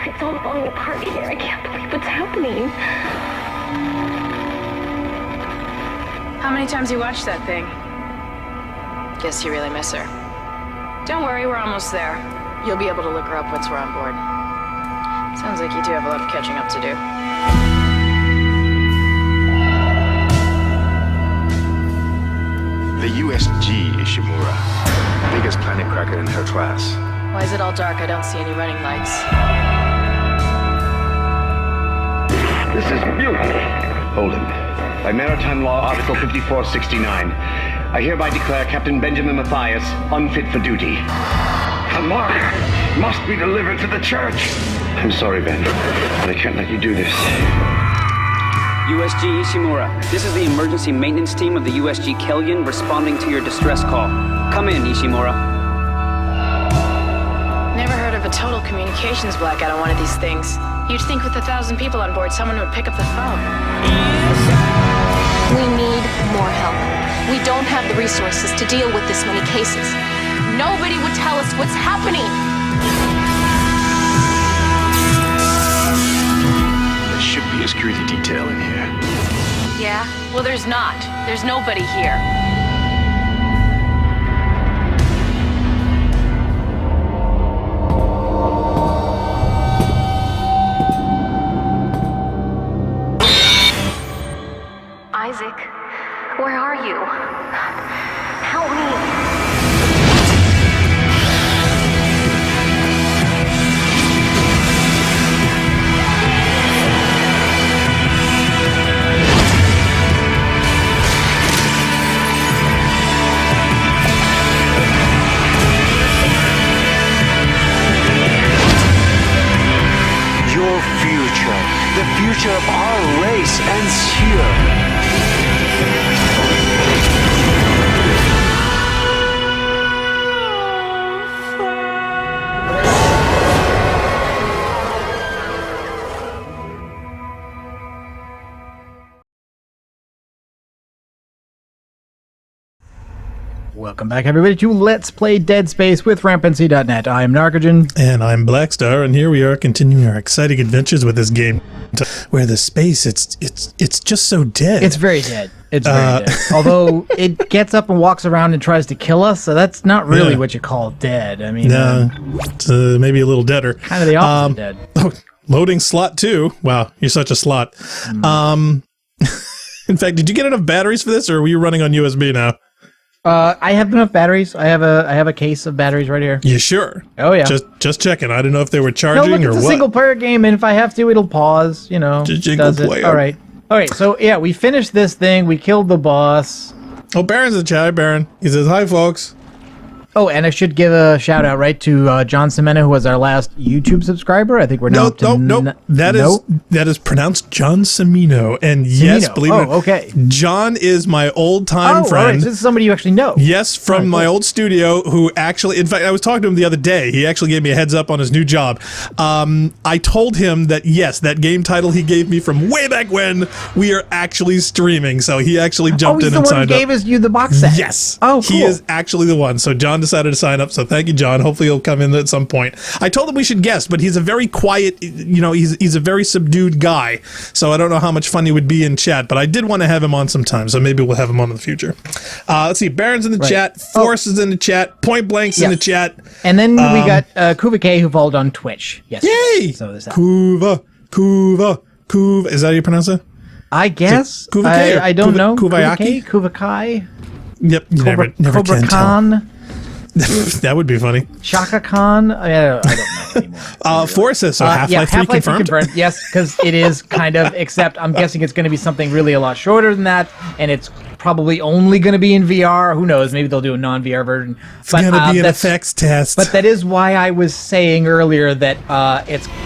It's all falling apart here. I can't believe what's happening. How many times you watched that thing? Guess you really miss her. Don't worry, we're almost there. You'll be able to look her up once we're on board. Sounds like you two have a lot of catching up to do. The USG Ishimura, biggest planet cracker in her class. Why is it all dark? I don't see any running lights. This is mutiny. Holden. By Maritime Law, Article 5469, I hereby declare Captain Benjamin Mathias unfit for duty. The mark must be delivered to the church. I'm sorry, Ben, but I can't let you do this. USG Ishimura, this is the emergency maintenance team of the USG Kellion responding to your distress call. Come in, Ishimura. Never heard of a total communications blackout on one of these things. You'd think with 1,000 people on board, someone would pick up the phone. We need more help. We don't have the resources to deal with this many cases. Nobody would tell us what's happening. There should be a security detail in here. Yeah? Well, there's not. There's nobody here. Isaac, where are you? Help me. Your future, the future of our race ends here. Welcome back, everybody, to Let's Play Dead Space with Rampancy.net. I'm Narcogen. And I'm Blackstar, and here we are continuing our exciting adventures with this game, where the space, it's just so dead. It's very dead. It's very dead. Although it gets up and walks around and tries to kill us, so that's not really what you call dead. I mean, it's maybe a little deader. Kind of the opposite dead. Oh, loading slot 2. Wow, you're such a slot. In fact, did you get enough batteries for this, or were you running on USB now? I have enough batteries. I have a case of batteries right here. You sure? Oh yeah. Just checking. I don't know if they were charging or what. It's a single player game, and if I have to, it'll pause. You know, just jingle player. All right. So yeah, we finished this thing. We killed the boss. Oh, Baron's in the chat. Hi, Baron. He says hi, folks. Oh, and I should give a shout out, right, to John Semena, who was our last YouTube subscriber. I think we're now up to... Nope. That is pronounced John Semino. And yes, believe it or not, okay. John is my old-time friend. All right, so this is somebody you actually know. Yes, from my old studio, who actually... In fact, I was talking to him the other day. He actually gave me a heads up on his new job. I told him that, yes, that game title he gave me from way back when, we are actually streaming. So he actually jumped in and signed up. Oh, he's the one who gave us you the box set. Yes. Oh, cool. He is actually the one. So John decided to sign up, so thank you, John. Hopefully he'll come in at some point. I told him we should guest, but he's a very quiet, he's a very subdued guy, so I don't know how much fun he would be in chat, but I did want to have him on sometime, so maybe we'll have him on in the future. Let's see, Baron's in the chat, Force is in the chat, Point Blank's in the chat. And then we got Kuva K, who followed on Twitch yesterday. Yay! So there's that. Kuva. Is that how you pronounce it? I guess. Kuva K, I don't know. Kuvayaki? Kuva Kai? Yep, never Cobra can Khan? tell. That would be funny. Shaka Khan? I don't know anymore. Force says so. Half-Life 3 confirmed? Yes, because it is kind of, except I'm guessing it's going to be something really a lot shorter than that, and it's probably only going to be in VR. Who knows? Maybe they'll do a non-VR version. It's going to be an effects test. But that is why I was saying earlier that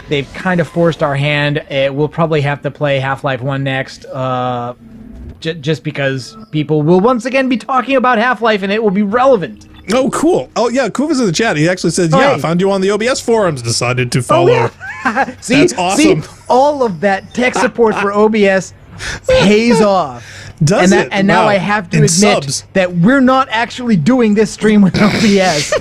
they've kind of forced our hand. We'll probably have to play Half-Life 1 next, just because people will once again be talking about Half-Life, and it will be relevant. Oh, cool. Oh, yeah, Kuva's in the chat. He actually says, I found you on the OBS forums, decided to follow. Oh, yeah. That's awesome. See, all of that tech support for OBS pays off. Does it? And now I have to admit that we're not actually doing this stream with OBS.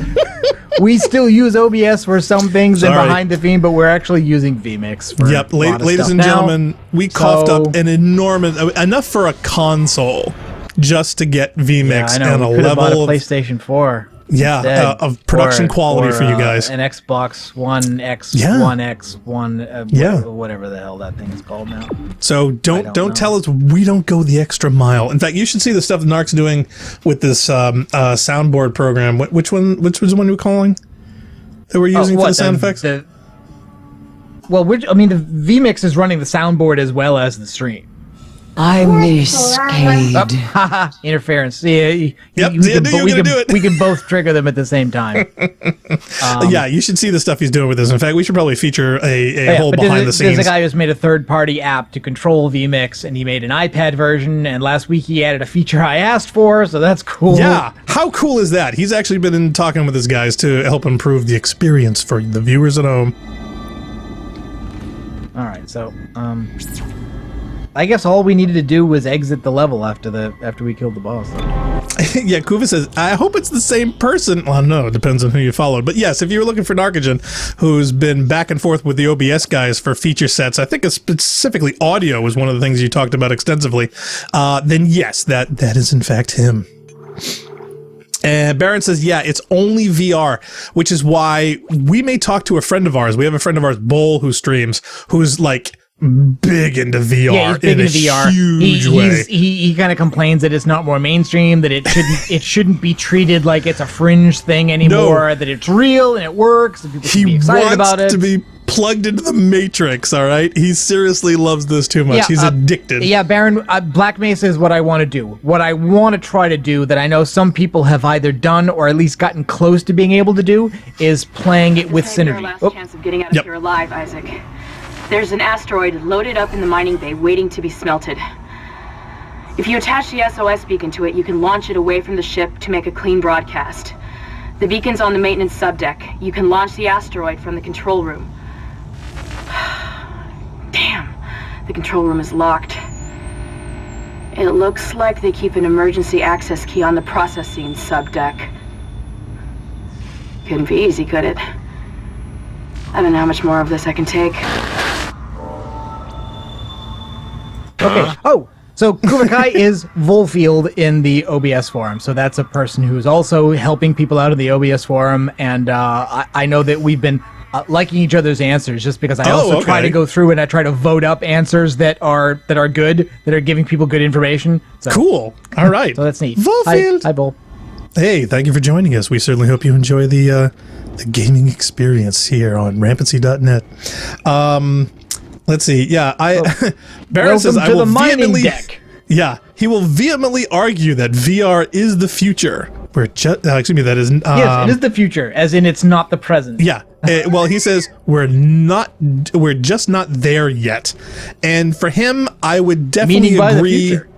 we still use OBS for some things and Sorry. behind the theme, but we're actually using vMix for Yep, a lot of ladies stuff and now. gentlemen, we coughed So- up an enormous, enough for a console just to get vMix Yeah, I know. and a We could have bought a level of, PlayStation 4. yeah, instead, of production or- quality or, for you guys. An Xbox One X, Yeah. One X, One, Yeah. whatever the hell that thing is called now. So don't tell us we don't go the extra mile. In fact, you should see the stuff that Narc's doing with this soundboard program. Which was the one you were calling that we're using for the sound effects? the vMix is running the soundboard as well as the stream. I'm Miss Cade. Haha, interference. Yeah, Yep, see, I knew you were gonna do it. We can both trigger them at the same time. Yeah, you should see the stuff he's doing with this. In fact, we should probably feature a whole but behind the there's scenes. a guy who's made a third-party app to control vMix, and he made an iPad version. And last week he added a feature I asked for, so that's cool. Yeah, how cool is that? He's actually been in talking with his guys to help improve the experience for the viewers at home. All right, so I guess all we needed to do was exit the level after we killed the boss. Yeah, Kuva says, I hope it's the same person. Well, no, it depends on who you followed. But yes, if you were looking for Narcogen, who's been back and forth with the OBS guys for feature sets, I think specifically audio was one of the things you talked about extensively, then yes, that is in fact him. And Baron says, yeah, it's only VR, which is why we may talk to a friend of ours. We have a friend of ours, Bull, who streams, who's like big into VR. Yeah, he's big in into a VR. Huge way. He kind of complains that it's not more mainstream, that it shouldn't be treated like it's a fringe thing anymore, that it's real and it works, and people should be excited about it. He wants to be plugged into the Matrix, all right? He seriously loves this too much. He's addicted. Yeah, Baron, Black Mesa is what I want to do. What I want to try to do that I know some people have either done or at least gotten close to being able to do is playing it with synergy. Last chance of getting out of here alive, Isaac. There's an asteroid loaded up in the mining bay waiting to be smelted. If you attach the SOS beacon to it, you can launch it away from the ship to make a clean broadcast. The beacon's on the maintenance subdeck. You can launch the asteroid from the control room. Damn, the control room is locked. It looks like they keep an emergency access key on the processing subdeck. Couldn't be easy, could it? I don't know how much more of this I can take. Okay. Oh, so Kuvakai is Volfield in the OBS forum. So that's a person who's also helping people out in the OBS forum. And I know that we've been liking each other's answers just because I also try to go through and I try to vote up answers that are good, that are giving people good information. So, cool. All right. So that's neat. Volfield. Hi, Bull. Hey, thank you for joining us. We certainly hope you enjoy the gaming experience here on Rampancy.net. Let's see. Yeah, Baron says I will vehemently. Deck. Yeah, he will vehemently argue that VR is the future. We're just excuse me. That is yes, it is the future, as in it's not the present. Yeah. Well, he says we're just not there yet, and for him, I would definitely Meaning by agree. The future.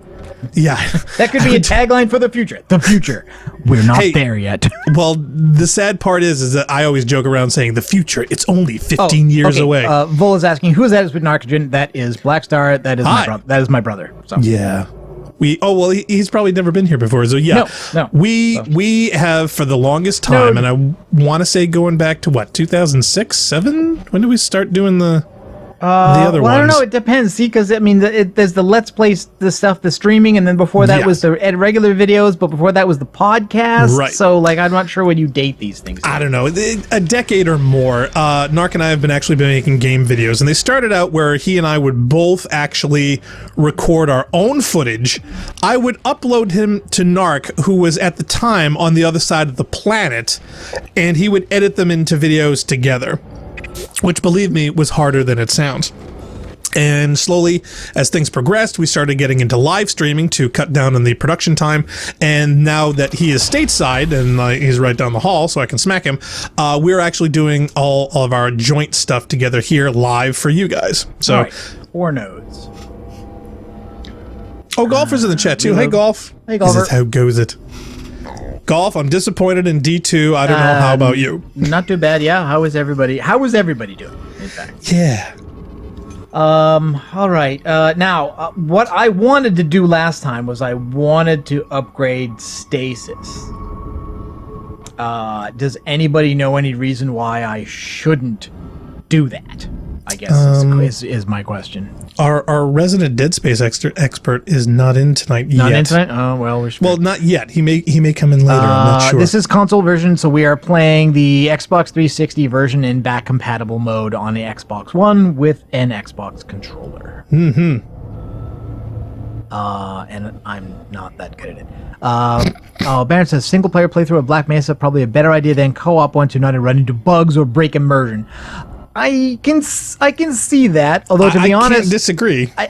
Yeah, that could be a tagline for the future. The future. We're not there yet. Well, the sad part is that I always joke around saying the future. It's only 15 years away. Vol is asking, who is that? Is with Narcogen? That is Blackstar. That is my brother. That is my brother. So. Yeah. He's probably never been here before. So yeah, no. We have for the longest time, and I want to say going back to what 2006, 7. When did we start doing the other ones? I don't know. It depends. See, because I mean, there's the Let's Play, the stuff, the streaming, and then before that was the regular videos, but before that was the podcast. Right. So, like, I'm not sure when you date these things. I don't know. A decade or more. Narc and I have actually been making game videos, and they started out where he and I would both actually record our own footage. I would upload him to Narc, who was at the time on the other side of the planet, and he would edit them into videos together. Which, believe me, was harder than it sounds. And slowly, as things progressed, we started getting into live streaming to cut down on the production time. And now that he is stateside, and he's right down the hall, so I can smack him, we're actually doing all of our joint stuff together here live for you guys. So, right. 4 nodes. Oh, Golfer's in the chat too. Hey, Golf. Hey, Golfer. This is how goes it. Golf, I'm disappointed in D2. I don't know. How about you? Not too bad. Yeah. How is everybody doing? In fact. Yeah. All right. Now, what I wanted to do last time was I wanted to upgrade stasis. Does anybody know any reason why I shouldn't do that? I guess is my question. Our resident Dead Space expert is not in tonight yet. Not in tonight? Oh, well, well, not yet. He may come in later. I'm not sure. This is console version, so we are playing the Xbox 360 version in back compatible mode on the Xbox One with an Xbox controller. Mm-hmm. And I'm not that good at it. Baron says single player playthrough of Black Mesa probably a better idea than co-op one to not run into bugs or break immersion. I can see that. Although to be honest, I can't disagree. I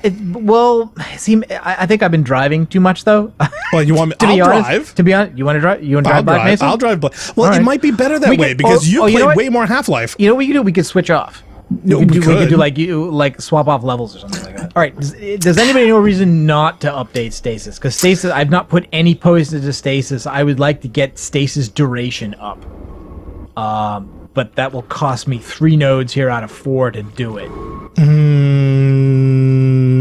think I've been driving too much though. Well, you want me? I'll drive. To be honest, you want to drive? You want to drive Black Mesa? I'll drive. Well, it might be better that way because you play way more Half-Life. You know what we could do? We could switch off. No, we could do like swap off levels or something like that. All right. Does anybody know a reason not to update stasis? Because stasis, I've not put any points into stasis. I would like to get stasis duration up. But that will cost me 3 nodes here out of 4 to do it.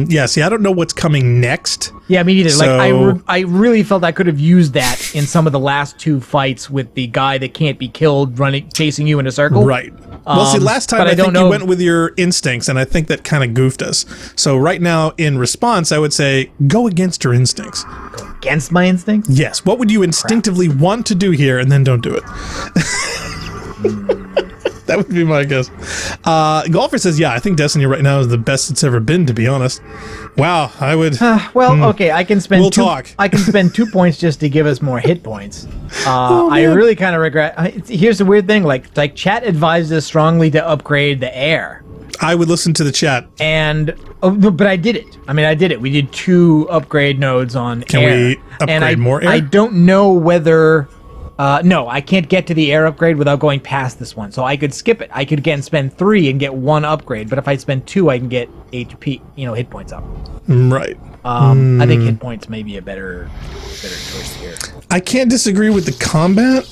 Yeah, see, I don't know what's coming next. Yeah, me neither. So... I really felt I could have used that in some of the last 2 fights with the guy that can't be killed chasing you in a circle. Right. Well, see, last time I think you went with your instincts, and I think that kind of goofed us. So right now, in response, I would say, go against your instincts. Go against my instincts? Yes. What would you instinctively want to do here, and then don't do it? That would be my guess. Golfer says, yeah, I think Destiny right now is the best it's ever been, to be honest. Wow, I would... okay, I can spend I can spend 2 points just to give us more hit points. I really kind of regret... Here's the weird thing, like chat advised us strongly to upgrade the air. I would listen to the chat. But I did it. I did it. We did 2 upgrade nodes on Can air. We upgrade more air? I don't know whether... no, I can't get to the air upgrade without going past this one. So I could skip it. I could again spend 3 and get 1 upgrade. But if I spend 2, I can get HP, hit points up. Right. I think hit points may be a better choice here. I can't disagree with the combat,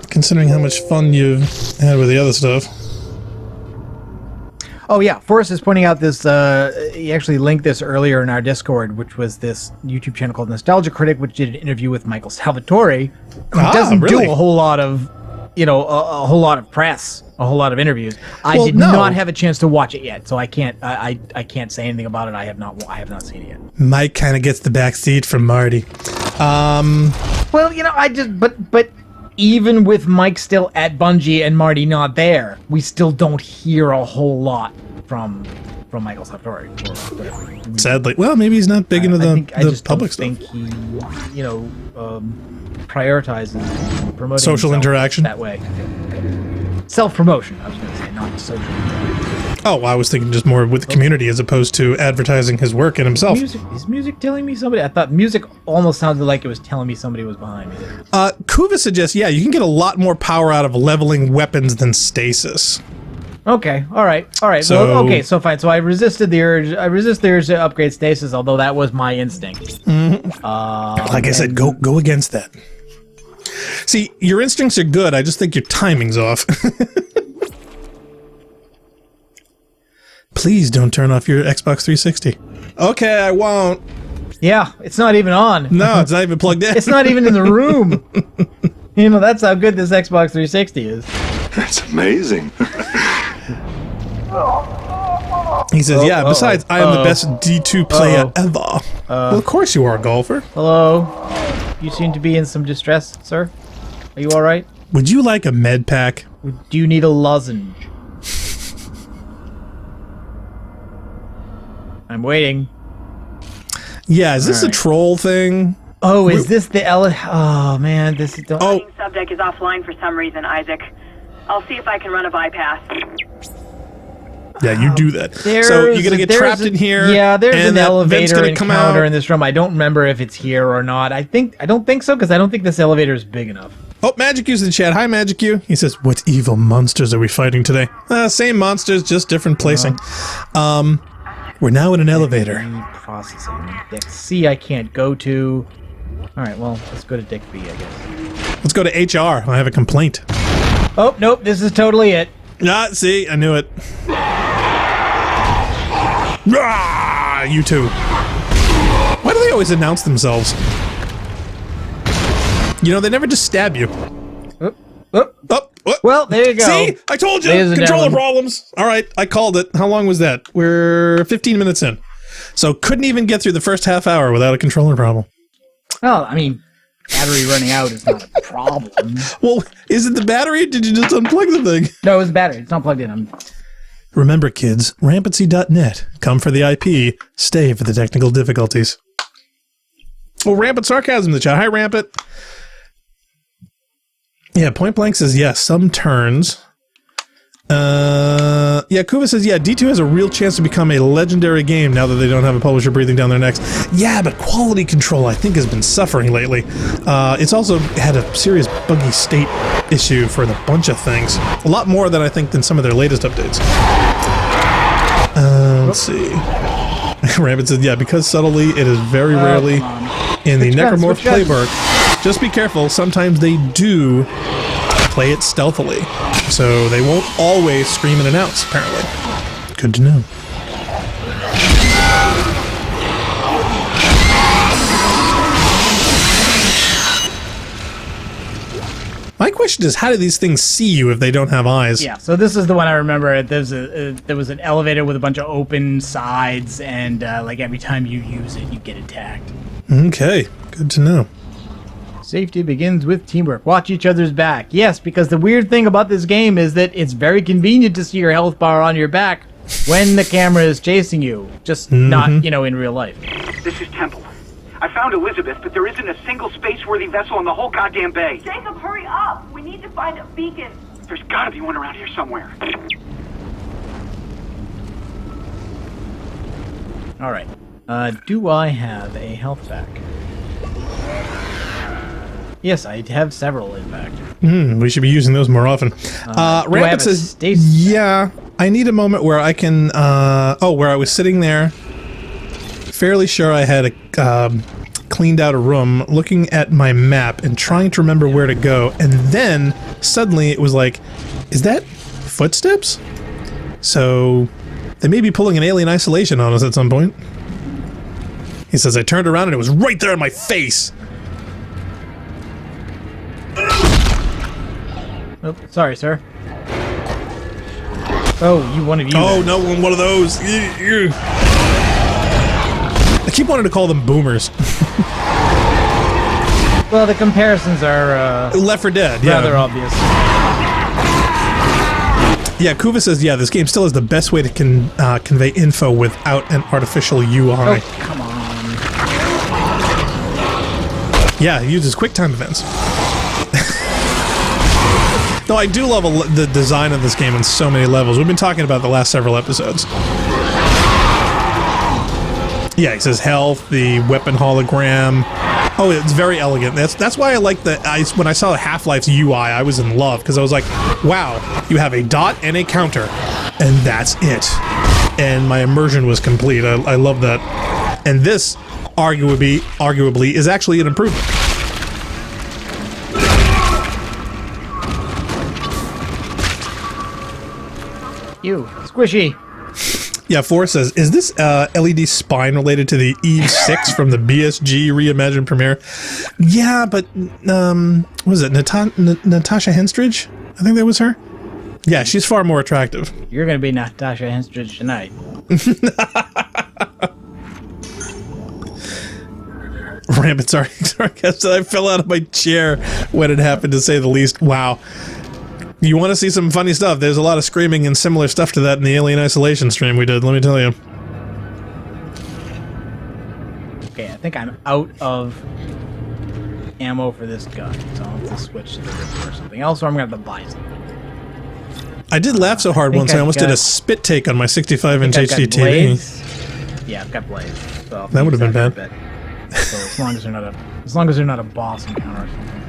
considering how much fun you've had with the other stuff. Oh yeah, Forrest is pointing out this, he actually linked this earlier in our Discord, which was this YouTube channel called Nostalgia Critic, which did an interview with Michael Salvatore, who doesn't do a whole lot of, a whole lot of press, a whole lot of interviews. I did not have a chance to watch it yet, so I can't, I can't say anything about it. I have not seen it yet. Mike kind of gets the back seat from Marty. Well, but even with Mike still at Bungie and Marty not there, we still don't hear a whole lot from Michael Salvatore. Sadly. Well, maybe he's not big into the public stuff. I think he, prioritizes promoting social interaction that way. Self-promotion, I was going to say, not social interaction. Oh, I was thinking just more with the community as opposed to advertising his work and himself. Is music telling me somebody? I thought music almost sounded like it was telling me somebody was behind me there. Kuva suggests, yeah, you can get a lot more power out of leveling weapons than stasis. Okay, all right. So fine. So I resisted the urge. To upgrade stasis, although that was my instinct. Mm-hmm. Like I said, go against that. See, your instincts are good. I just think your timing's off. Please don't turn off your Xbox 360. Okay, I won't. Yeah, it's not even on. No, it's not even plugged in. It's not even in the room. That's how good this Xbox 360 is. That's amazing. He says, besides, I am the best D2 player ever. Well, of course you are, Golfer. Hello. You seem to be in some distress, sir. Are you all right? Would you like a med pack? Do you need a lozenge? I'm waiting. Yeah, is this a troll thing? Oh, is this the Oh, man, this is... Subject is offline for some reason, Isaac. I'll see if I can run a bypass. Yeah, you do that. So you're going to get trapped in here. Yeah, there's an elevator encounter in this room. I don't remember if it's here or not. I don't think so, because I don't think this elevator is big enough. Oh, Magic U's in the chat. Hi, Magic U. He says, what evil monsters are we fighting today? Same monsters, just different placing. We're now in an elevator. Processing. Deck C I can't go to. All right, well, let's go to Deck B, I guess. Let's go to HR. I have a complaint. Oh, nope, this is totally it. See, I knew it. Rah, you two. Why do they always announce themselves? They never just stab you. Well, there you go. See? I told you! Ladies and Controller gentlemen. problems. All right, I called it. How long was that? We're 15 minutes in. So couldn't even get through the first half hour without a controller problem. Well, I mean, battery running out is not a problem. Well, is it the battery or did you just unplug the thing? No, it's battery. It's not plugged in. Remember, kids, rampancy.net. Come for the IP, stay for the technical difficulties. Oh, Rampant Sarcasm in the chat. Hi, Rampant. Yeah, Point Blank says, yes, some turns. Yeah, Kuva says, yeah, D2 has a real chance to become a legendary game now that they don't have a publisher breathing down their necks. Yeah, but quality control, I think, has been suffering lately. It's also had a serious buggy state issue for a bunch of things. A lot more than I think than some of their latest updates. Let's see. Rabbit says, yeah, because subtly, it is very rarely in the Necromorph playbook. Just be careful, sometimes they do play it stealthily. So they won't always scream and announce, apparently. Good to know. My question is, how do these things see you if they don't have eyes? Yeah, so this is the one I remember. There was an elevator with a bunch of open sides, and like every time you use it, you get attacked. Okay, good to know. Safety begins with teamwork. Watch each other's back. Yes, because the weird thing about this game is that it's very convenient to see your health bar on your back when the camera is chasing you. Just not, in real life. This is Temple. I found Elizabeth, but there isn't a single space-worthy vessel in the whole goddamn bay. Jacob, hurry up! We need to find a beacon. There's gotta be one around here somewhere. Alright. Do I have a health pack? Yes, I have several, in fact. We should be using those more often. Rampant says, yeah, I need a moment where I can, where I was sitting there, fairly sure I had cleaned out a room, looking at my map and trying to remember where to go, and then suddenly it was like, is that footsteps? So they may be pulling an Alien Isolation on us at some point. He says, I turned around and it was right there in my face. Oh, sorry, sir. Oh, you one of you. Oh, no, one of those. I keep wanting to call them boomers. Well, the comparisons are Left 4 Dead, rather obvious. Yeah, Kuva says, yeah, this game still has the best way to convey info without an artificial UI. Oh, come on. Yeah, it uses QuickTime events. No, I do love the design of this game on so many levels. We've been talking about the last several episodes. Yeah, it says health, the weapon hologram. Oh, it's very elegant. That's why I like when I saw the Half-Life's UI, I was in love, because I was like, wow, you have a dot and a counter, and that's it. And my immersion was complete. I love that. And this, arguably, is actually an improvement. You, squishy. Yeah, Forrest says, is this LED spine related to the Eve 6 from the BSG reimagined premiere? Yeah, but, what was it, Natasha Henstridge? I think that was her? Yeah, she's far more attractive. You're going to be Natasha Henstridge tonight. Rampant sarcasm. I fell out of my chair when it happened, to say the least. Wow. You want to see some funny stuff? There's a lot of screaming and similar stuff to that in the Alien Isolation stream we did, let me tell you. Okay, I think I'm out of ammo for this gun, so I'll have to switch to the Ripper or something else, or I'm going to have to buy something. I did laugh so hard once I almost did a spit take on my 65-inch HD TV. Yeah, I've got blades. So that would have been bad. So as long as they're not a boss encounter or something.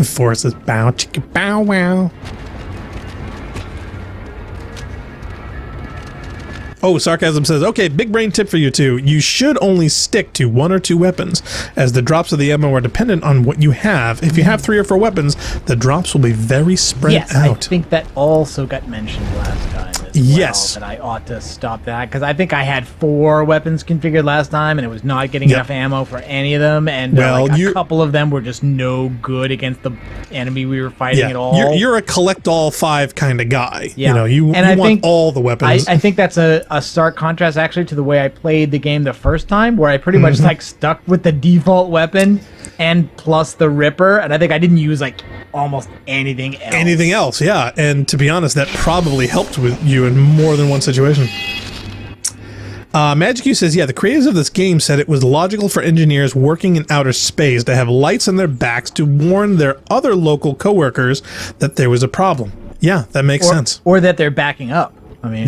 Forrest says, bow, chicka, bow, wow. Oh, Sarcasm says, okay, big brain tip for you two. You should only stick to 1 or 2 weapons, as the drops of the ammo are dependent on what you have. If you have 3 or 4 weapons, the drops will be very spread out. Yes, I think that also got mentioned last time. as well. Yes. That I ought to stop that, because I think I had 4 weapons configured last time, and it was not getting enough ammo for any of them, and a couple of them were just no good against the enemy we were fighting at all. You're a collect all 5 kind of guy. Yeah. You want all the weapons. I think that's a stark contrast, actually, to the way I played the game the first time, where I pretty much stuck with the default weapon and plus the Ripper, and I think I didn't use almost anything else. Yeah. And to be honest, that probably helped with you in more than one situation. Magic U says, the creators of this game said it was logical for engineers working in outer space to have lights on their backs to warn their other local coworkers that there was a problem. Yeah, that makes sense. Or that they're backing up. I mean,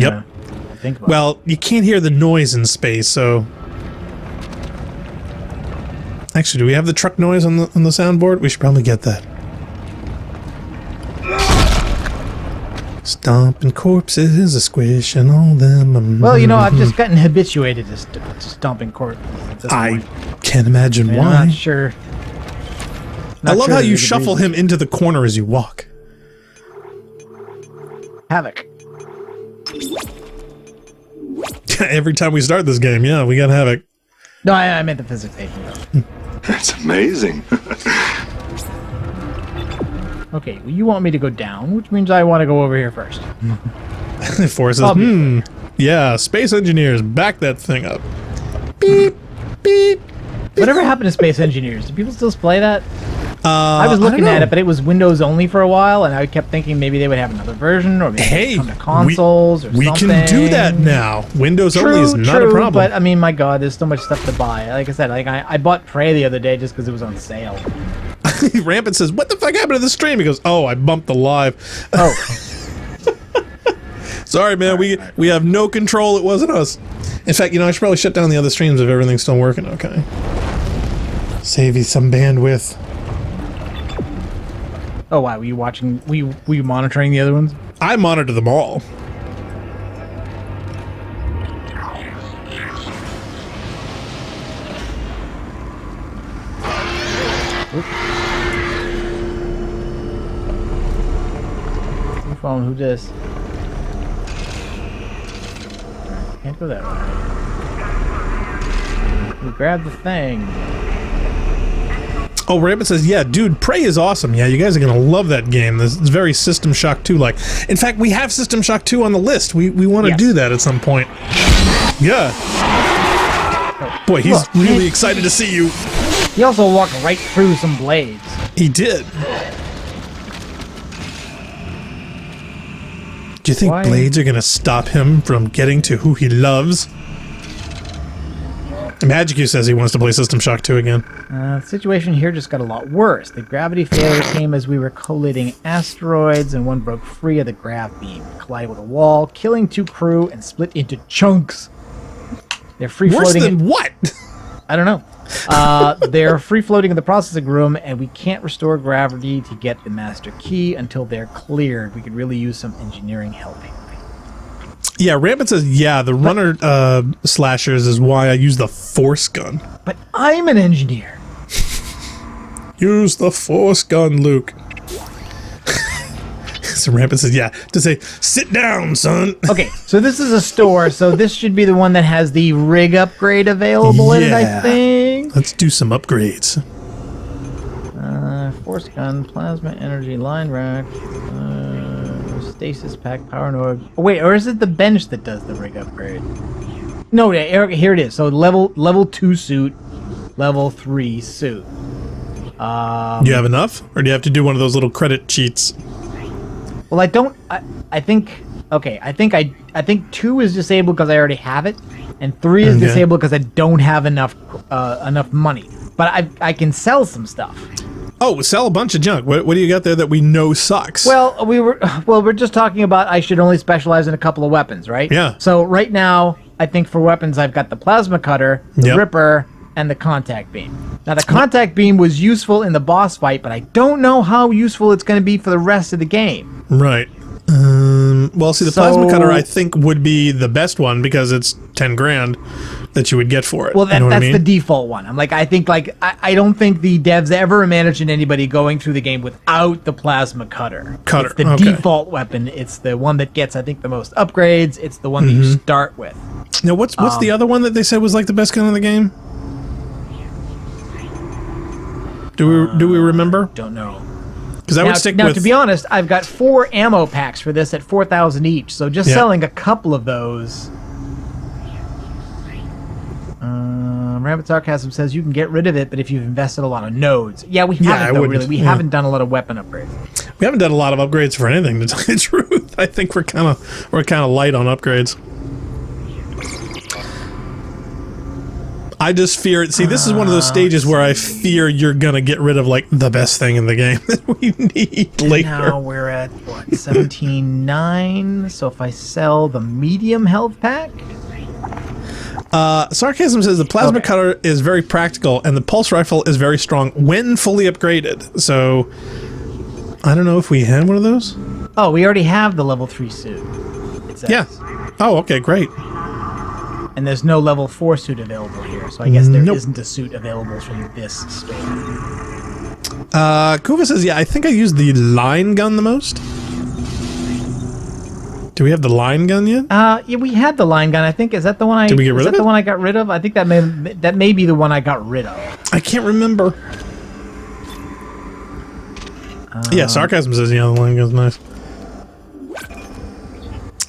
think about it. You can't hear the noise in space, so... Actually, do we have the truck noise on the soundboard? We should probably get that. Stomping corpses, a squishing all them. Well, I've just gotten habituated to stomping corpses at this point. Can't imagine why. I'm not sure. I love how you shuffle him into the corner as you walk. Havoc. Every time we start this game, we got Havoc. No, I meant the physics agent. That's amazing. Okay, well, you want me to go down, which means I want to go over here first. Forces, space engineers, back that thing up. Beep, beep. Whatever happened to Space Engineers? Do people still play that? I was looking at it, but it was Windows only for a while, and I kept thinking maybe they would have another version, or maybe they'd come to consoles or something. We can do that now. Windows only is not a problem. But I mean, my God, there's so much stuff to buy. Like I said, I bought Prey the other day just because it was on sale. Rampant says, "What the fuck happened to the stream?" He goes, "Oh, I bumped the live." Oh. Sorry, man. We have no control. It wasn't us. In fact, I should probably shut down the other streams if everything's still working. Okay. Save you some bandwidth. Oh wow, were you watching? Were you monitoring the other ones? I monitor them all. Phone, who this? Can't go that way. We grab the thing. Oh, Rabbit says, "Yeah, dude, Prey is awesome. Yeah, you guys are gonna love that game. This is very System Shock 2 like. In fact, we have System Shock 2 on the list. We want to do that at some point. Yeah. Boy, he's really excited to see you. He also walked right through some blades. He did. Do you think blades are gonna stop him from getting to who he loves? Magic U says he wants to play System Shock 2 again. The situation here just got a lot worse. The gravity failure came as we were collating asteroids, and one broke free of the grav beam, collided with a wall, killing 2 crew, and split into chunks. They're free floating. Worse than what? I don't know. They're free floating in the processing room, and we can't restore gravity to get the master key until they're cleared. We could really use some engineering help here. Yeah, Rampant says, yeah, the runner slashers is why I use the force gun. But I'm an engineer. Use the force gun, Luke. So Rampant says, yeah, to say, sit down, son. Okay, so this is a store, so this should be the one that has the rig upgrade available in it, I think. Let's do some upgrades. Force gun, plasma energy, line rack, stasis pack, power node. Oh, wait, or is it the bench that does the rig upgrade? No, yeah, here it is. So level 2 suit, level 3 suit. Do you have enough, or do you have to do one of those little credit cheats? Well, I think 2 is disabled because I already have it, and 3 is disabled because I don't have enough money. But I can sell some stuff. Oh, sell a bunch of junk. What do you got there that we know sucks? Well, we're just talking about I should only specialize in a couple of weapons, right? Yeah. So right now, I think for weapons, I've got the plasma cutter, the Ripper, and the contact beam. Now, the contact beam was useful in the boss fight, but I don't know how useful it's going to be for the rest of the game. Right. Well, see, the plasma cutter I think would be the best one because it's 10 grand that you would get for it. Well, you know what that's I mean? the default one. I'm like, I think like I don't think the devs ever imagined anybody going through the game without the plasma cutter. It's the default weapon. It's the one that gets, I think, the most upgrades. It's the one that you start with. Now, what's the other one that they said was like the best gun in the game? Do we remember? Don't know. Because I would stick now, with. to be honest, I've got 4 ammo packs for this at 4,000 each. So just selling a couple of those. Rampant Sarcasm says you can get rid of it, but if you've invested a lot of nodes. Yeah, we haven't though, really. We haven't done a lot of weapon upgrades. We haven't done a lot of upgrades for anything, to tell you the truth. I think we're kind of light on upgrades. I just fear it. See, this is one of those stages where I fear you're gonna get rid of like the best thing in the game that we need later. Now we're at what, 17.9. So if I sell the medium health pack. Sarcasm says the plasma cutter is very practical and the pulse rifle is very strong when fully upgraded. So I don't know if we had one of those. Oh, we already have the level 3 suit. Yeah. Oh, okay, great. And there's no level 4 suit available here, so I guess there isn't a suit available from this store. Kuva says, yeah, I think I used the line gun the most. Do we have the line gun yet? Yeah, we had the line gun. I think is that the one I Did we get rid of it? the one I got rid of? I think that may be the one I got rid of. I can't remember. Yeah, Sarcasm says, yeah, the line gun's nice.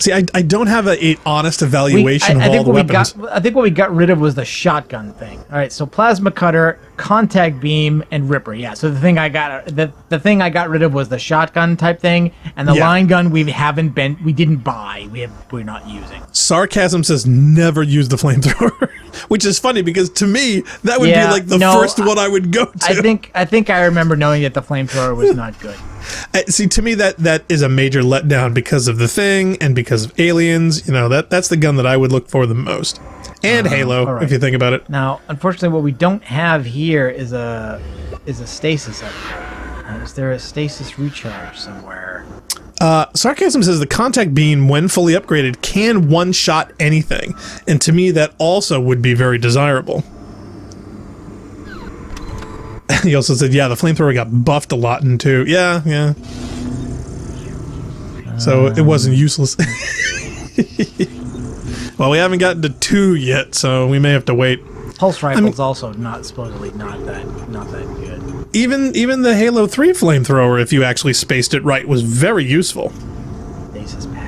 See, I don't have a honest evaluation of all the weapons. I think what we got rid of was the shotgun thing. All right, so plasma cutter, contact beam, and ripper. Yeah, so the thing I got rid of was the shotgun type thing, and the line gun we didn't buy. We're not using. Sarcasm says never use the flamethrower, which is funny because to me that would be like the first one I would go to. I think I remember knowing that the flamethrower was not good. See, to me that is a major letdown because of the thing and because of aliens. You know, that's the gun that I would look for the most. And Halo, if you think about it. Now, unfortunately, what we don't have here is a stasis upgrade. Is there a stasis recharge somewhere? Sarcasm says the contact beam, when fully upgraded, can one-shot anything. And to me, that also would be very desirable. He also said, yeah, the flamethrower got buffed a lot in 2. Yeah. So it wasn't useless. Well, we haven't gotten to 2 yet, so we may have to wait. Pulse rifle's also supposedly not that good. Even the Halo 3 flamethrower, if you actually spaced it right, was very useful.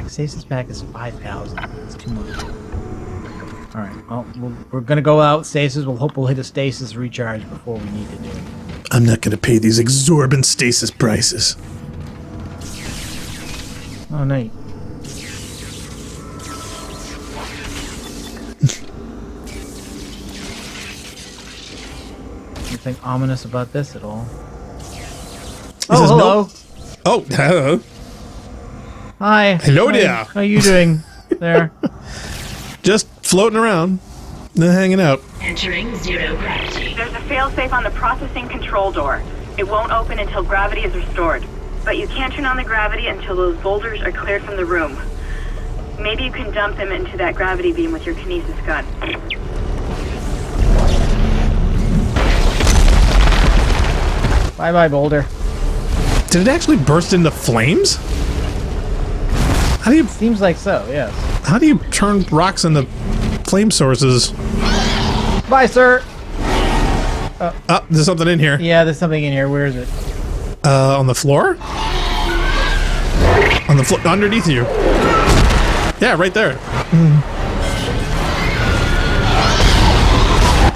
Stasis pack is 5,000. It's too much. All right. Well, we're gonna go out stasis. We'll hope we'll hit a stasis recharge before we need to do it. I'm not gonna pay these exorbitant stasis prices. Oh, nice. Anything ominous about this at all? Oh, hello. Oh, hello. Hi. Hello there. How are you doing there? Just floating around, then hanging out. Entering zero gravity. There's a failsafe on the processing control door. It won't open until gravity is restored. But you can't turn on the gravity until those boulders are cleared from the room. Maybe you can dump them into that gravity beam with your kinesis gun. Bye-bye, boulder. Did it actually burst into flames? How do you... Seems like so, yes. How do you turn rocks into flame sources? Bye, sir! Oh, there's something in here. Yeah, there's something in here. Where is it? On the floor? On the floor, underneath you. Yeah, right there.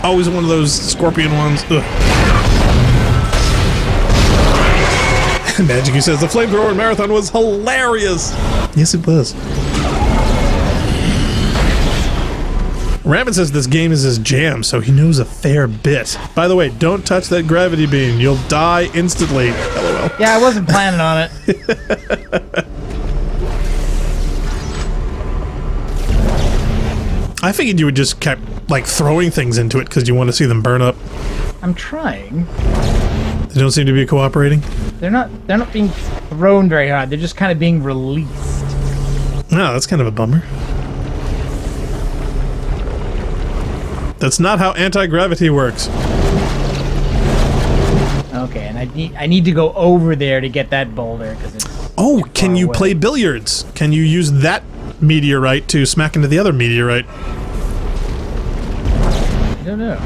Always one of those scorpion ones. Ugh. Magic says the flamethrower marathon was hilarious. Yes, it was. Rabbit says this game is his jam, so he knows a fair bit. By the way, don't touch that gravity beam. You'll die instantly. LOL. Yeah, I wasn't planning on it. I figured you would just keep like throwing things into it because you want to see them burn up. I'm trying. They don't seem to be cooperating. They're not being thrown very hard. They're just kind of being released. No, that's kind of a bummer. That's not how anti-gravity works. Okay, and I need to go over there to get that boulder because it's. Oh, can you away. play billiards? Can you use that meteorite to smack into the other meteorite? I don't know.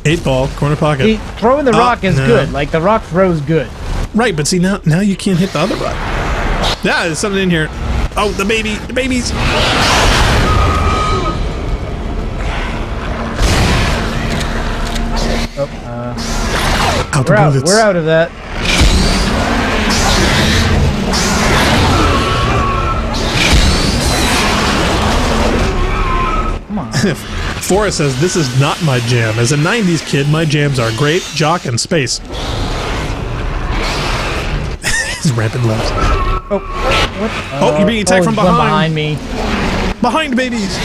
8 ball, corner pocket. See, throwing the rock is good. Like, the rock throws good. Right, but see, now you can't hit the other rock. Yeah, there's something in here. Oh, the babies. We're out of that. Come on. Forrest says, this is not my jam. As a 90s kid, my jams are Grape, Jock, and Space. He's rampant left. Oh, what? Oh, you're being attacked from behind. Behind me. Behind babies.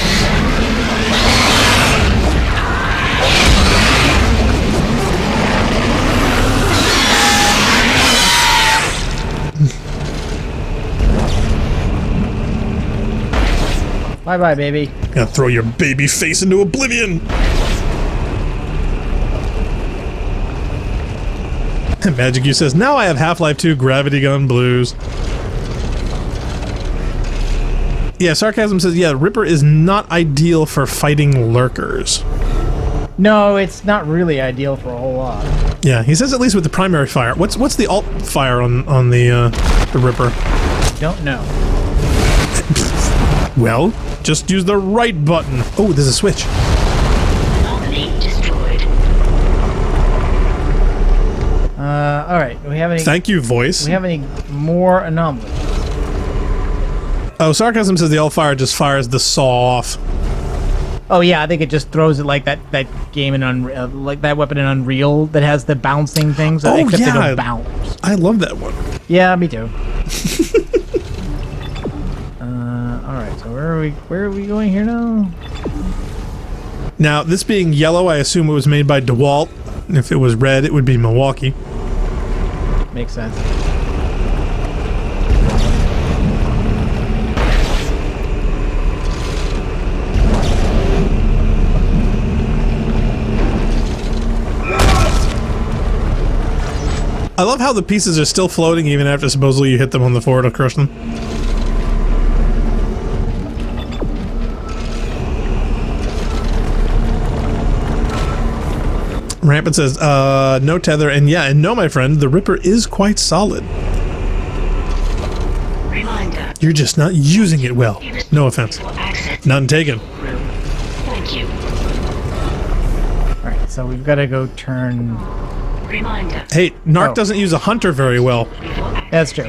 Bye-bye, baby. Gonna throw your baby face into oblivion. Magic U says, now I have Half-Life 2 Gravity Gun Blues. Yeah, Sarcasm says, yeah, Ripper is not ideal for fighting lurkers. No, it's not really ideal for a whole lot. Yeah, he says at least with the primary fire. What's the alt fire on the Ripper? Don't know. Well, just use the right button. Oh, there's a switch. Anomaly destroyed. All right. Do we have any? Thank you, voice. Do we have any more anomalies? Oh, Sarcasm says the alt fire just fires the saw off. Oh yeah, I think it just throws it like that game in Unreal, like that weapon in Unreal that has the bouncing things. Oh except yeah, they don't bounce. I love that one. Yeah, me too. All right, so where are we going here now? Now, this being yellow, I assume it was made by DeWalt. If it was red, it would be Milwaukee. Makes sense. I love how the pieces are still floating even after supposedly you hit them on the floor to crush them. Rampant says, no tether, and yeah, and no, my friend, the Ripper is quite solid. Reminder. You're just not using it well. No offense. None taken. Thank you. Alright, so we've got to go turn... Reminder. Hey, Narc doesn't use a hunter very well. That's true.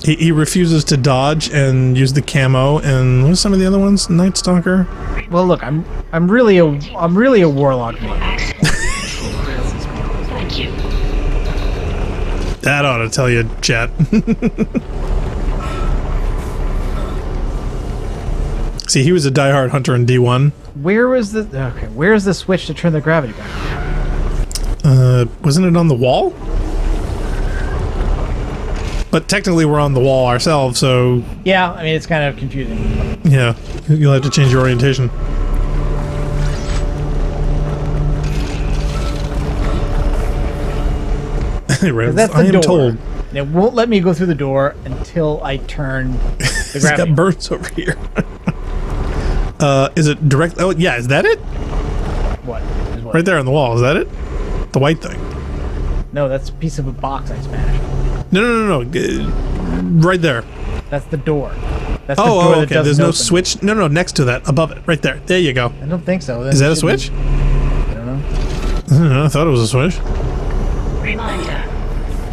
He refuses to dodge and use the camo, and what are some of the other ones? Night Stalker? Well, look, I'm really a warlock man. Thank you. That ought to tell you, chat. See, he was a diehard hunter in D1. Where's the switch to turn the gravity back? Wasn't it on the wall? But technically we're on the wall ourselves, so... Yeah, I mean, it's kind of confusing. Yeah, you'll have to change your orientation. That's the I am door. told. And it won't let me go through the door until I turn the It's gravity. got burns over here. Is it direct? Oh, yeah, is that it? What? Right there on the wall, is that it? The white thing. No, that's a piece of a box I smashed. No. Right there. That's the door. That's the door Oh, that okay. doesn't There's no open. switch. No, next to that, above it, right there. There you go. I don't think so. Then Is that it a should be- switch? I don't know. I don't know. I thought it was a switch. Reminder.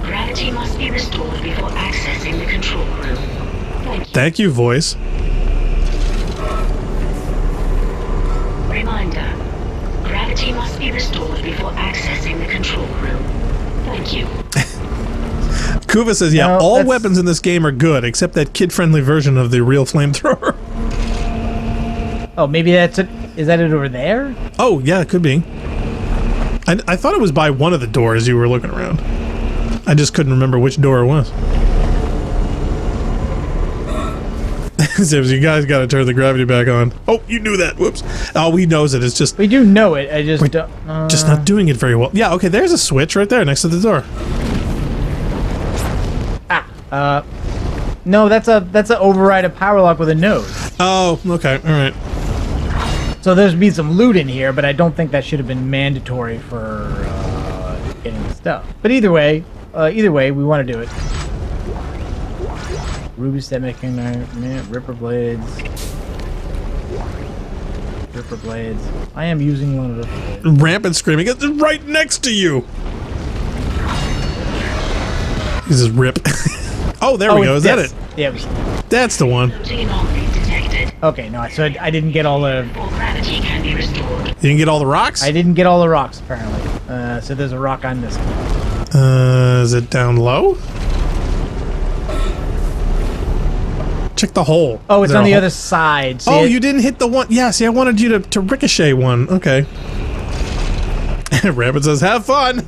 Gravity must be restored before accessing the control room. Thank you. Thank you, voice. Reminder. Gravity must be restored before accessing the control room. Thank you. Kuva says, yeah, No, all that's- weapons in this game are good, except that kid-friendly version of the real flamethrower. Oh, maybe that's it. Is that it over there? Oh, yeah, it could be. I thought it was by one of the doors you were looking around. I just couldn't remember which door it was. Zips, you guys got to turn the gravity back on. Oh, you knew that. Whoops. Oh, he knows it. It's just... We do know it. I just don't... just not doing it very well. Yeah, okay, there's a switch right there next to the door. No, that's a override a power lock with a node. Oh, okay. All right. So there's be some loot in here, but I don't think that should have been mandatory for getting the stuff. But either way, we want to do it. Ruby set making Ripper blades. Ripper blades. I am using one of those. Rampant screaming. It's right next to you. This is Rip. Oh, there we go. Is that it? Yeah. That's the one. Okay, no, so I didn't get all the... Gravity can be restored. You didn't get all the rocks? I didn't get all the rocks, apparently. So there's a rock on this one. Is it down low? Check the hole. Oh, it's on the other side. Oh, you didn't hit the one. Yeah, see, I wanted you to ricochet one. Okay. Rabbit says, have fun.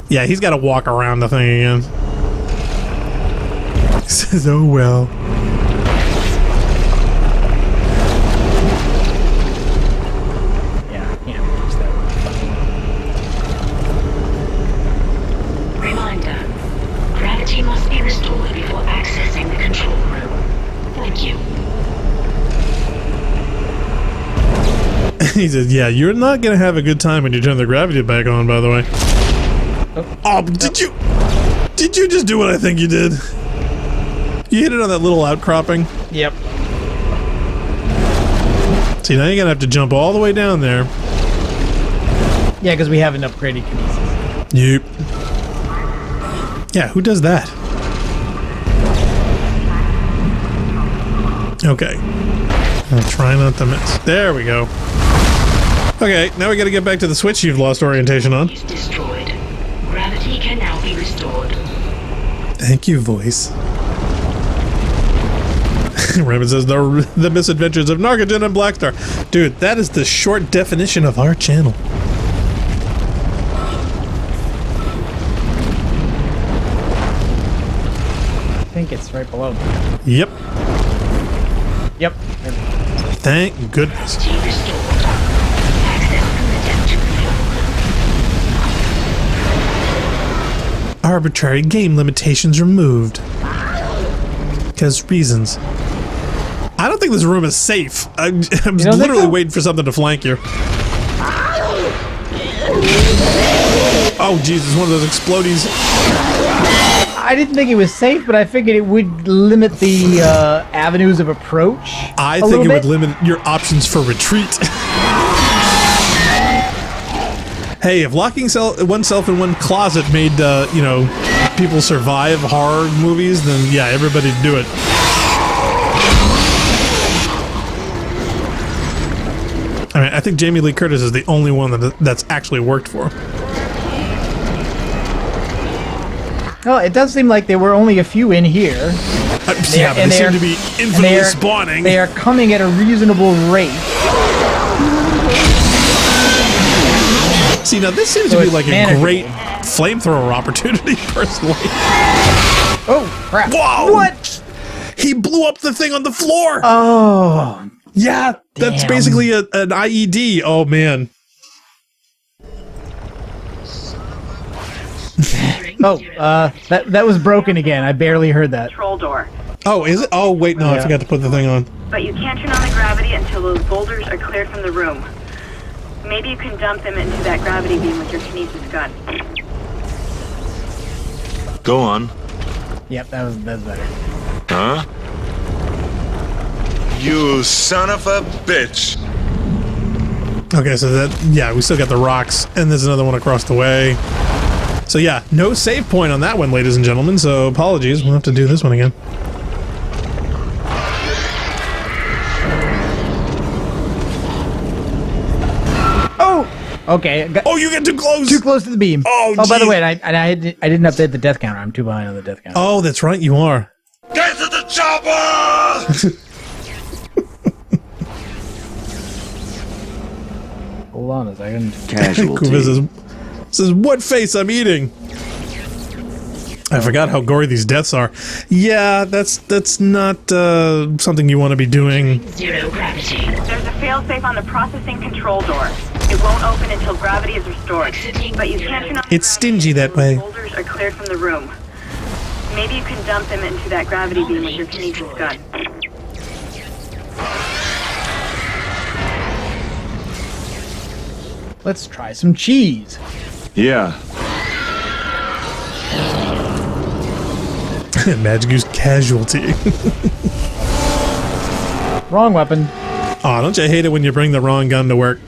Yeah, he's got to walk around the thing again. He says, oh well. Yeah, I can't reach that one. Reminder. Gravity must be restored before accessing the control room. Thank you. He says, yeah, you're not going to have a good time when you turn the gravity back on, by the way. Oh, did you just do what I think you did? You hit it on that little outcropping? Yep. See, now you're going to have to jump all the way down there. Yeah, because we haven't upgraded kinesis. Yep. Yeah, who does that? Okay. I'll try not to miss. There we go. Okay, now we got to get back to the switch you've lost orientation on. Is destroyed. Gravity can now be restored. Thank you, voice. Rabbit says the misadventures of Nargaton and Blackstar. Dude, that is the short definition of our channel. I think it's right below me. Yep. Yep. Thank goodness. Arbitrary game limitations removed. Because reasons. I don't think this room is safe. I'm literally waiting for something to flank you. Oh, Jesus, one of those explodies. I didn't think it was safe, but I figured it would limit the avenues of approach. I think it would limit your options for retreat. Hey, if locking oneself in one closet made, people survive horror movies, then yeah, everybody'd do it. I mean, I think Jamie Lee Curtis is the only one that's actually worked for. Well, it does seem like there were only a few in here. Yeah, but they seem to be infinitely spawning. They are coming at a reasonable rate. See, now this seems to be like a great flamethrower opportunity, personally. Oh, crap. Whoa! What? He blew up the thing on the floor! Oh. Yeah, that's basically an IED. Oh, man. That was broken again. I barely heard that. Control door. Oh, is it? Oh, wait, no, I forgot to put the thing on. But you can't turn on the gravity until those boulders are cleared from the room. Maybe you can dump them into that gravity beam with your kinesis gun. Go on. Yep, that's better. Huh? You son of a bitch. Okay, so we still got the rocks, and there's another one across the way. So yeah, no save point on that one, ladies and gentlemen, so apologies, we'll have to do this one again. Okay. You get too close! Too close to the beam. Oh, by the way, I didn't update the death counter. I'm too behind on the death counter. Oh, that's right, you are. Get to the chopper! Hold on a second. Kuva says, what face I'm eating? I forgot how gory these deaths are. Yeah, that's not something you want to be doing. Zero gravity. There's a failsafe on the processing control door. It won't open until gravity is restored. But you can't turn on. It's stingy that way. The boulders are cleared from the room. Maybe you can dump them into that gravity beam with your Kinesis gun. Let's try some cheese. Yeah. Magic use casualty. Wrong weapon. Aw, don't you hate it when you bring the wrong gun to work?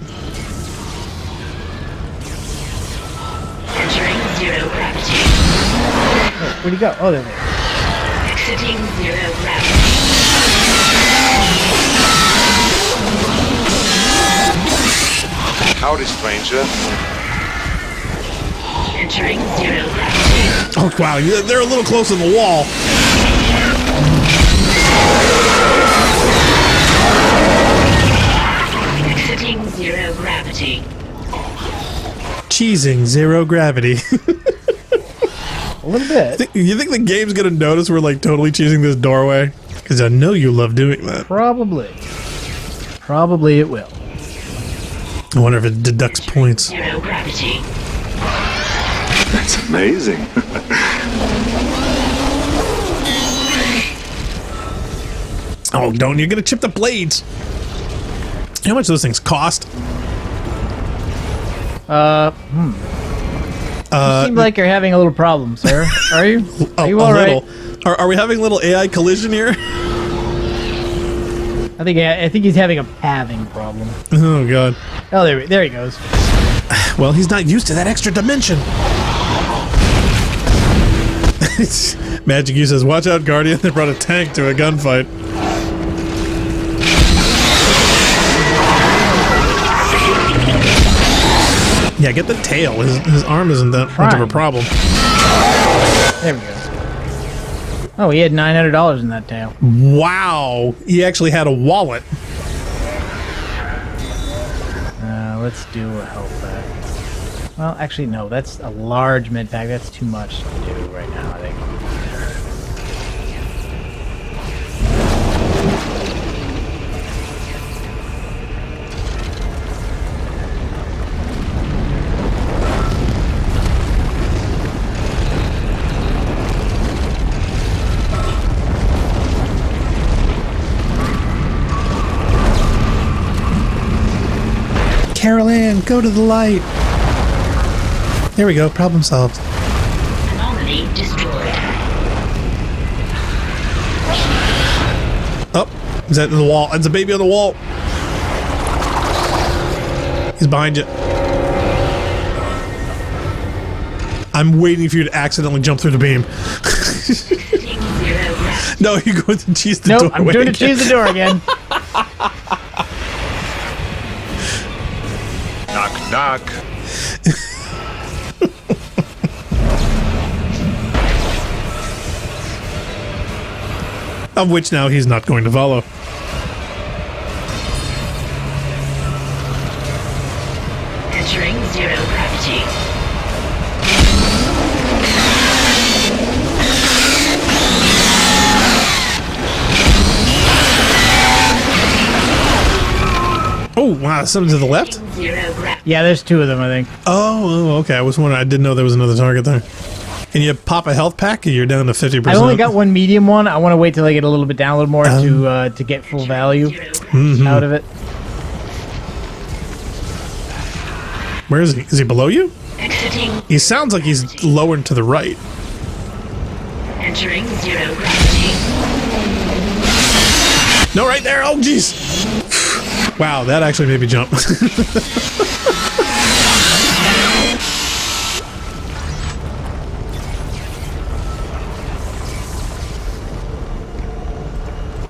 Entering zero gravity. Oh, where'd he go? Oh, there they are. Exiting zero gravity. Howdy, stranger. Entering zero gravity. Oh, wow, they're a little close to the wall. Exiting zero gravity. Cheesing zero gravity. A little bit. You think the game's gonna notice we're like totally cheesing this doorway? Because I know you love doing that. Probably. Probably it will. I wonder if it deducts points. Zero gravity. That's amazing. Oh, don't you're gonna chip the blades. How much do those things cost? You seem like you're having a little problem, sir. Are you? Are you all right? Are we having a little AI collision here? I think he's having a pathing problem. Oh god. Oh, there he goes. Well, he's not used to that extra dimension. Magic U says, "Watch out, Guardian! They brought a tank to a gunfight." Yeah, get the tail. His arm isn't that much of a problem. There we go. Oh, he had $900 in that tail. Wow, he actually had a wallet. Let's do a health pack. Well, actually, no. That's a large med pack. That's too much to do right now, I think. Carol Ann, go to the light. There we go. Problem solved. Anomaly destroyed. Oh, is that in the wall? It's a baby on the wall. He's behind you. I'm waiting for you to accidentally jump through the beam. No, you're going to cheese the door. Nope, I'm doing to cheese the door again. Knock, knock. Of which now he's not going to follow. Entering zero gravity. Oh, wow, something to the left? Yeah, there's two of them, I think. Oh, okay. I was wondering. I didn't know there was another target there. Can you pop a health pack? You're down to 50%. I only got one medium one. I want to wait till I get a little bit down a little more to get full value out of it. Where is he? Is he below you? Exiting. He sounds like he's lower and to the right. Entering zero gravity. No, right there. Oh, jeez. Wow, that actually made me jump.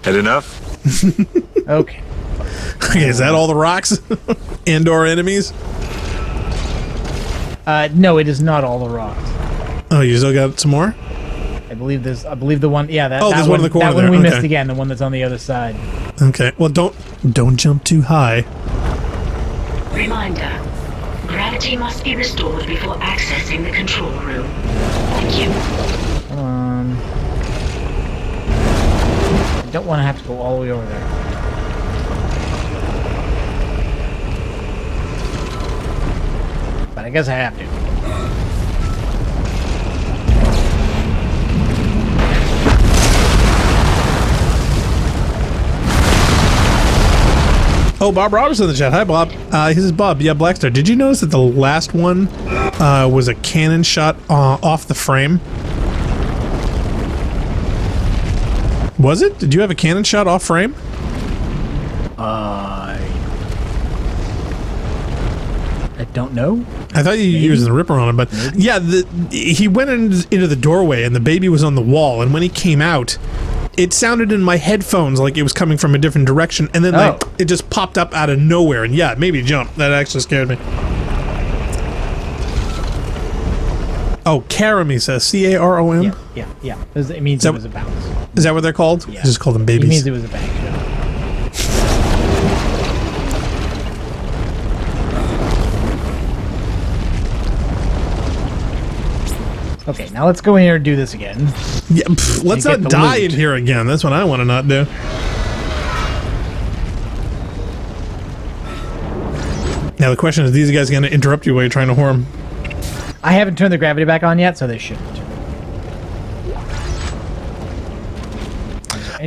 Had enough? Okay. Okay, is that all the rocks? And/or enemies? No, it is not all the rocks. Oh, you still got some more? I believe the one. Yeah, that. Oh, that there's one in the corner That one there. we Okay. missed again. The one that's on the other side. Okay. Well, don't jump too high. Reminder. Gravity must be restored before accessing the control room. Thank you. don't want to have to go all the way over there. But I guess I have to. Oh, Bob Robertson in the chat. Hi, Bob. He says, Bob, yeah, Blackstar, did you notice that the last one was a cannon shot off the frame? Was it? Did you have a cannon shot off frame? I don't know. I thought you used the ripper on him, but yeah, he went into the doorway and the baby was on the wall, and when he came out, it sounded in my headphones like it was coming from a different direction, and then like it just popped up out of nowhere, and yeah, it made me jump. That actually scared me. Oh, Carom, he says. C-A-R-O-M? Yeah. It means it was a bounce. Is that what they're called? Yeah. I just call them babies. It means it was a bank shot. Okay, now let's go in here and do this again. Yeah, let's not die in here again. That's what I want to not do. Now the question is, these guys going to interrupt you while you're trying to whore them? I haven't turned the gravity back on yet, so they shouldn't.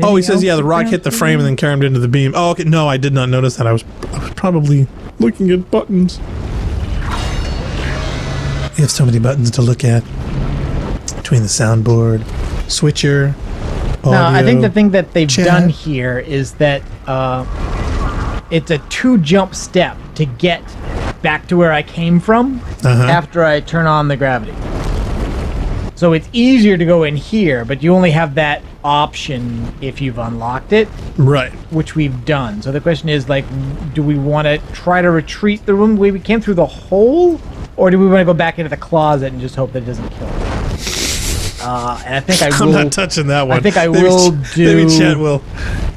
Oh, he says, yeah, the rock hit the frame and then caromed into the beam. Oh, okay. No, I did not notice that. I was probably looking at buttons. You have so many buttons to look at. Between the soundboard, switcher, audio, no, I think the thing that they've chat. done here is that it's a 2-jump step to get back to where I came from after I turn on the gravity. So it's easier to go in here, but you only have that option if you've unlocked it. Right. Which we've done. So the question is, like, do we want to try to retreat the room the way we came through the hole? Or do we want to go back into the closet and just hope that it doesn't kill us? And I think I will. I'm not touching that one. I think I will do. Maybe Chat will.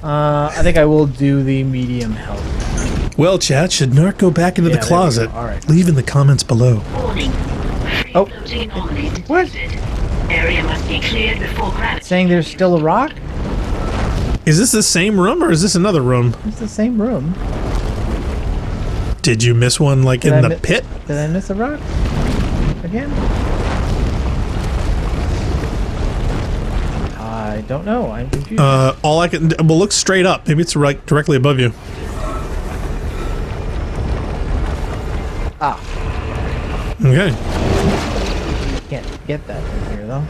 I think I will do the medium health. Well, Chat, should Narc go back into the closet? All right. Leave in the comments below. Warning. Oh. What? Area must be cleared before gravity. Saying there's still a rock? Is this the same room or is this another room? It's the same room. Did you miss one like in the pit? Did I miss a rock? Again? I don't know. I'm confused. All I can... Well, look straight up. Maybe it's right directly above you. Ah. Okay. Can't get that from here, though.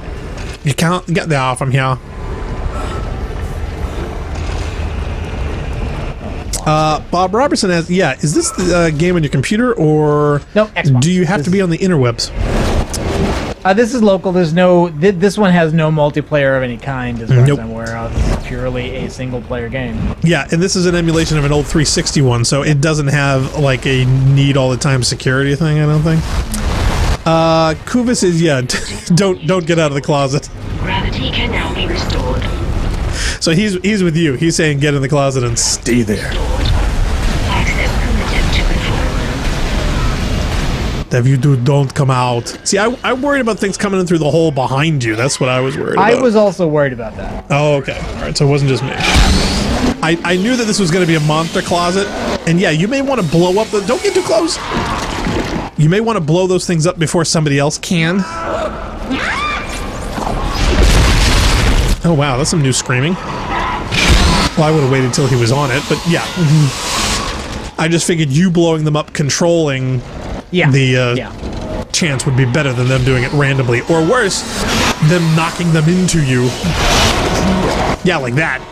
You can't get that from here. Bob Robertson asks, yeah, is this the game on your computer, or no, Xbox. Do you have to be on the interwebs? This is local. There's no... This one has no multiplayer of any kind, as far as I'm aware of. This is purely a single-player game. Yeah, and this is an emulation of an old 360 one, so it doesn't have, like, a need-all-the-time security thing, I don't think. Kuvis is, yeah, don't get out of the closet. Gravity can now be restored. So he's with you. He's saying get in the closet and stay there. Access permitted to control room. If you don't come out. See, I'm worried about things coming in through the hole behind you. That's what I was worried about. I was also worried about that. Oh, okay. All right, so it wasn't just me. I knew that this was going to be a monster closet, and yeah, you may want to blow up the... Don't get too close! You may want to blow those things up before somebody else can. Oh wow, that's some new screaming. Well, I would have waited till he was on it, but yeah. I just figured you blowing them up, controlling the chance would be better than them doing it randomly. Or worse, them knocking them into you. Yeah, like that.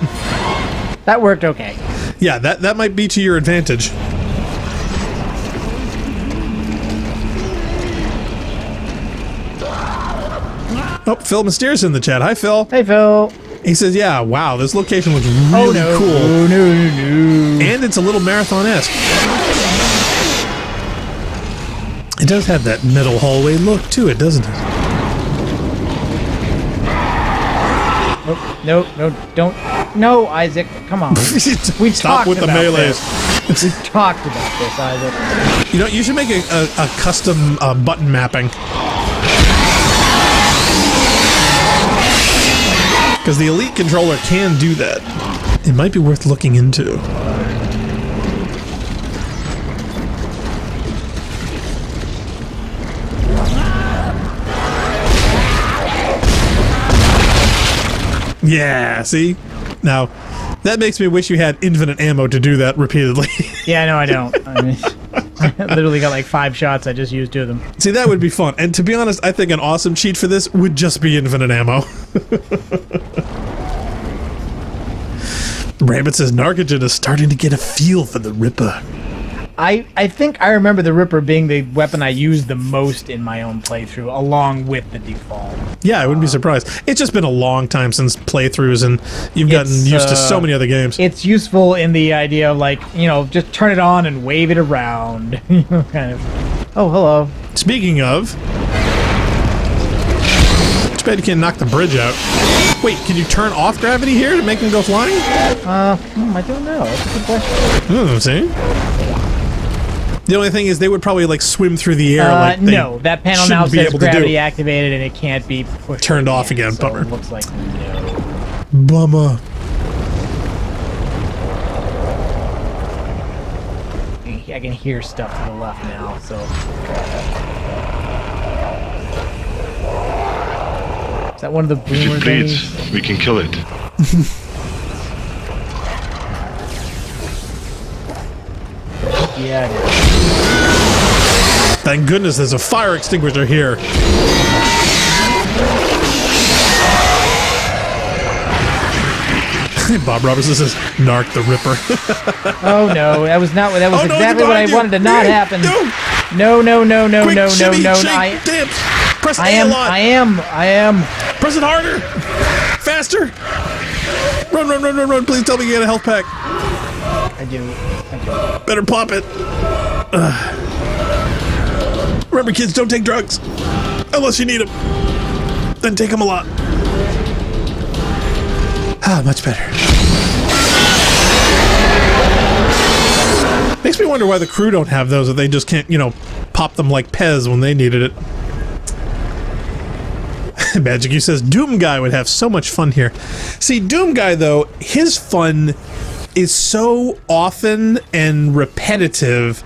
That worked okay. Yeah, that might be to your advantage. Oh, Phil Mysterious in the chat. Hi, Phil. Hey, Phil. He says, yeah, wow, this location looks really cool. Oh, no. And it's a little marathon-esque. It does have that metal hallway look to it, doesn't it? No, don't. No, Isaac, come on. We Stop with the melees. We talked about this, Isaac. You know, you should make a custom button mapping. Because the Elite controller can do that. It might be worth looking into. Yeah, see? Now, that makes me wish you had infinite ammo to do that repeatedly. Yeah, no, I don't. I mean, I literally got like 5 shots. I just used 2 of them. See, that would be fun. And to be honest, I think an awesome cheat for this would just be infinite ammo. Rabbit says Narcogen is starting to get a feel for the Ripper. I think I remember the Ripper being the weapon I used the most in my own playthrough, along with the default. Yeah, I wouldn't be surprised. It's just been a long time since playthroughs, and you've gotten used to so many other games. It's useful in the idea of, like, you know, just turn it on and wave it around. Kind of. Oh, hello. Speaking of... Too bad you can't knock the bridge out. Wait, can you turn off gravity here to make them go flying? I don't know. That's a good question. See? The only thing is they would probably, like, swim through the air like they no, that panel now says gravity activated and it can't be pushed turned off again. So Bummer. it looks like no. Bummer. I can hear stuff to the left now, so... Is that one of the boomer If it bleeds, things? we can kill it. Yeah, it is. Thank goodness there's a fire extinguisher here. Bob Robertson says, "Narc the Ripper." Oh no, that was not. That was exactly what I wanted to not happen. No. Quick, No. shimmy, shake, dance. Press I A am. a lot. I am. Press it harder. Faster. Run. Please tell me you get a health pack. I do. Better pop it. Remember, kids, don't take drugs. Unless you need them. Then take them a lot. Ah, much better. Makes me wonder why the crew don't have those, if they just can't, you know, pop them like Pez when they needed it. Magic U says, Doom Guy would have so much fun here. See, Doom Guy, though, his fun is so often and repetitive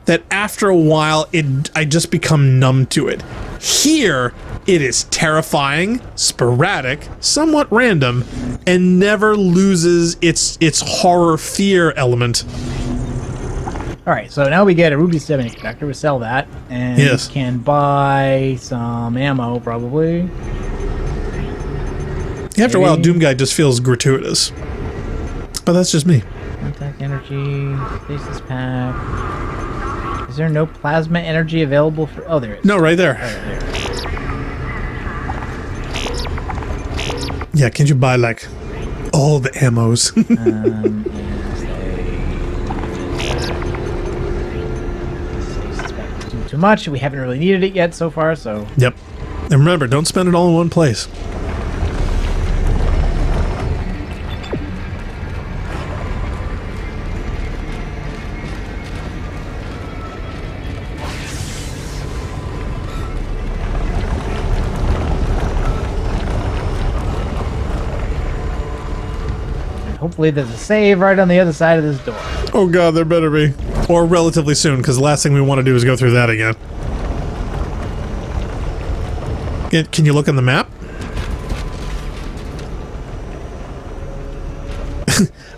that after a while, I just become numb to it. Here, it is terrifying, sporadic, somewhat random, and never loses its horror fear element. Alright, so now we get a Ruby semiconductor. We sell that. And yes. we can buy some ammo, probably. After a while, Doom Guy just feels gratuitous. But that's just me. Contact energy, stasis pack. Is there no plasma energy available for... Oh, there is. No, right there. Oh, there. Yeah, can't you buy, like, all the ammos? Too much. We haven't really needed it yet so far, so... Yep. And remember, don't spend it all in one place. Hopefully there's a save right on the other side of this door. Oh god, there better be. Or relatively soon, because the last thing we want to do is go through that again. Can you look on the map?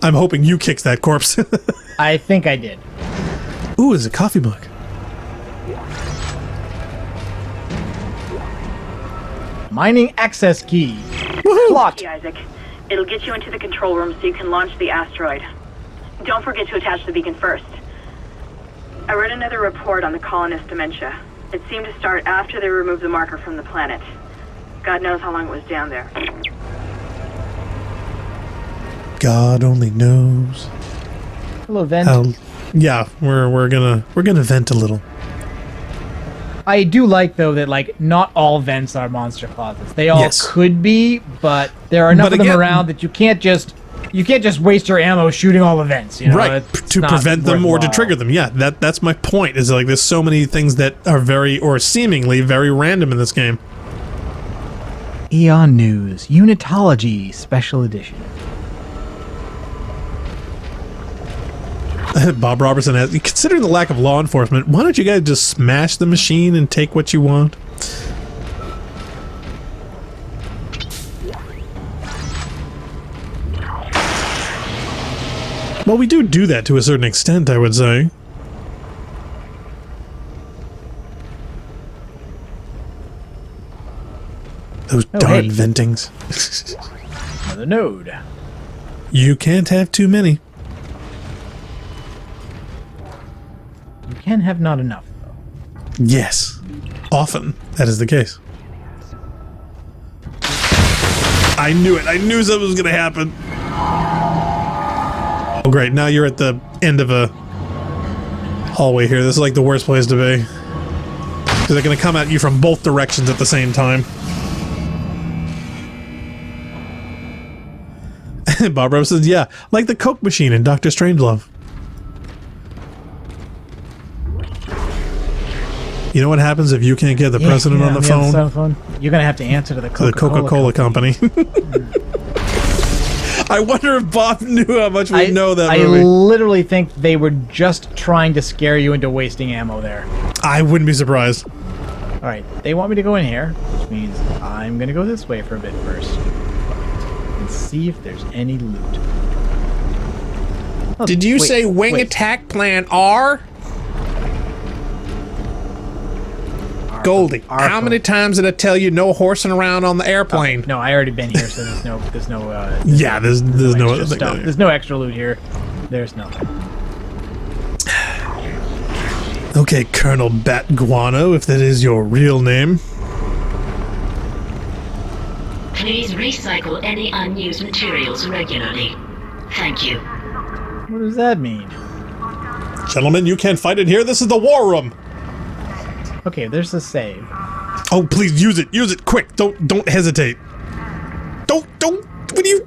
I'm hoping you kicked that corpse. I think I did. Ooh, it's a coffee mug. Mining access key. Locked. Isaac. It'll get you into the control room so you can launch the asteroid. Don't forget to attach the beacon first. I read another report on the colonist dementia. It seemed to start after they removed the marker from the planet. God knows how long it was down there. God only knows. Hello, vent. Yeah, we're gonna vent a little. I do like, though, that, like, not all vents are monster closets. They all could be, but there are enough of them around that you can't just waste your ammo shooting all the vents. You know? Right, to prevent them or to trigger them. Yeah, that's my point. Is like there's so many things that are very or seemingly very random in this game. Eon News Unitology Special Edition. Bob Robertson asks, considering the lack of law enforcement, why don't you guys just smash the machine and take what you want? Well, we do that to a certain extent, I would say. Those darn ventings. Another node. You can't have too many. You can have not enough, though. Yes. Often, that is the case. I knew it. I knew something was going to happen. Oh, great. Now you're at the end of a hallway here. This is like the worst place to be. Because they're going to come at you from both directions at the same time. Bob Rose says, yeah, like the Coke machine in Dr. Strangelove. You know what happens if you can't get the president on the phone? You're going to have to answer to the Coca-Cola company. I wonder if Bob knew how much we know that movie. I literally think they were just trying to scare you into wasting ammo there. I wouldn't be surprised. All right, they want me to go in here, which means I'm going to go this way for a bit first. And see if there's any loot. Oh, did you say wing attack plan R? Goldie, how many times did I tell you no horsing around on the airplane? No, I already been here, so there's no yeah, there's no extra stuff. There's no extra loot here. There's nothing. Okay, Colonel Bat Guano, if that is your real name. Please recycle any unused materials regularly. Thank you. What does that mean? Gentlemen, you can't fight it here. This is the war room. Okay, there's a save. Oh, please use it. Use it quick. Don't hesitate. Don't. What do you?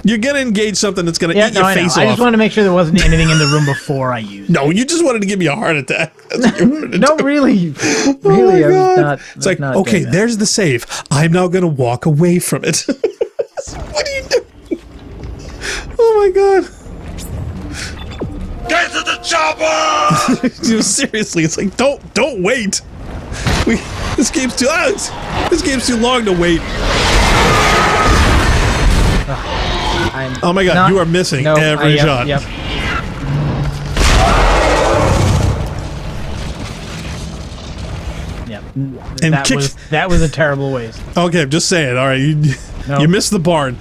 You're gonna engage something that's gonna eat your face off. I just wanted to make sure there wasn't anything in the room before I used. No, you just wanted to give me a heart attack. That's what you wanted to no, do. really. Oh really, my God. not. It's like, okay, there's the save. I'm now gonna walk away from it. What are you doing? Oh my God. Get to the chopper! Dude, seriously, it's like don't wait. This game's too long to wait. Oh my God, you are missing every shot. Yep. Yep. And that was a terrible waste. Okay, I'm just saying. All right, you missed the barn.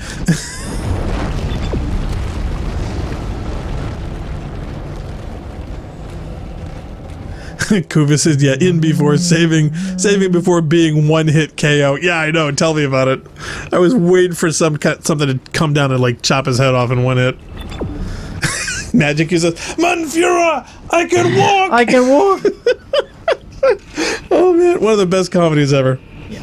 Kuva says, yeah, in before saving before being one-hit KO. Yeah, I know. Tell me about it. I was waiting for something to come down and like chop his head off in one hit. Magic says, Manfura, I can walk. I can walk. Oh man, one of the best comedies ever. Yeah.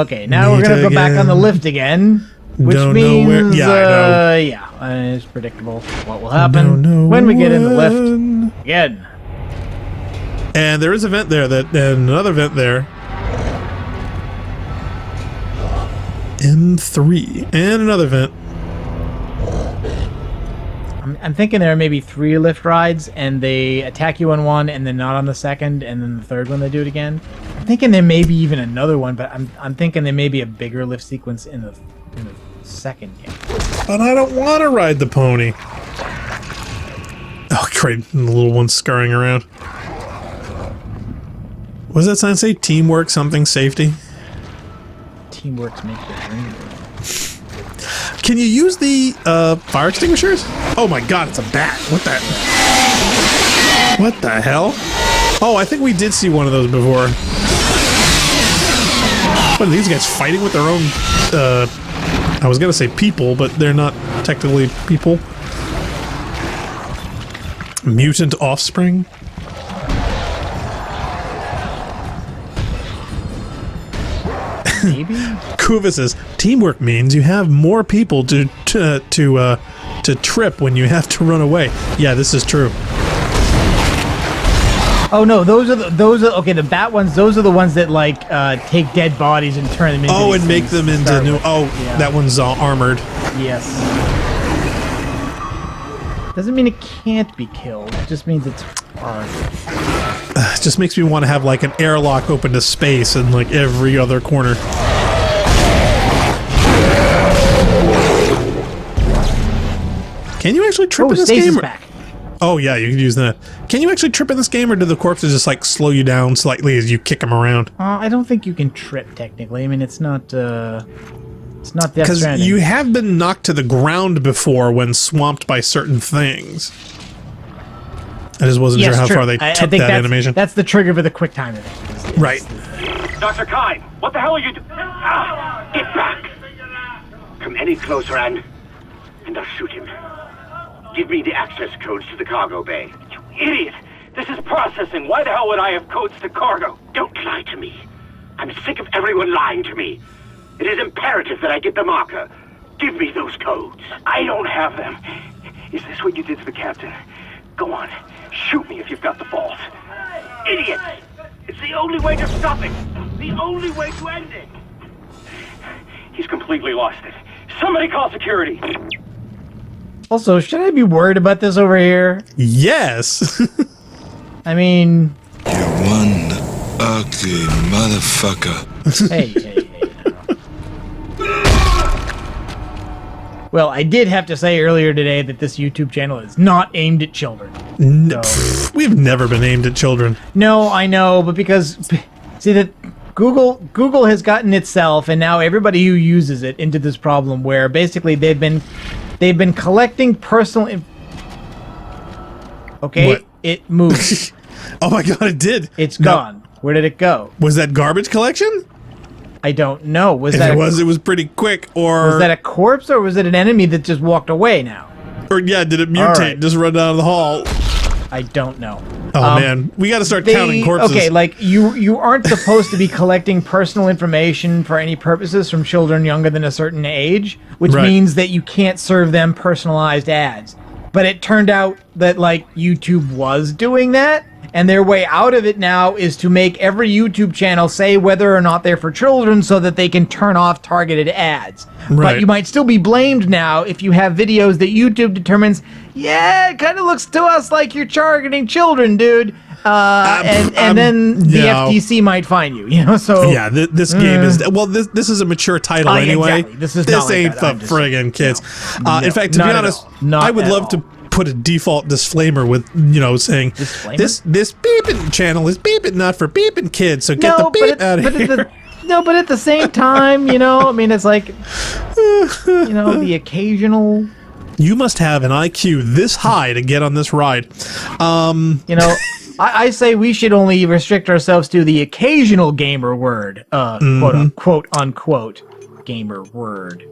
Okay, now we're gonna go back on the lift again. Which means, it's predictable what will happen when we get in the lift again. And there is a vent there, and another vent there. M3, and another vent. I'm thinking there are maybe 3 lift rides, and they attack you on one, and then not on the second, and then the third one they do it again. I'm thinking there may be even another one, but I'm thinking there may be a bigger lift sequence in the second game. But I don't want to ride the pony. Oh, great. And the little one scurrying around. What does that sign say? Teamwork, something, safety? Teamwork's make the dream. Can you use the fire extinguishers? Oh my God, it's a bat. What the hell? Oh, I think we did see one of those before. What are these guys fighting with their own I was gonna say people, but they're not technically people. Mutant offspring? Maybe? Kuva says, teamwork means you have more people to trip when you have to run away. Yeah, this is true. Oh no, those are okay. The bat ones, those are the ones that like take dead bodies and turn them into. Oh, and make them into new. Oh, yeah. That one's armored. Yes. Doesn't mean it can't be killed. It just means it's hard. It just makes me want to have like an airlock open to space in like every other corner. Can you actually trip in this game? Back. Oh yeah, you can use that. Can you actually trip in this game, or do the corpses just like slow you down slightly as you kick them around? I don't think you can trip technically. I mean, it's not Death Because Stranding. you have been knocked to the ground before when swamped by certain things. I just wasn't sure how far they took that animation. That's the trigger for the quick time event. Right. Dr. Kine, what the hell are you doing? Ah, get back! Come any closer and I'll shoot him. Give me the access codes to the cargo bay. You idiot! This is processing. Why the hell would I have codes to cargo? Don't lie to me. I'm sick of everyone lying to me. It is imperative that I get the marker. Give me those codes. I don't have them. Is this what you did to the captain? Go on. Shoot me if you've got the balls. Idiots! It's the only way to stop it. The only way to end it. He's completely lost it. Somebody call security. Also, should I be worried about this over here? Yes. I mean... You one ugly motherfucker. Hey. Well, I did have to say earlier today that this YouTube channel is not aimed at children. No, we've never been aimed at children. No, I know, but because... See, that Google has gotten itself, and now everybody who uses it, into this problem where basically they've been collecting personal... Okay, what? It moved. Oh my god, it did. It's gone. Where did it go? Was that garbage collection? I don't know. If it was pretty quick, or... Was that a corpse, or was it an enemy that just walked away now? Or, yeah, did it mutate, right. just run down the hall? I don't know. Oh, man. We got to start counting corpses. Okay, like, you aren't supposed to be collecting personal information for any purposes from children younger than a certain age, which means that you can't serve them personalized ads. But it turned out that, like, YouTube was doing that, and their way out of it now is to make every YouTube channel say whether or not they're for children so that they can turn off targeted ads. Right. But you might still be blamed now if you have videos that YouTube determines, yeah, it kind of looks to us like you're targeting children, dude. And then the FTC might fine you, you know. So yeah, this game is this is a mature title anyway. Exactly. This ain't the friggin' kids. In fact, to be honest, I would love to put a default disclaimer with saying this beeping channel is beeping not for beeping kids, so get the beep out of here. No, but at the same time, I mean, it's like, the occasional. You must have an IQ this high to get on this ride. I say we should only restrict ourselves to the occasional gamer word, quote unquote gamer word.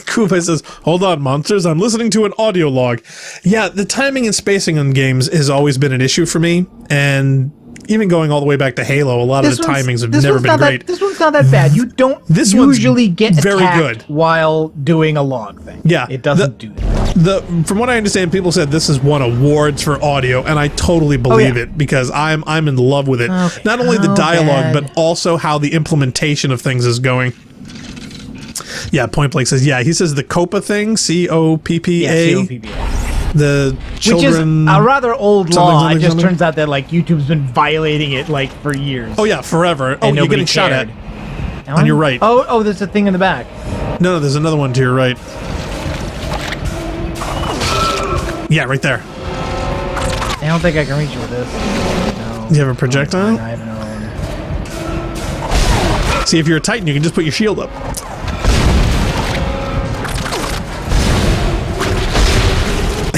Kuva says, "Hold on, monsters. I'm listening to an audio log." Yeah, the timing and spacing on games has always been an issue for me, and even going all the way back to Halo, a lot of the timings have never been great. This one's not that bad. You don't usually get very attacked good while doing a log thing. Yeah, it doesn't do that. From what I understand, people said this has won awards for audio, and I totally believe it because I'm in love with it. Okay. Not only the dialogue, but also how the implementation of things is going. Yeah, Point Blank says, he says the COPPA thing, COPPA. Yeah, COPPA. The children... Which is a rather old law. It just turns out that, like, YouTube's been violating it, like, for years. Oh, yeah, forever. Oh, you're getting shot at. On your right. Oh, there's a thing in the back. No, there's another one to your right. Yeah, right there. I don't think I can reach you with this. No. You have a projectile? I have no. See, if you're a Titan, you can just put your shield up.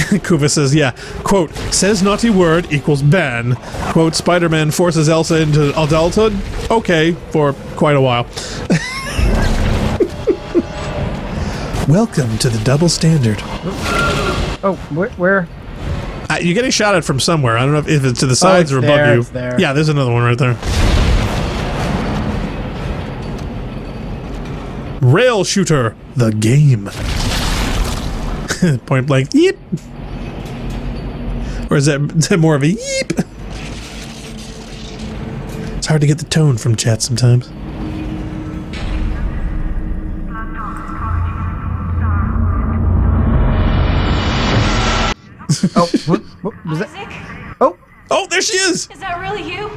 Kuva says, quote, says naughty word equals ban. Quote, Spider-Man forces Elsa into adulthood. Okay, for quite a while. Welcome to the double standard. Oh, where? You're getting shot at from somewhere. I don't know if it's to the sides or above you. It's there. Yeah, there's another one right there. Rail Shooter, the game. Point blank, yeep. Or is that more of a yeep? It's hard to get the tone from chat sometimes. is! Is that really you?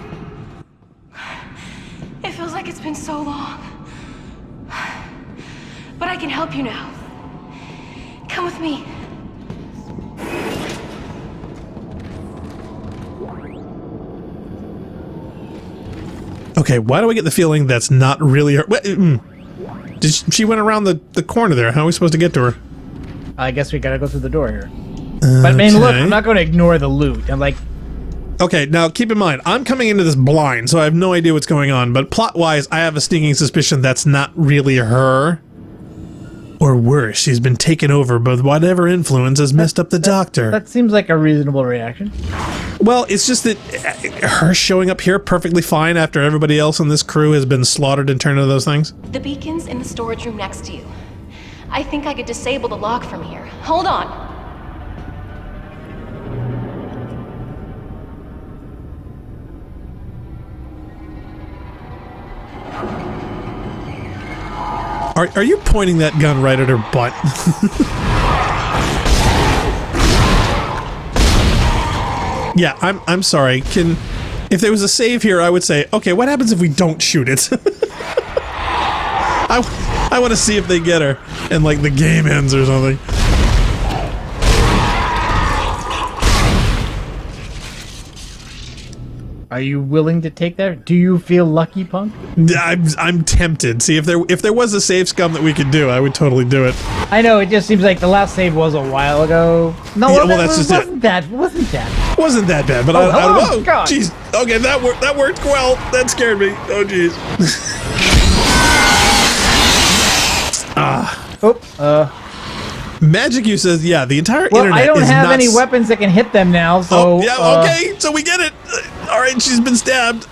It feels like it's been so long. But I can help you now. Come with me. Okay, why do I get the feeling that's not really her? She went around the corner there. How are we supposed to get to her? I guess we gotta go through the door here. But I mean, look, I'm not going to ignore the loot. I'm like... Okay, now keep in mind, I'm coming into this blind, so I have no idea what's going on, but plot-wise, I have a sneaking suspicion that's not really her. Or worse, she's been taken over by whatever influence has messed up the doctor. That seems like a reasonable reaction. Well, it's just that her showing up here perfectly fine after everybody else on this crew has been slaughtered and turned into those things. The beacon's in the storage room next to you. I think I could disable the lock from here. Hold on. Are you pointing that gun right at her butt? Yeah, I'm sorry. If there was a save here, I would say, okay, what happens if we don't shoot it? I want to see if they get her and like the game ends or something. Are you willing to take that? Do you feel lucky, punk? I'm tempted. See, if there was a save scum that we could do, I would totally do it. I know, it just seems like the last save was a while ago. No, yeah, well, that's just wasn't that bad, but oh, God. Jeez. Okay, that worked well. That scared me. Oh, jeez. Magic U says, yeah, the entire internet is I don't have any weapons that can hit them now, so... Oh, yeah, okay, so we get it. Alright, she's been stabbed.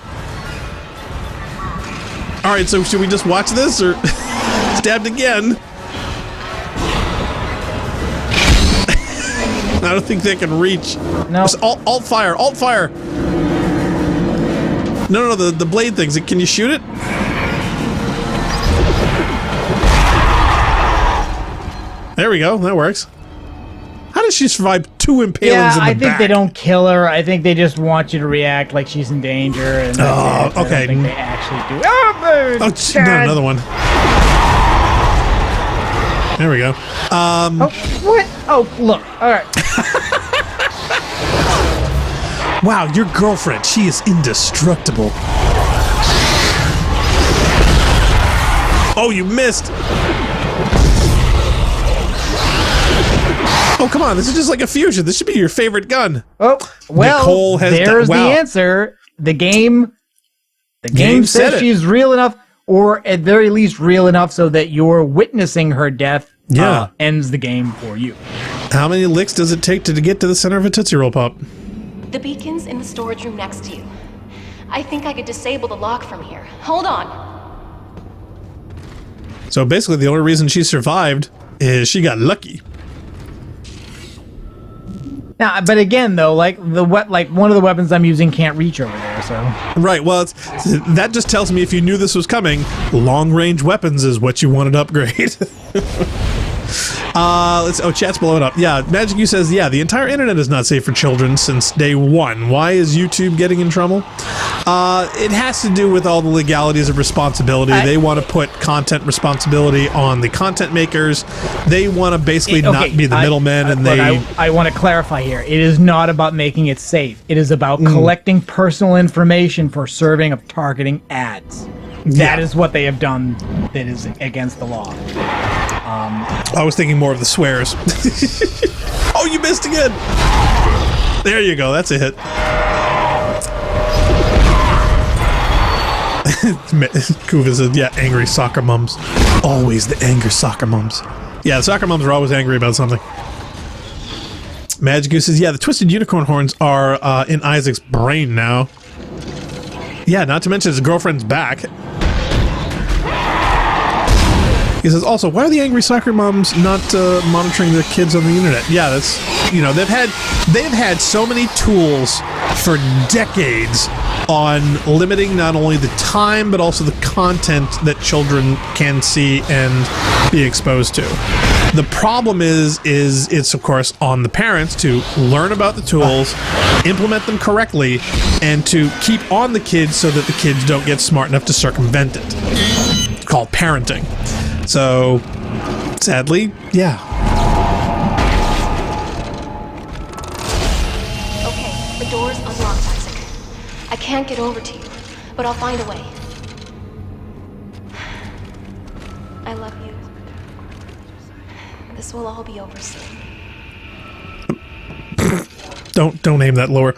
Alright, so should we just watch this, or... stabbed again? I don't think they can reach. No. Just alt fire. No, the blade things, can you shoot it? There we go. That works. How does she survive 2 impalings in the back? Yeah, I think they don't kill her. I think they just want you to react like she's in danger. And okay. I don't think they actually do. Oh, no, another one. There we go. What? Oh, look. All right. Wow, your girlfriend. She is indestructible. Oh, you missed. Oh, come on. This is just like a fusion. This should be your favorite gun. Oh, well, Nicole has there's the answer. The game says she's real enough, or at very least real enough so that you're witnessing her death ends the game for you. How many licks does it take to get to the center of a Tootsie Roll Pop? The beacon's in the storage room next to you. I think I could disable the lock from here. Hold on. So basically the only reason she survived is she got lucky. Now, but again, though, like one of the weapons I'm using can't reach over there, so. Right. Well, that just tells me if you knew this was coming, long-range weapons is what you wanted to upgrade. Chat's blowing up. Yeah, Magic U says, yeah, the entire internet is not safe for children since day one. Why is YouTube getting in trouble? It has to do with all the legalities of responsibility. They want to put content responsibility on the content makers. They want to basically not be the middlemen, and I want to clarify here. It is not about making it safe. It is about collecting personal information for serving of targeting ads. That is what they have done that is against the law. I was thinking more of the swears. Oh, you missed again! There you go, that's a hit. Kuva says, yeah, angry soccer mums. Always the angry soccer mums. Yeah, the soccer mums are always angry about something. Magic Goose says, yeah, the twisted unicorn horns are in Isaac's brain now. Yeah, not to mention his girlfriend's back. He says, also, why are the angry soccer moms not monitoring their kids on the internet? Yeah, that's, they've had so many tools for decades on limiting not only the time, but also the content that children can see and be exposed to. The problem is it's of course on the parents to learn about the tools, implement them correctly, and to keep on the kids so that the kids don't get smart enough to circumvent it. It's called parenting. So, sadly, yeah. Okay, the door's unlocked, Isaac. I can't get over to you, but I'll find a way. I love you. This will all be over soon. Don't aim that lower.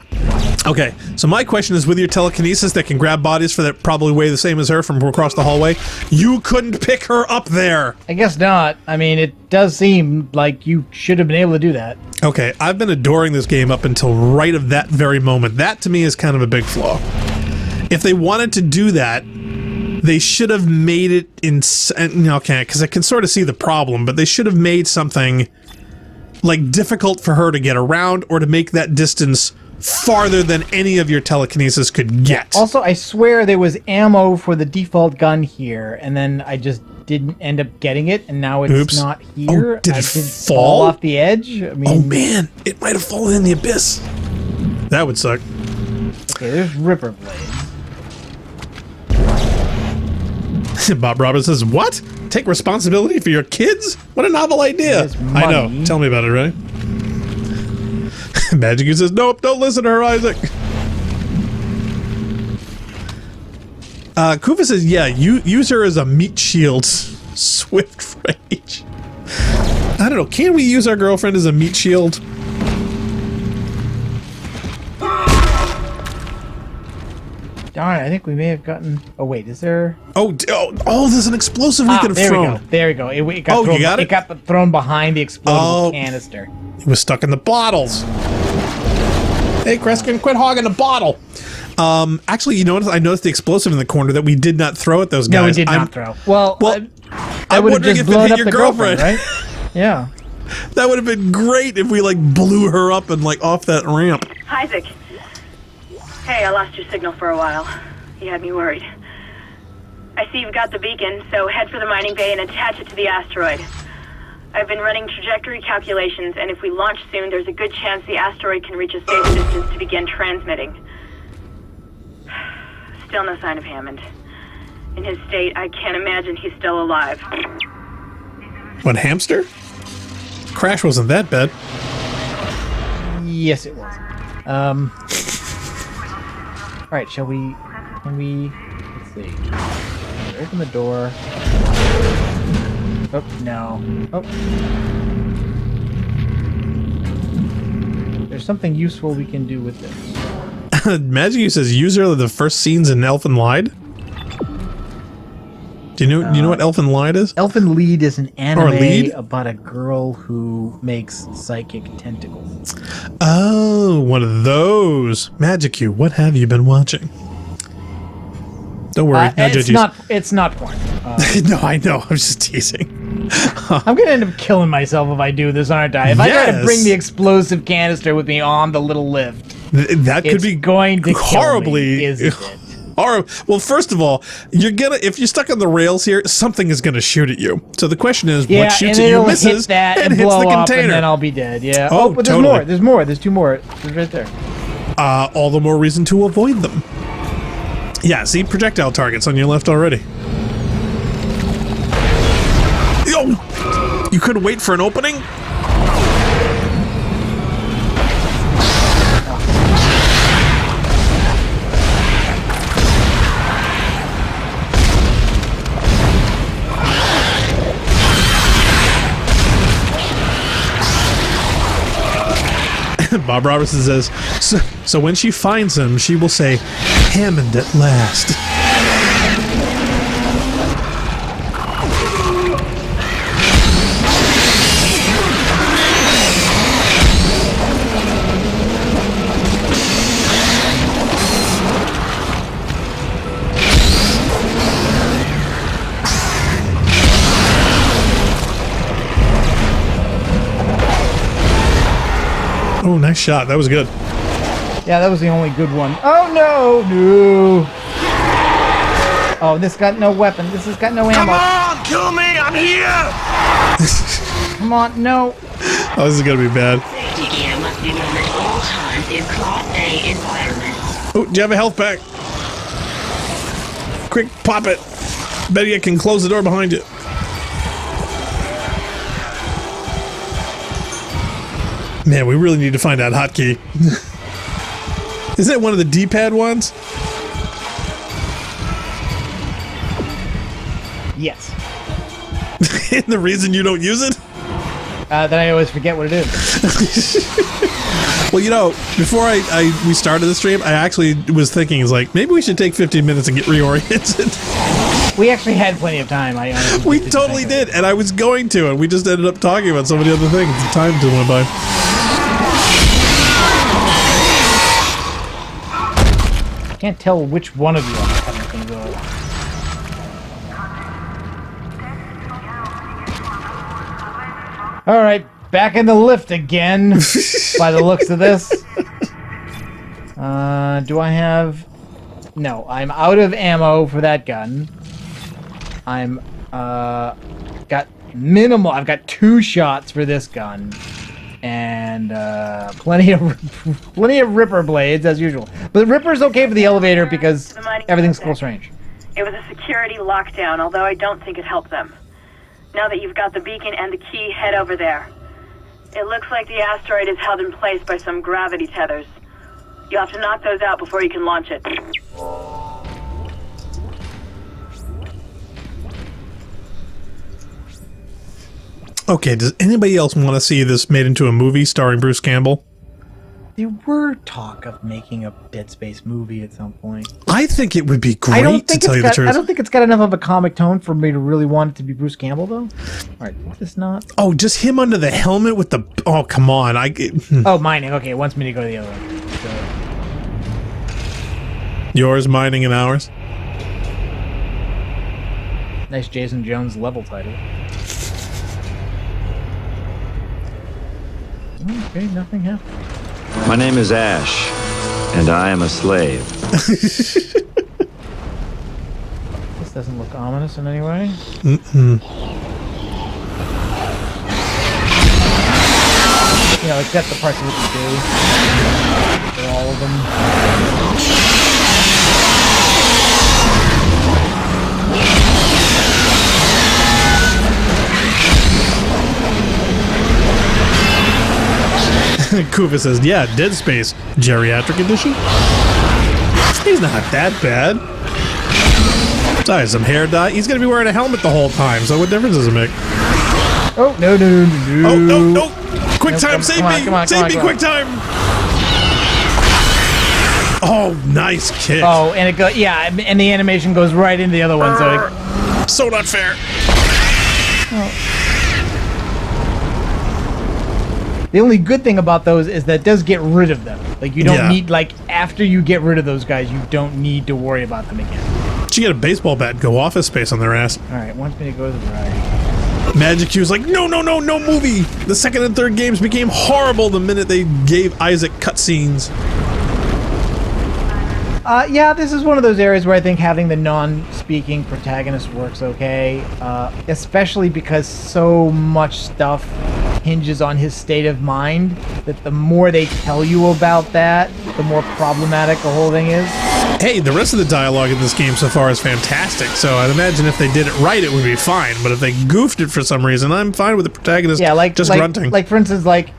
Okay, so my question is, with your telekinesis that can grab bodies for that probably weigh the same as her from across the hallway, you couldn't pick her up there. I guess not. I mean, it does seem like you should have been able to do that. Okay, I've been adoring this game up until right of that very moment. That to me is kind of a big flaw. If they wanted to do that, they should have made it okay, because I can sort of see the problem, but they should have made something like difficult for her to get around or to make that distance farther than any of your telekinesis could get. Also, I swear there was ammo for the default gun here, and then I just didn't end up getting it, and now it's not here. Oh, did it fall off the edge? I mean, oh man, it might have fallen in the abyss. That would suck. Okay, there's Ripper blades. Bob Roberts says, "What? Take responsibility for your kids? What a novel idea!" I know. Tell me about it, right? Magic U says, "Nope, don't listen to her, Isaac." Kufa says, "Yeah, use her as a meat shield." Swift rage. I don't know. Can we use our girlfriend as a meat shield? Darn, I think we may have gotten... Oh, wait, is there... Oh, there's an explosive we could have thrown. There we go. It got thrown, you got it? It got thrown behind the explodable canister. He was stuck in the bottles. Hey, Kreskin, quit hogging the bottle. Actually, you notice I noticed the explosive in the corner that we did not throw at those guys. No, we did not throw. Well I I'm would have wondering just if it blown hit up your the girlfriend, right? Yeah. That would have been great if we, like, blew her up and, like, off that ramp. Isaac. Hey, I lost your signal for a while. You had me worried. I see you've got the beacon, so head for the mining bay and attach it to the asteroid. I've been running trajectory calculations, and if we launch soon, there's a good chance the asteroid can reach a safe distance to begin transmitting. Still no sign of Hammond. In his state, I can't imagine he's still alive. What, hamster? Crash wasn't that bad. Yes, it was. Alright, can we... Let's see. Open the door. Oh, no. Oh. There's something useful we can do with this. Magic U says user of the first scenes in Elfin Lied. Do you know what Elfin Lied is? Elfin Lied is an anime about a girl who makes psychic tentacles. Oh, one of those. Magic U, what have you been watching? Don't worry, no judges. It's not porn. No, I know. I'm just teasing. I'm gonna end up killing myself if I do this, aren't I? If I gotta bring the explosive canister with me on the little lift, that could be going to horribly. Kill me, isn't it? Well, first of all, if you're stuck on the rails here, something is gonna shoot at you. So the question is, what shoots at you misses hit that and hits blow the up, container. and then I'll be dead. Yeah. Oh, but there's totally. more. There's more. There's two more. There's right there. All the more reason to avoid them. Yeah, see projectile targets on your left already. Oh, you couldn't wait for an opening? Bob Robertson says, so when she finds him, she will say, Hammond at last. Oh, nice shot. That was good. Yeah, that was the only good one. Oh, no! No! Oh, this got no weapon. This has got no ammo. Come on, kill me! I'm here! Come on, no. Oh, this is gonna be bad. Safety gear must be worn at all times in Class A environments. Oh, do you have a health pack? Quick, pop it. Bet you can close the door behind you. Man, we really need to find that hotkey. Isn't it one of the D-pad ones? Yes. And the reason you don't use it? Then I always forget what it is. Well, you know, before we started the stream, I actually was thinking, is like, maybe we should take 15 minutes and get reoriented. We actually had plenty of time. We totally did, and I was going to, and we just ended up talking about so many other things. The time just went by. I can't tell which one of you I'm going to go. All right, back in the lift again, by the looks of this. Do I have... No, I'm out of ammo for that gun. I'm, got minimal... I've got 2 shots for this gun. And, plenty of Ripper blades, as usual. But Ripper's okay for the elevator because everything's close range. It was a security lockdown, although I don't think it helped them. Now that you've got the beacon and the key, head over there. It looks like the asteroid is held in place by some gravity tethers. You'll have to knock those out before you can launch it. Okay, does anybody else want to see this made into a movie starring Bruce Campbell? There were talk of making a Dead Space movie at some point. I think it would be great, to tell you the truth. I don't think it's got enough of a comic tone for me to really want it to be Bruce Campbell, though. All right, is this not? Oh, just him under the helmet with the... Oh, come on. Oh, mining. Okay, it wants me to go to the other one. So... Yours, mining, and ours. Nice Jason Jones level title. Okay, nothing happened. My name is Ash, and I am a slave. This doesn't look ominous in any way. Mm-mm. You know, except the parts of it you do. For all of them. Kuva says, yeah, Dead Space. Geriatric edition? He's not that bad. Sorry, some hair dye. He's going to be wearing a helmet the whole time, so what difference does it make? Oh, no. Oh, no. Quick time, save me. Save me, quick time. Oh, nice kick. Oh, and it goes, yeah, and the animation goes right into the other one, so... So not fair. Oh. The only good thing about those is that it does get rid of them. Like, you don't need, like, after you get rid of those guys, you don't need to worry about them again. You get a baseball bat and go Office Space on their ass. Alright, wants me to go to the right. Magic Q's like, no movie! The second and third games became horrible the minute they gave Isaac cutscenes. Yeah, this is one of those areas where I think having the non-speaking protagonist works okay. Especially because so much stuff hinges on his state of mind, that the more they tell you about that, the more problematic the whole thing is. Hey, the rest of the dialogue in this game so far is fantastic, so I'd imagine if they did it right, it would be fine, but if they goofed it for some reason, I'm fine with the protagonist just grunting. Like, for instance, like,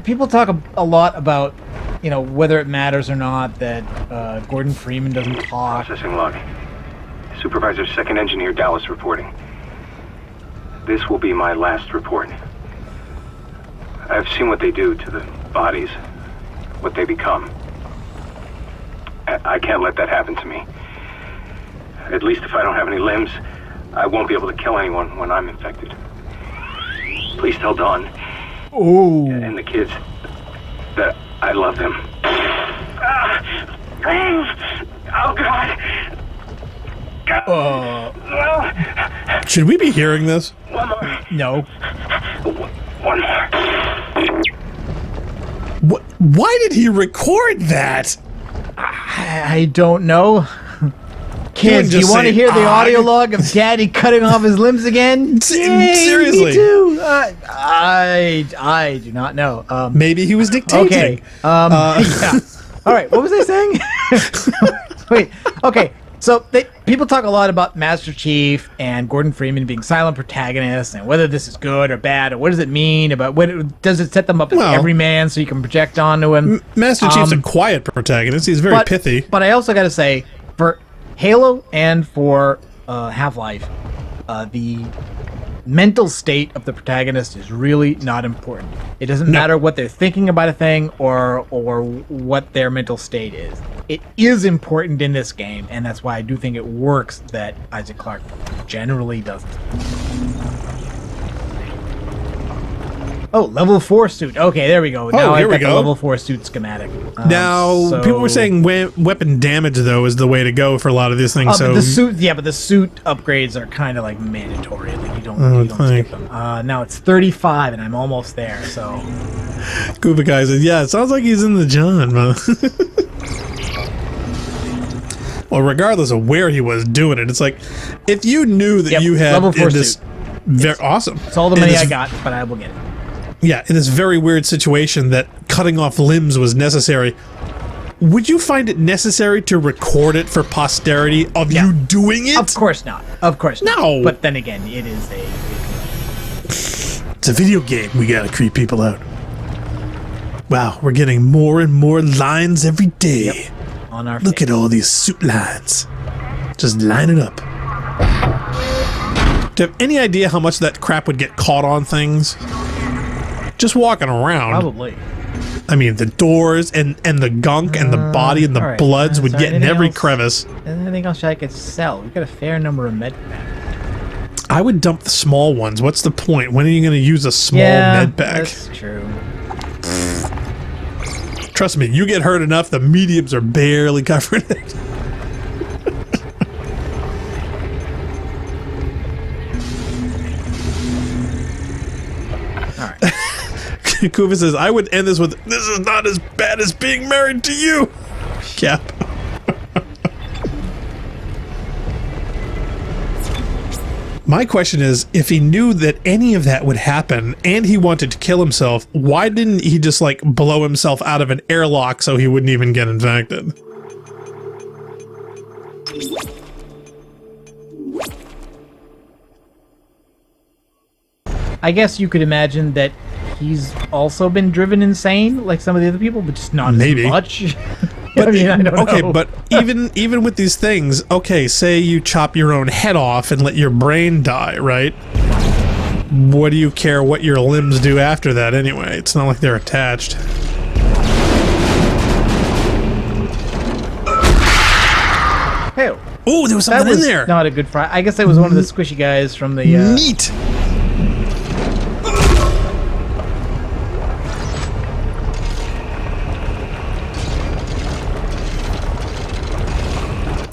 people talk a lot about, you know, whether it matters or not that Gordon Freeman doesn't talk. Processing log. Supervisor Second Engineer Dallas reporting. This will be my last report. I've seen what they do to the bodies, what they become. I can't let that happen to me. At least if I don't have any limbs, I won't be able to kill anyone when I'm infected. Please tell Dawn and the kids that I love them. Oh, God. Should we be hearing this? One more. No. One more. Why did he record that? I don't know. Kids, do you want to hear the audio log of Daddy cutting off his limbs again? Yay, seriously. Me too. I do not know. Maybe he was dictating. Okay. Yeah. All right. What was I saying? Wait. Okay. So people talk a lot about Master Chief and Gordon Freeman being silent protagonists, and whether this is good or bad, or what does it mean about does it set them up as everyman so you can project onto him? Master Chief's a quiet protagonist. He's very pithy. But I also got to say, for Halo and for Half-Life, the mental state of the protagonist is really not important. It doesn't matter what they're thinking about a thing or what their mental state is. It is important in this game, and that's why I do think it works that Isaac Clarke generally doesn't. Oh, level 4 suit. Okay, there we go. Now I've got the level 4 suit schematic. Now, people were saying weapon damage, though, is the way to go for a lot of these things. But the suit upgrades are kind of like mandatory. Like you don't skip them. Now it's 35, and I'm almost there. So, Koopa guy says, "Yeah, it sounds like he's in the John." Well, regardless of where he was doing it, it's like if you knew that you had level 4 this suit. Very awesome. It's all the money I got, but I will get it. Yeah, in this very weird situation that cutting off limbs was necessary, would you find it necessary to record it for posterity of you doing it? Of course not. Of course not. No. But then again, it is It's a video game. We gotta creep people out. Wow, we're getting more and more lines every day. Yep. On our Look at all these suit lines. Just line it up. Do you have any idea how much that crap would get caught on things? Just walking around. Probably. I mean, the doors and the gunk and the body and the bloods would get in every crevice. Anything else I could sell? We've got a fair number of med packs. I would dump the small ones. What's the point? When are you going to use a small med pack? That's true. Trust me, you get hurt enough, the mediums are barely covering it. Kuva says, I would end this with, this is not as bad as being married to you. Cap. My question is, if he knew that any of that would happen and he wanted to kill himself, why didn't he just like blow himself out of an airlock so he wouldn't even get infected? I guess you could imagine that he's also been driven insane, like some of the other people, but just not as much. But, I mean, I don't okay, know. but even with these things, okay, say you chop your own head off and let your brain die, right? What do you care what your limbs do after that anyway? It's not like they're attached. Hey, oh, there was something in there. Not a good fry. I guess that was one of the squishy guys from the. Neat.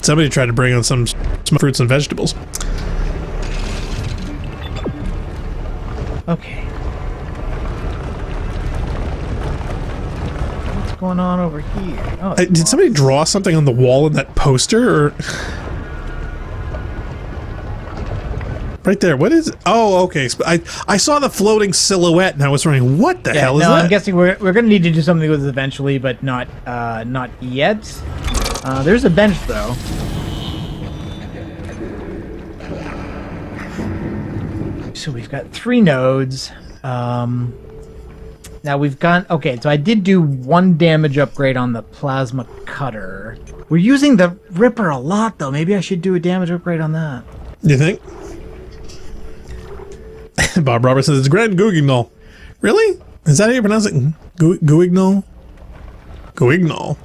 Somebody tried to bring on some fruits and vegetables. Okay. What's going on over here? Oh, Did somebody draw something on the wall in that poster? Or right there. What is it? Oh, okay. I saw the floating silhouette and I was wondering, what the hell is that? I'm guessing we're going to need to do something with it eventually, but not yet. There's a bench, though. So we've got 3 nodes. Now we've got... Okay, so I did do 1 damage upgrade on the plasma cutter. We're using the Ripper a lot, though. Maybe I should do a damage upgrade on that. You think? Bob Roberts says it's Grand Guignol. Really? Is that how you pronounce it? Guignol? Guignol.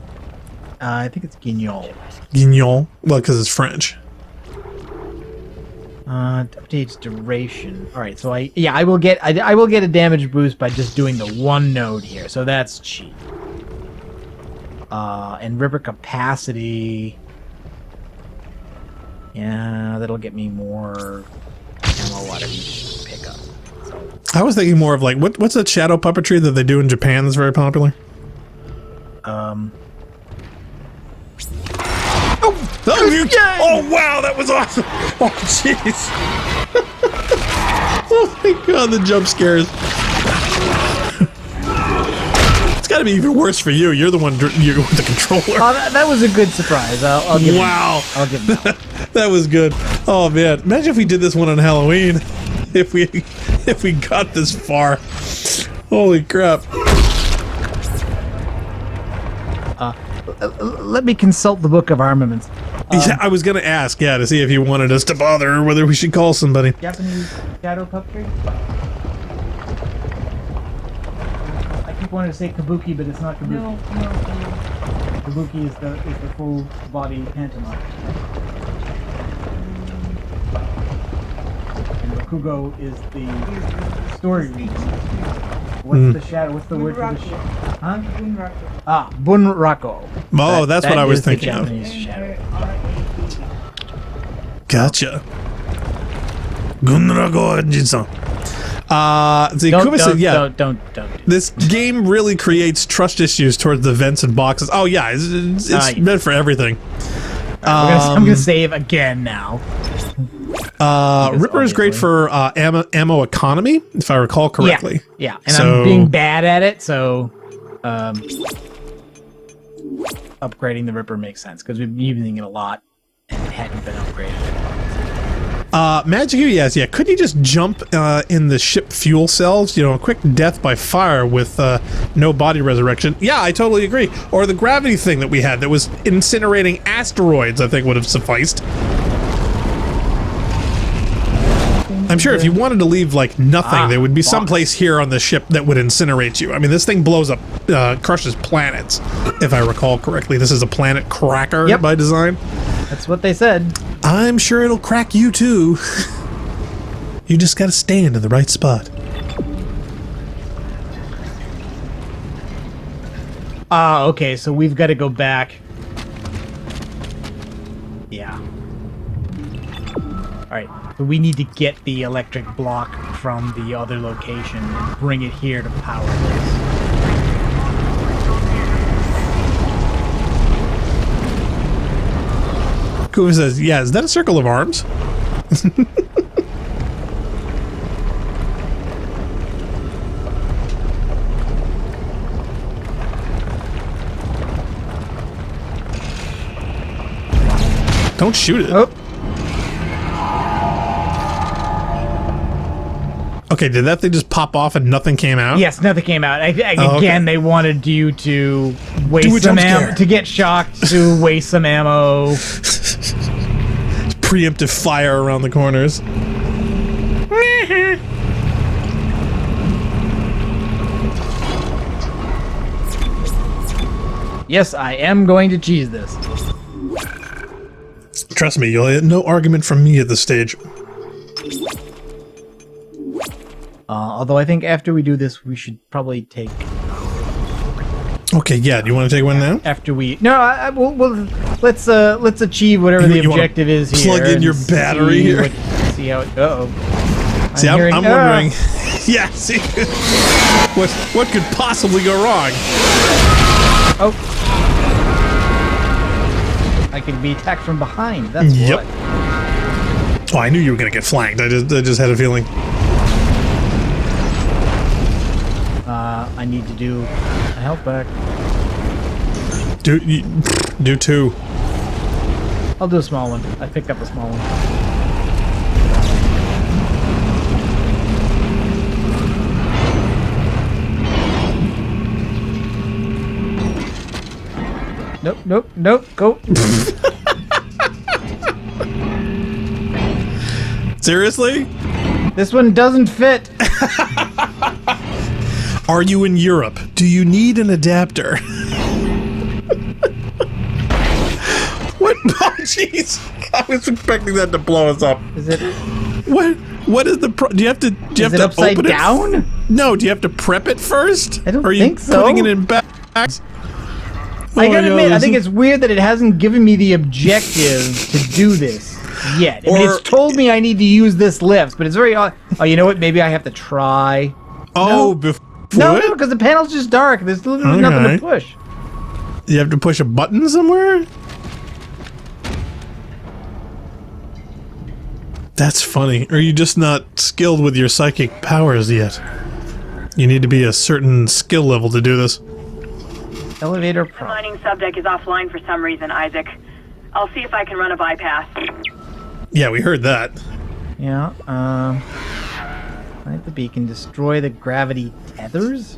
I think it's Guignol. Guignol? Well, because it's French. Updates duration. All right, so I will get a damage boost by just doing the 1 node here. So that's cheap. And Ripper capacity. Yeah, that'll get me more ammo out of each pickup. So. I was thinking more of like what's that shadow puppetry that they do in Japan that's very popular? Oh, Oh, wow, that was awesome. Oh, jeez. Oh, my God, the jump scares. It's got to be even worse for you. You're the one with the controller. Oh, that was a good surprise. I'll give wow. I'll give him that. That was good. Oh, man. Imagine if we did this one on Halloween. If we got this far. Holy crap. Let me consult the book of armaments. Yeah, I was going to ask, to see if you wanted us to bother or whether we should call somebody. Japanese shadow puppetry? I keep wanting to say kabuki, but it's not kabuki. No. Kabuki is the full body pantomime. And Rakugo is the story reading. What's the shadow? What's the word for the shadow? Huh? Bunraku. Ah, Bunraku. Oh, that's what I was thinking of. Gotcha. Gunraku Jinsan. Kuba said, don't. This game really creates trust issues towards the vents and boxes. Oh yeah, it's meant for everything. I'm gonna save again now. Ripper is great for ammo economy, if I recall correctly. Yeah. And I'm being bad at it, so upgrading the Ripper makes sense because we've been using it a lot and it hadn't been upgraded. Magic, yes. Could you just jump in the ship fuel cells? A quick death by fire with no body resurrection. Yeah, I totally agree. Or the gravity thing that we had that was incinerating asteroids, I think would have sufficed. I'm sure if you wanted to leave like nothing, there would be some place here on the ship that would incinerate you. I mean, this thing blows up, crushes planets, if I recall correctly. This is a planet cracker by design. That's what they said. I'm sure it'll crack you too. You just gotta stand in the right spot. Okay, so we've got to go back. Yeah. Alright, so we need to get the electric block from the other location and bring it here to power this. Kuva says, yeah, is that a circle of arms? Don't shoot it. Oh. Okay, did that thing just pop off and nothing came out? Yes, nothing came out. Again, they wanted you to waste some ammo, to get shocked, to waste some ammo. Preemptive fire around the corners. Yes, I am going to cheese this. Trust me, you'll get no argument from me at this stage. Although I think after we do this, we should probably take... Okay, yeah. Do you want to take one now? After we... No, we'll let's achieve whatever the objective is here. Plug in your battery here. See how it... Uh-oh. See, I'm wondering... Yeah, see? What could possibly go wrong? Oh. I could be attacked from behind. That's what. Oh, I knew you were going to get flanked. I just had a feeling. I need to do a health back. Do two. I'll do a small one. I picked up a small one. Nope. Go. Seriously? This one doesn't fit. Are you in Europe? Do you need an adapter? What? Oh, jeez. I was expecting that to blow us up. Is it? What is the do you have to is it upside down? No, do you have to prep it first? I don't think so. Putting it in bags? I gotta admit, I think it's weird that it hasn't given me the objective to do this yet. It's told me I need to use this lift, but it's very odd. Oh, you know what? Maybe I have to try. Oh, no, because the panel's just dark. There's literally nothing to push. You have to push a button somewhere? That's funny. Are you just not skilled with your psychic powers yet? You need to be a certain skill level to do this. Elevator The mining subdeck is offline for some reason, Isaac. I'll see if I can run a bypass. Yeah, we heard that. Yeah, plant the beacon, destroy the gravity tethers?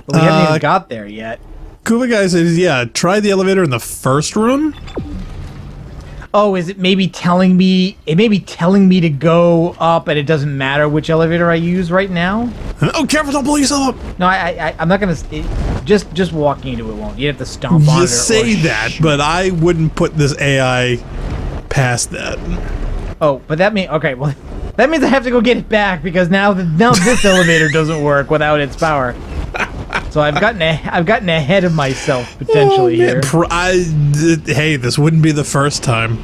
But we haven't even got there yet. Kuva guy says, yeah, try the elevator in the first room? Oh, is it maybe telling me... It may be telling me to go up, and it doesn't matter which elevator I use right now? Oh, careful, don't blow yourself up! No, I'm not gonna... Just walking into it won't. You have to stomp on it. You say that, but I wouldn't put this AI past that. Oh, but that means... Okay, well... That means I have to go get it back, because now this elevator doesn't work without its power. So I've gotten ahead of myself, potentially, here. Hey, this wouldn't be the first time.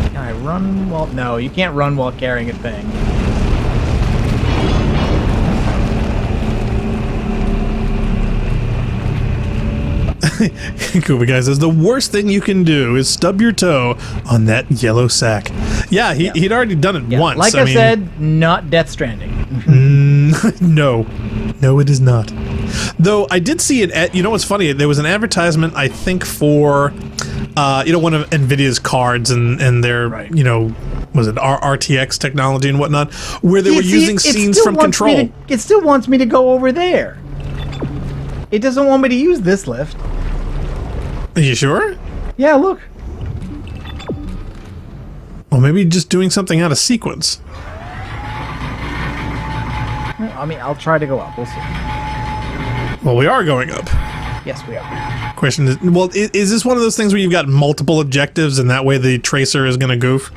Can I run while... No, you can't run while carrying a thing. Kuba guy says the worst thing you can do is stub your toe on that yellow sack. Yeah, he'd already done it once. Like I said, not Death Stranding. No, it is not. Though I did see it. You know what's funny? There was an advertisement, I think, for one of Nvidia's cards and their was it RTX technology and whatnot, where they were using scenes from Control. It still wants me to go over there. It doesn't want me to use this lift. Are you sure? Yeah, look. Well, maybe just doing something out of sequence. I mean, I'll try to go up. We'll see. Well, we are going up. Yes, we are. Question is, well, is this one of those things where you've got multiple objectives and that way the tracer is going to goof?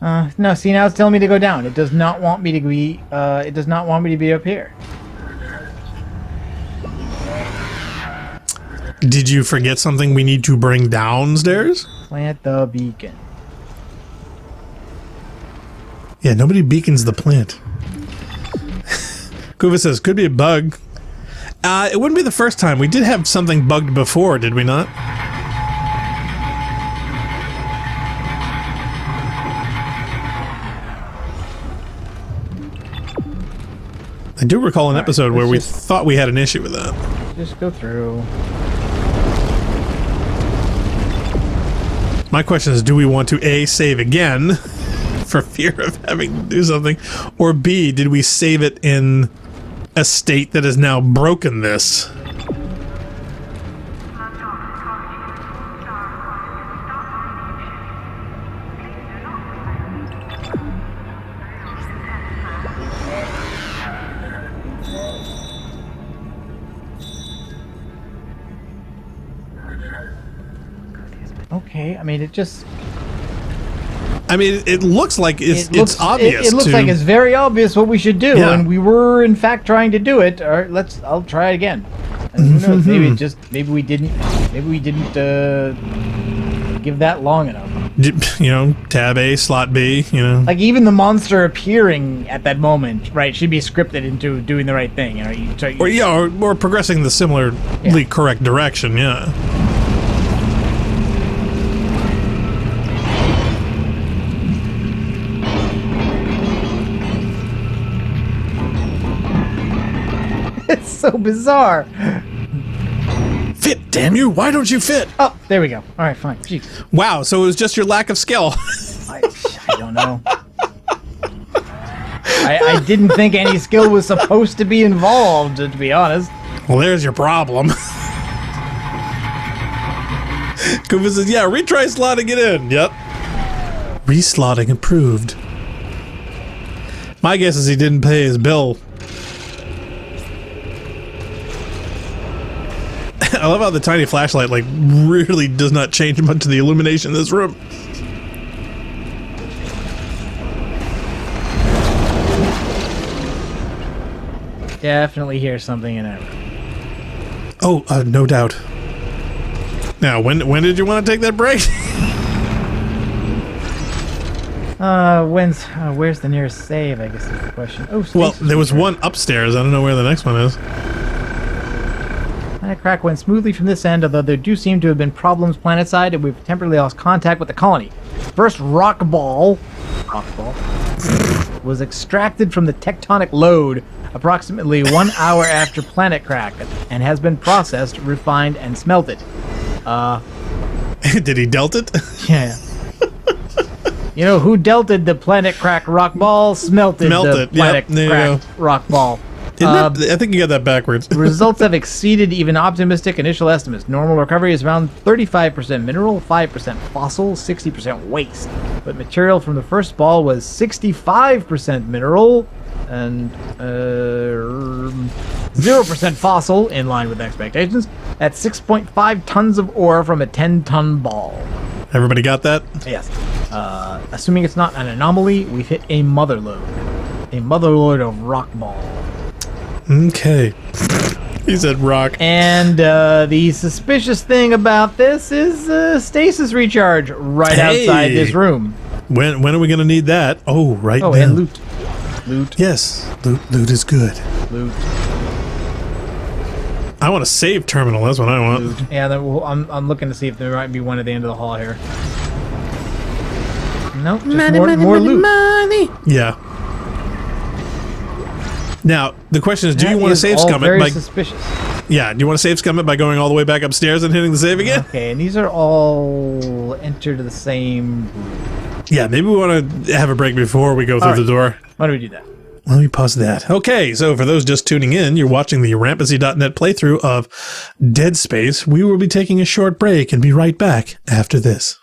No, see, now it's telling me to go down. It does not want me to be, it does not want me to be up here. Did you forget something we need to bring downstairs? Plant the beacon. Yeah, nobody beacons the plant. Kuva says, could be a bug. It wouldn't be the first time. We did have something bugged before, did we not? I do recall an episode where we thought we had an issue with that. Just go through. My question is, do we want to A, save again for fear of having to do something, or B, did we save it in a state that has now broken this? Okay, I mean, it just... I mean, it looks like it's obvious. It looks like it's very obvious what we should do, Yeah. and we were in fact trying to do it. All right, I'll try it again. And who knows? Maybe we didn't give that long enough. You know, tab A, slot B. You know, Like even the monster appearing at that moment, right, should be scripted into doing the right thing. You know, or progressing the similarly correct direction. Yeah. It's so bizarre. Fit, damn you! Why don't you fit? Oh, there we go. All right, fine. Jeez. Wow, so it was just your lack of skill. I don't know. I didn't think any skill was supposed to be involved, to be honest. Well, there's your problem. Kuva says, yeah, retry slotting it in. Yep. Reslotting approved. My guess is he didn't pay his bill. I love how the tiny flashlight, like, really does not change much of the illumination in this room. Definitely hear something in that room. Oh, no doubt. Now, when did you want to take that break? Where's the nearest save, I guess is the question. Oh, well, there was one upstairs. I don't know where the next one is. Planet crack went smoothly from this end, although there do seem to have been problems planetside, and we've temporarily lost contact with the colony. first rock ball was extracted from the tectonic load approximately 1 hour after planet crack and has been processed, refined, and smelted. Did he dealt it? Yeah. You know who delted the planet crack rock ball? Smelted the planet crack rock ball. I think you got that backwards. Results have exceeded even optimistic initial estimates. Normal recovery is around 35% mineral, 5% fossil, 60% waste. But material from the first ball was 65% mineral and 0% fossil, in line with expectations, at 6.5 tons of ore from a 10-ton ball. Everybody got that? Yes. Assuming it's not an anomaly, we've hit a mother load. A mother load of rock ball. Okay. He said rock. And the suspicious thing about this is stasis recharge right outside this room. When are we going to need that? Oh, right now. Oh, and loot. Loot. Yes. Loot is good. Loot. I want a save terminal. That's what I want. Loot. Yeah, I'm looking to see if there might be one at the end of the hall here. Nope, just more loot. Yeah. Now, the question is, do you want to save scum it very by... suspicious. Yeah, do you want to save scum it by going all the way back upstairs and hitting the save again? Okay, and these are all entered the same room. Yeah, maybe we want to have a break before we go through the door. Why don't we do that? Let me pause that. Okay, so for those just tuning in, you're watching the Rampancy.net playthrough of Dead Space. We will be taking a short break and be right back after this.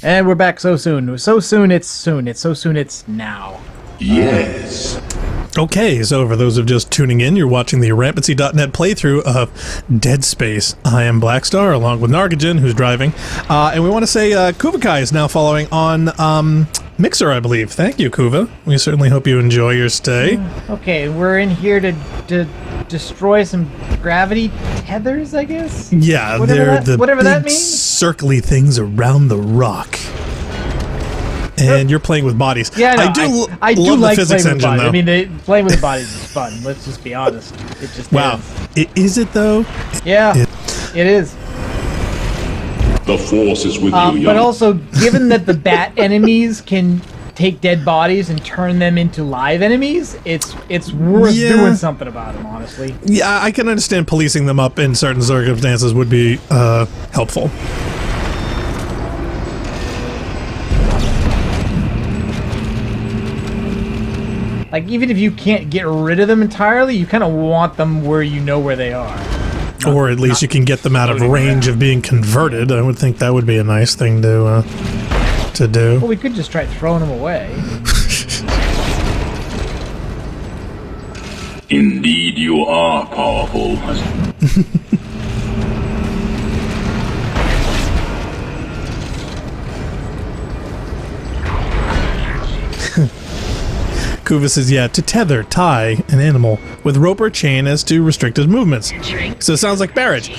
And we're back so soon. So soon, it's soon. It's so soon, it's now. Yes. Okay, so for those of just tuning in, you're watching the Rampancy.net playthrough of Dead Space. I am Blackstar, along with Nargajan, who's driving. And we want to say Kuvakai is now following on Mixer, I believe. Thank you, Kuva. We certainly hope you enjoy your stay. Okay, we're in here to destroy some gravity tethers, I guess? Yeah, they're the whatever that big means? circly things around the rock. And you're playing with bodies. Yeah, no, I do love like the physics playing with engine, bodies. though. I mean, playing with the bodies is fun. Let's just be honest. It just Wow. Is it, though? Yeah, it is. The Force is with you, young. But also, given that the bat enemies can take dead bodies and turn them into live enemies, it's worth doing something about them, honestly. Yeah, I can understand policing them up in certain circumstances would be helpful. Like, even if you can't get rid of them entirely, you kind of want them where you know where they are. Or at least you can get them out of range of being converted. I would think that would be a nice thing to do. Well, we could just try throwing them away. Indeed, you are powerful. Kuva says, yeah, to tether, tie an animal with rope or chain as to restrict his movements. So it sounds like Barrage.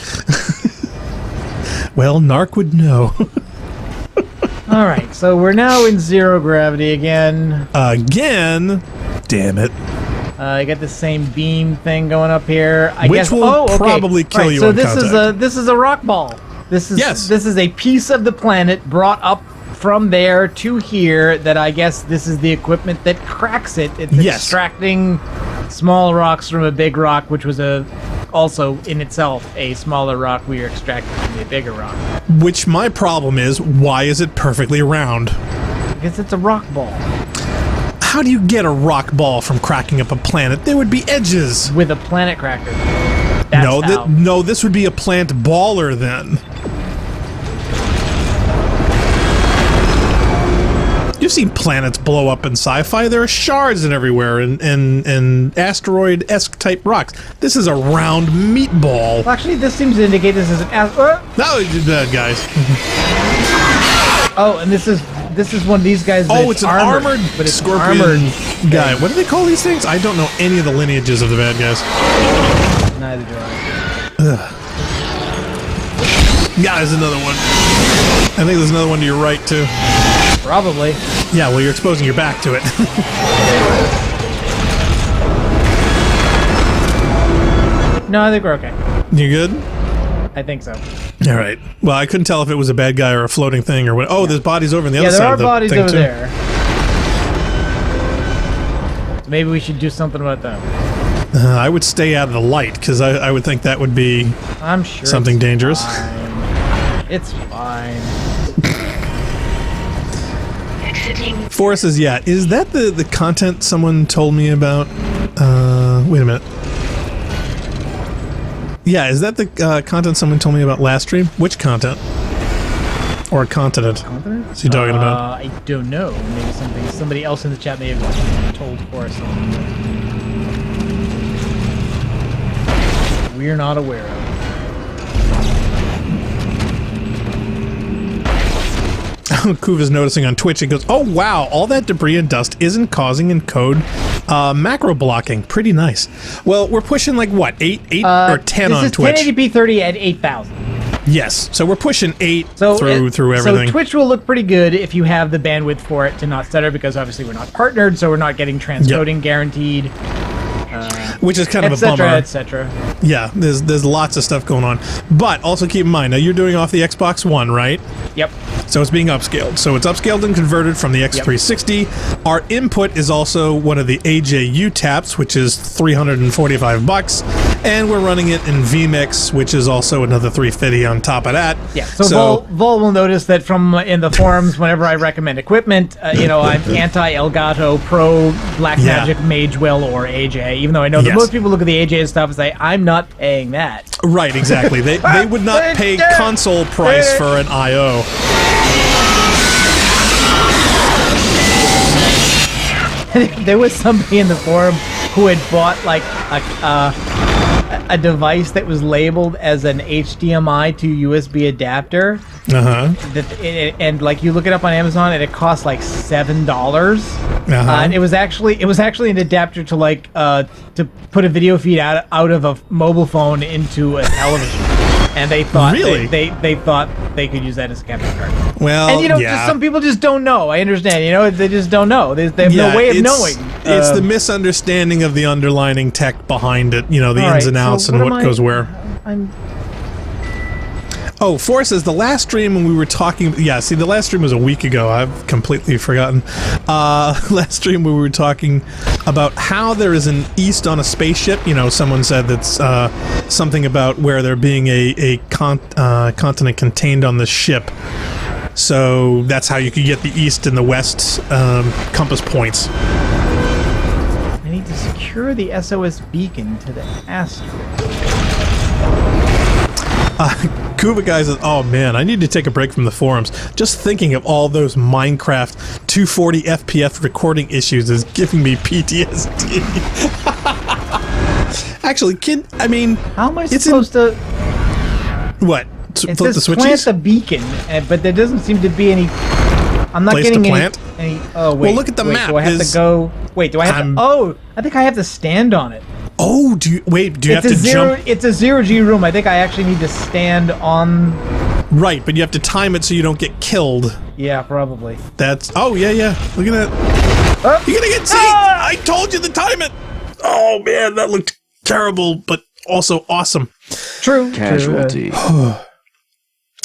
Well, Narc would know. Alright, so we're now in zero gravity again. Again? Damn it. I got the same beam thing going up here. I Which guess will probably kill you so on contact. this is a rock ball. This is a piece of the planet brought up from there to here that I guess this is the equipment that cracks it. It's extracting small rocks from a big rock, which was also in itself a smaller rock we are extracting from the bigger rock. Which my problem is, why is it perfectly round? Because it's a rock ball. How do you get a rock ball from cracking up a planet? There would be edges. With a planet cracker. No, this would be a plant baller then. You've seen planets blow up in sci-fi. There are shards and everywhere, and asteroid-esque type rocks. This is a round meatball. Well, actually, this seems to indicate this is an No, guys. Oh, and this is one of these guys. Oh, it's an armored but it's scorpion armored guy. What do they call these things? I don't know any of the lineages of the bad guys. Neither do I. Yeah, there's another one. I think there's another one to your right, too. Probably. Yeah, well, you're exposing your back to it. No, I think we're okay. You good? I think so. All right. Well, I couldn't tell if it was a bad guy or a floating thing or what. Oh, there's bodies over on the other side of the bodies thing, over too. there. So maybe we should do something about them. I would stay out of the light, because I would think that would be I'm sure something dangerous. Fine. It's fine. Forrest says, yeah, is that the content someone told me about? Wait a minute. Yeah, is that the content someone told me about last stream? Which content? Or continent? Continent? Is he talking about? I don't know. Maybe somebody else in the chat may have told Forrest something we're not aware of. Kuva's noticing on Twitch, it goes, oh wow, all that debris and dust isn't causing encode macro blocking. Pretty nice. Well, we're pushing like what, 8 or 10 on Twitch? This is 1080p 30 at 8,000. Yes, so we're pushing 8 through everything. So Twitch will look pretty good if you have the bandwidth for it to not stutter, because obviously we're not partnered, so we're not getting transcoding guaranteed. Which is kind of a bummer. Etc. Yeah, there's lots of stuff going on. But also keep in mind, now you're doing off the Xbox One, right? Yep. So it's being upscaled. So it's upscaled and converted from the X360. Our input is also one of the AJU taps, which is $345. And we're running it in vMix, which is also another $350 on top of that. Yeah, so Vol will notice that from in the forums, whenever I recommend equipment, I'm anti-Elgato, pro Blackmagic, Magewell, or AJ, even though I know that most people look at the AJ stuff and say, I'm not paying that. Right, exactly. They would not pay console price for an IO. There was somebody in the forum who had bought like a device that was labeled as an HDMI to USB adapter. And like you look it up on Amazon, and it costs like $7. And it was actually an adapter to like to put a video feed out of a mobile phone into a television. And they thought they thought they could use that as a capture card. Well, and just some people just don't know. I understand. They just don't know. They have no way of knowing. It's the misunderstanding of the underlining tech behind it. The ins and outs and what goes where. Oh, Four says the last stream when we were talking... Yeah, see, the last stream was a week ago. I've completely forgotten. Last stream we were talking about how there is an east on a spaceship. Someone said that's something about where there being a continent contained on the ship. So that's how you could get the east and the west compass points. I need to secure the SOS beacon to the asteroid. Kuba guy says, oh man, I need to take a break from the forums. Just thinking of all those Minecraft 240 FPS recording issues is giving me PTSD. Actually, kid, I mean... How am I supposed to... What? It Flip says the switches? plant the beacon, but there doesn't seem to be any... I'm not Place getting to plant? any... Oh, wait. Well, look at the map. Do I have to go... Wait, do I have to... Oh, I think I have to stand on it. Oh, do you have to jump? It's a zero-G room. I think I actually need to stand on... Right, but you have to time it so you don't get killed. Yeah, probably. That's... Oh, yeah. Look at that. You're gonna get... See? I told you to time it! Oh, man, that looked terrible, but also awesome. True. Casualty.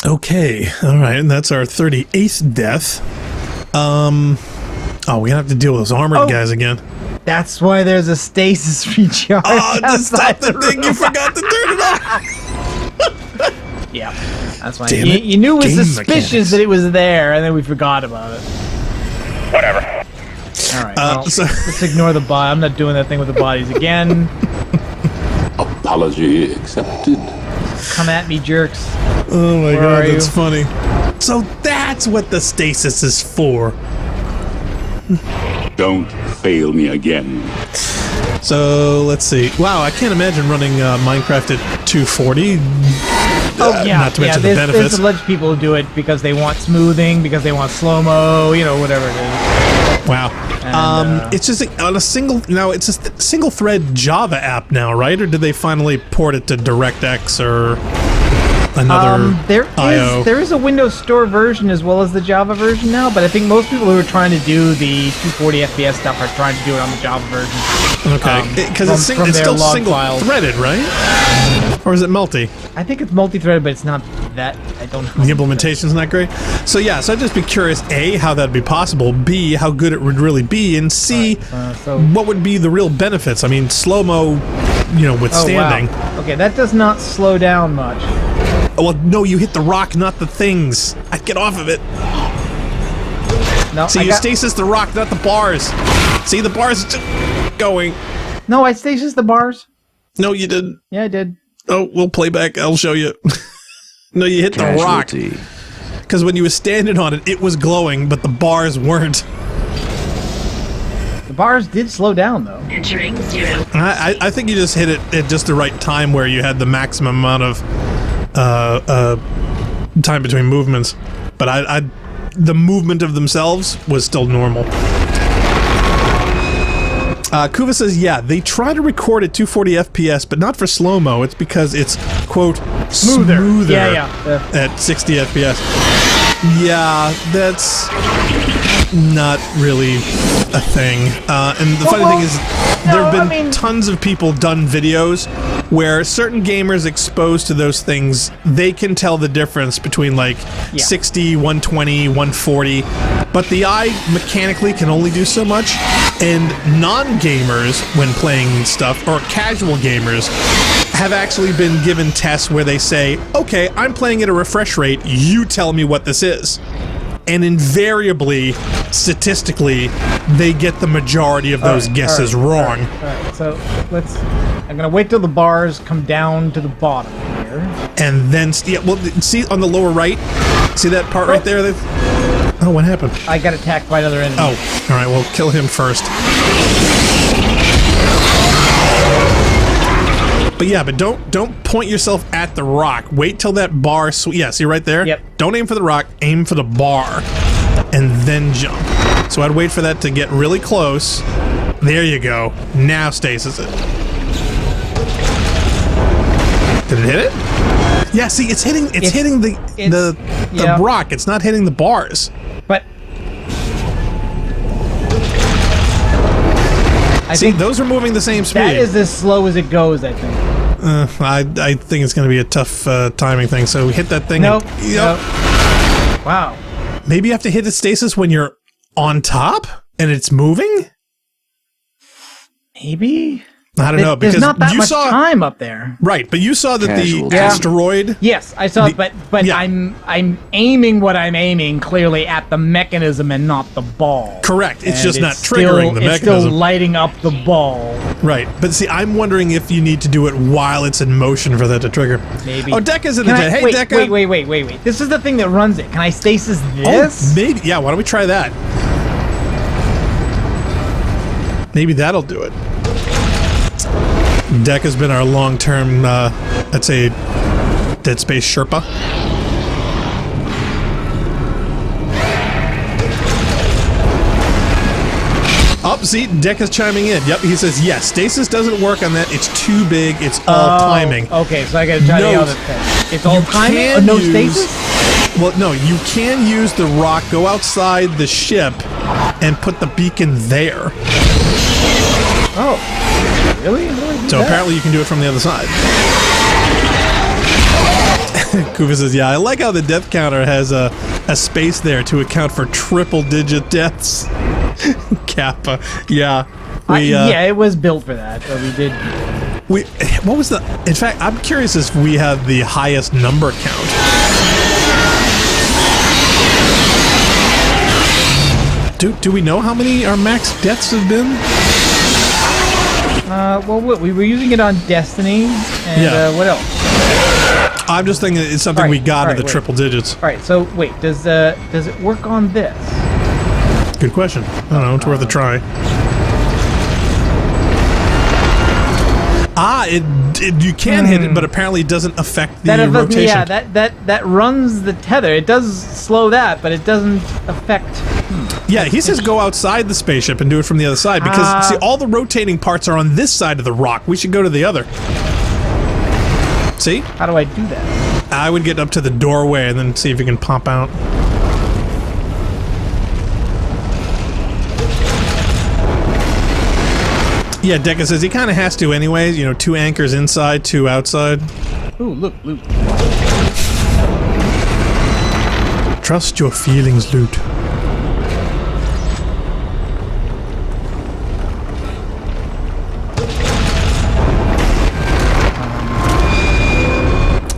Okay, alright, and that's our 38th death. Oh, we're gonna have to deal with those armored guys again. That's why there's a stasis recharge. Oh, to stop the thing, you forgot to turn it off! Yeah, that's why. Damn You knew it was Game suspicious mechanics. that it was there, and then we forgot about it. Whatever. Alright, let's ignore the body. I'm not doing that thing with the bodies again. Apology accepted. Come at me, jerks. Oh my Where god, are that's you? funny. So that's what the stasis is for. Don't fail me again. So, let's see. Wow, I can't imagine running Minecraft at 240. Oh yeah, not to mention the there's benefits. alleged people who do it because they want smoothing, because they want slow-mo, whatever it is. Wow. And, it's just on a single... Now, it's a single-thread Java app now, right? Or did they finally port it to DirectX or another IO? There is a Windows Store version as well as the Java version now, but I think most people who are trying to do the 240 FPS stuff are trying to do it on the Java version. Okay, because it's still single-threaded, right? Or is it multi? I think it's multi-threaded, but it's not that. I don't know. The implementation's not great. So yeah, so I'd just be curious, A, how that'd be possible, B, how good it would really be, and C, what would be the real benefits? I mean, slow-mo, withstanding. Oh, wow. Okay, that does not slow down much. Well, no, you hit the rock, not the things. I'd get off of it. No, See, you stasis the rock, not the bars. See, the bars are just going. No, I stasis the bars. No, you didn't. Yeah, I did. Oh, we'll play back. I'll show you. No, you hit the rock. Because when you were standing on it, it was glowing, but the bars weren't. The bars did slow down, though. Entering 0. I think you just hit it at just the right time where you had the maximum amount of time between movements. But the movement of themselves was still normal. Kuva says, yeah, they try to record at 240 FPS, but not for slow-mo. It's because it's, quote, smoother at 60 FPS. Yeah, that's not really a thing. And the funny thing is, there have been tons of people done videos where certain gamers exposed to those things, they can tell the difference between like 60, 120, 140, but the eye mechanically can only do so much, and non-gamers, when playing stuff, or casual gamers, have actually been given tests where they say, okay, I'm playing at a refresh rate, you tell me what this is. And invariably, statistically, they get the majority of those guesses wrong. Alright, so I'm gonna wait till the bars come down to the bottom here. there. And then, yeah, well, see on the lower right? See that part right there? Oh, what happened? I got attacked by another enemy. Oh, all right, well, kill him first. But yeah, but don't point yourself at the rock. Wait till that bar, yeah, see right there? Yep. Don't aim for the rock, aim for the bar, and then jump. So I'd wait for that to get really close. There you go. Now stasis it. Did it hit it? Yeah, see, it's hitting the rock. It's not hitting the bars. But I think those are moving the same speed. That is as slow as it goes, I think. I think it's going to be a tough timing thing. So hit that thing. Nope. Wow. Maybe you have to hit the stasis when you're on top and it's moving? Maybe? I don't know, because there's not that you much saw time up there. Right, but you saw that the asteroid. Yes, I saw it, but I'm aiming what I'm aiming clearly at the mechanism and not the ball. Correct. It's just not triggering the mechanism. It's still lighting up the ball. Right, but see, I'm wondering if you need to do it while it's in motion for that to trigger. Maybe. Oh, Dekka's in the jet. Hey, Dekka. Wait. This is the thing that runs it. Can I stasis this? Oh, maybe. Yeah. Why don't we try that? Maybe that'll do it. Deck has been our long-term, let's say, Dead Space Sherpa. See, Deck is chiming in. Yep, he says, yes, stasis doesn't work on that. It's too big. It's all timing. Okay, so I gotta try the other thing. It's all timing or no stasis? Well, no, you can use the rock, go outside the ship, and put the beacon there. Oh, really? So apparently you can do it from the other side. Kuva says, yeah, I like how the death counter has a space there to account for triple-digit deaths. Kappa, yeah. Yeah, it was built for that, but we did... What was the... In fact, I'm curious if we have the highest number count. Do we know how many our max deaths have been? Well, we were using it on Destiny, and what else? I'm just thinking it's something we got in the triple digits. All right, so wait, does it work on this? Good question. I don't know. It's worth a try. You can hit it, but apparently it doesn't affect the rotation. Yeah, that runs the tether. It does slow that, but it doesn't affect. Yeah, he says go outside the spaceship and do it from the other side because see, all the rotating parts are on this side of the rock. We should go to the other. See? How do I do that? I would get up to the doorway and then see if you can pop out. Yeah, Dekka says he kind of has to anyways. You know, 2 anchors inside, 2 outside. Ooh, look. Trust your feelings, Loot.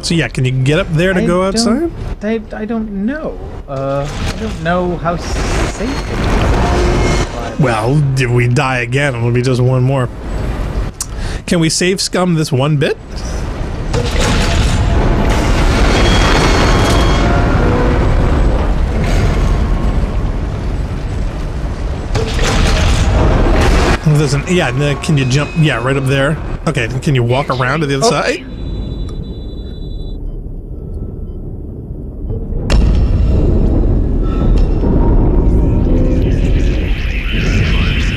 So yeah, can you get up there to go outside? I don't know. I don't know how safe it is. Well, if we die again, it'll be just one more. Can we save scum this one bit? Can you jump? Yeah, right up there. Okay, can you walk around to the other side?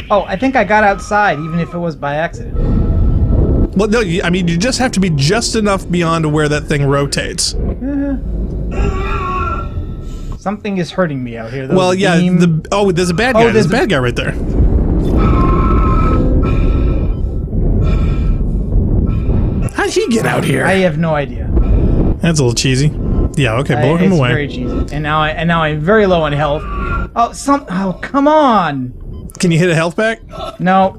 Oh, I think I got outside, even if it was by accident. Well, no, I mean, you just have to be just enough beyond where that thing rotates. Something is hurting me out here. Well, yeah, there's a bad guy. There's a bad guy right there. How'd he get out here? I have no idea. That's a little cheesy. Yeah, okay, blow him away. It's very cheesy. And now I'm very low on health. Oh, come on! Can you hit a health pack? No.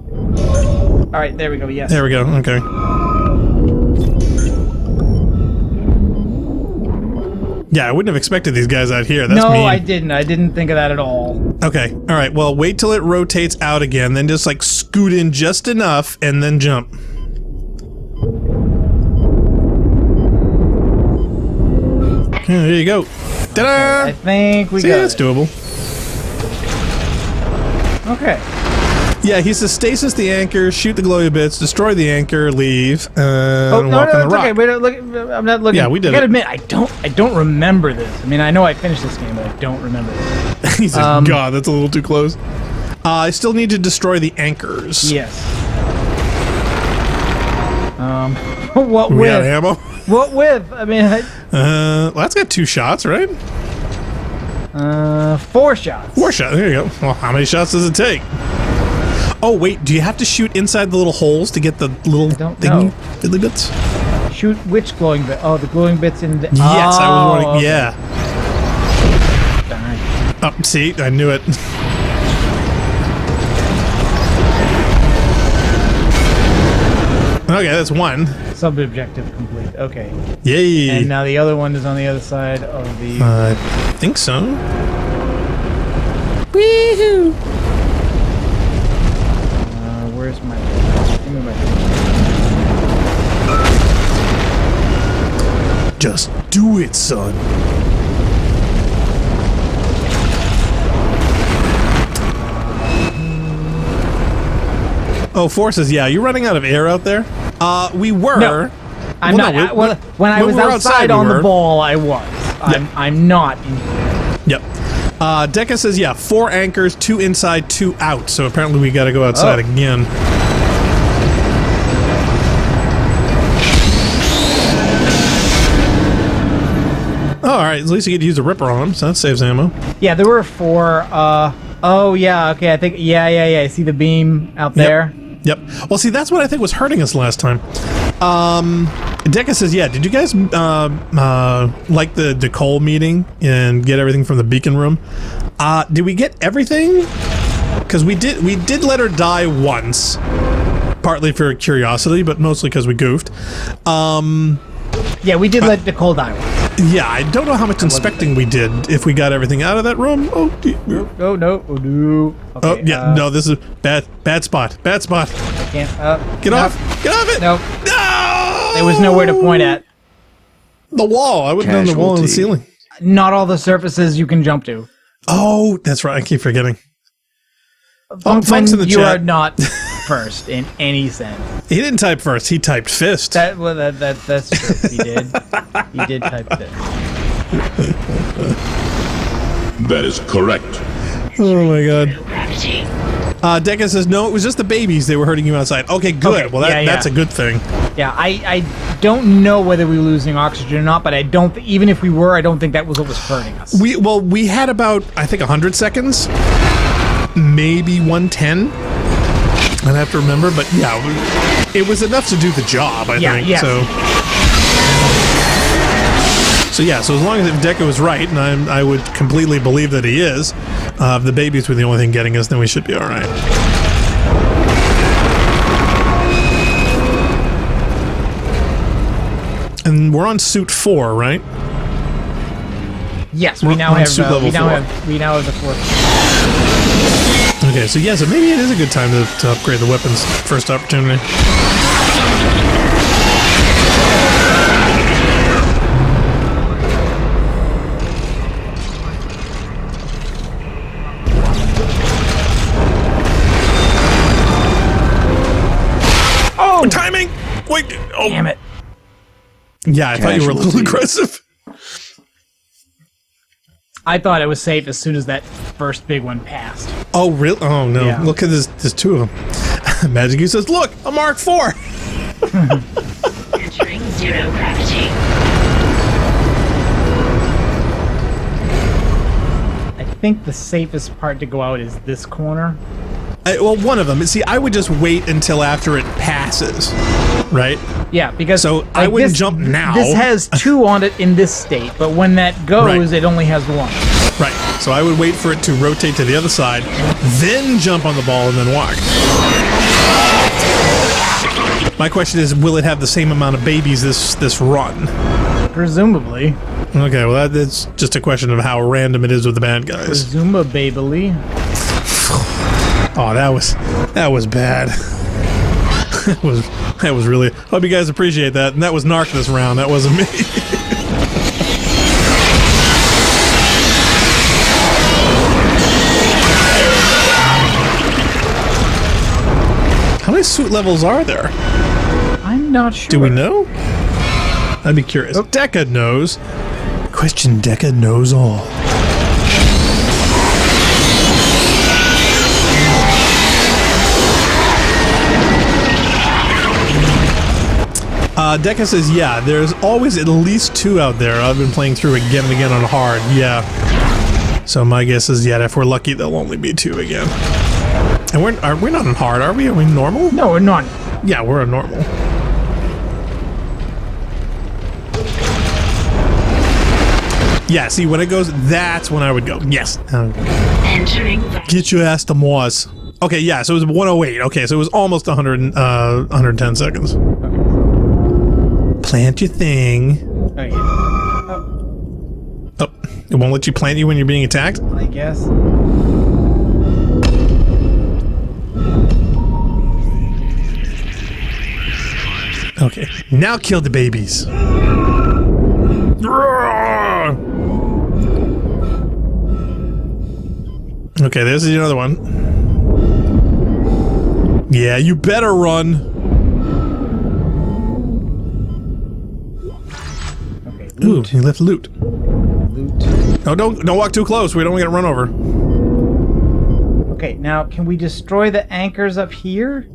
All right, there we go. Yes. There we go. Okay. Yeah, I wouldn't have expected these guys out here. That's mean. I didn't. I didn't think of that at all. Okay. All right. Well, wait till it rotates out again, then just like scoot in just enough, and then jump. Yeah, there you go. Ta-da! I think we See, got it's it. doable. Okay. Yeah, he says stasis the anchor, shoot the glowy bits, destroy the anchor, leave, Oh and no, walk no, on it's the rock. okay. Wait, look, I'm not looking. Yeah, we did I gotta it. admit, I don't remember this. I mean, I know I finished this game, but I don't remember this. He says, God, that's a little too close. I still need to destroy the anchors. Yes. What We with? got ammo? What with? I mean, Well, that's got 2 shots, right? 4 shots. 4 shots. There you go. Well, how many shots does it take? Oh, wait. Do you have to shoot inside the little holes to get the little thingy fiddly bits? Shoot which glowing bit? Oh, the glowing bits in the. Yes, I was wondering. okay. Yeah. Darn. Oh, see, I knew it. Okay, that's 1. Sub-objective complete. Okay. Yay. And now the other one is on the other side of the. I think so. Woohoo! Where's my? Give me my. Just do it, son. Oh, forces, yeah. You're running out of air out there? We were. No. I'm Well, not. no, When I was we were outside we on the were. ball, I was. I'm not in here. Yep. Deca says, yeah, 4 anchors, 2 inside, 2 out. So apparently we got to go outside again. Oh, all right. At least you get to use a ripper on them, so that saves ammo. Yeah, there were 4. Oh yeah. Okay. I think. Yeah. I see the beam out there. Yep. Well, see, that's what I think was hurting us last time. Deca says, yeah, did you guys like the Nicole meeting and get everything from the beacon room? Did we get everything? Because we did let her die once, partly for curiosity, but mostly because we goofed. Yeah, we did let Nicole die once. Yeah, I don't know how much inspecting we did, if we got everything out of that room. Oh, no. Okay, oh, yeah, no, this is bad spot. Bad spot. I can't, Get off it. No. No! There was nowhere to point at. The wall. I wouldn't know the wall and the ceiling. Not all the surfaces you can jump to. Oh, that's right. I keep forgetting. Folks in the you chat. are not first in any sense. He didn't type first. He typed fist. That's true. He did. He did type fist. That is correct. Oh my god. Gravity. Deca says, no, it was just the babies. They were hurting you outside. Okay, good. Okay, Well, that's a good thing. Yeah, I don't know whether we were losing oxygen or not, but I don't. Even if we were, I don't think that was what was hurting us. We had about, I think, 100 seconds. Maybe 110. I'd have to remember, but yeah, it was enough to do the job, I think. Yes. So as long as if Deca was right, and I would completely believe that he is, if the babies were the only thing getting us, then we should be all right. And we're on suit 4, right? Yes, We're we now on have. suit level We now 4. have the 4th. Okay, so so maybe it is a good time to upgrade the weapons first opportunity. Oh, timing! Wait, oh. Damn it. Yeah, I thought you were a little aggressive. I thought it was safe as soon as that first big one passed. Oh, really? Oh, no. Yeah. Look at this. There's 2 of them. Magic U says, look, a Mark IV. Entering 0 gravity. I think the safest part to go out is this corner. Well, one of them. See, I would just wait until after it passes, right? Yeah, because so I wouldn't jump now. This has 2 on it in this state, but when that goes, it only has 1. Right. So I would wait for it to rotate to the other side, then jump on the ball and then walk. My question is, will it have the same amount of babies this run? Presumably. Okay, well that's just a question of how random it is with the bad guys. Presumably. Oh, that was bad. that was really. Hope you guys appreciate that. And that was Narc this round. That wasn't me. suit levels are there? I'm not sure. Do we know? I'd be curious. Oh. Deca knows. Question Deca knows all. Deca says, yeah, there's always at least 2 out there. I've been playing through again and again on hard. Yeah. So my guess is, yeah, if we're lucky, there'll only be 2 again. And we're not on hard, are we? Are we normal? No, we're not. Yeah, we're on normal. Yeah, see, when it goes, that's when I would go. Yes. Get your ass to Mars. Okay, yeah, so it was 108. Okay, so it was almost 110 seconds. Okay. Plant your thing. Oh, yeah. Oh, it won't let you plant you when you're being attacked? I guess. Okay, now kill the babies. Okay, there's another one. Yeah, you better run. Okay, ooh, he left loot. No, don't walk too close. We don't want to get run over. Okay, now can we destroy the anchors up here?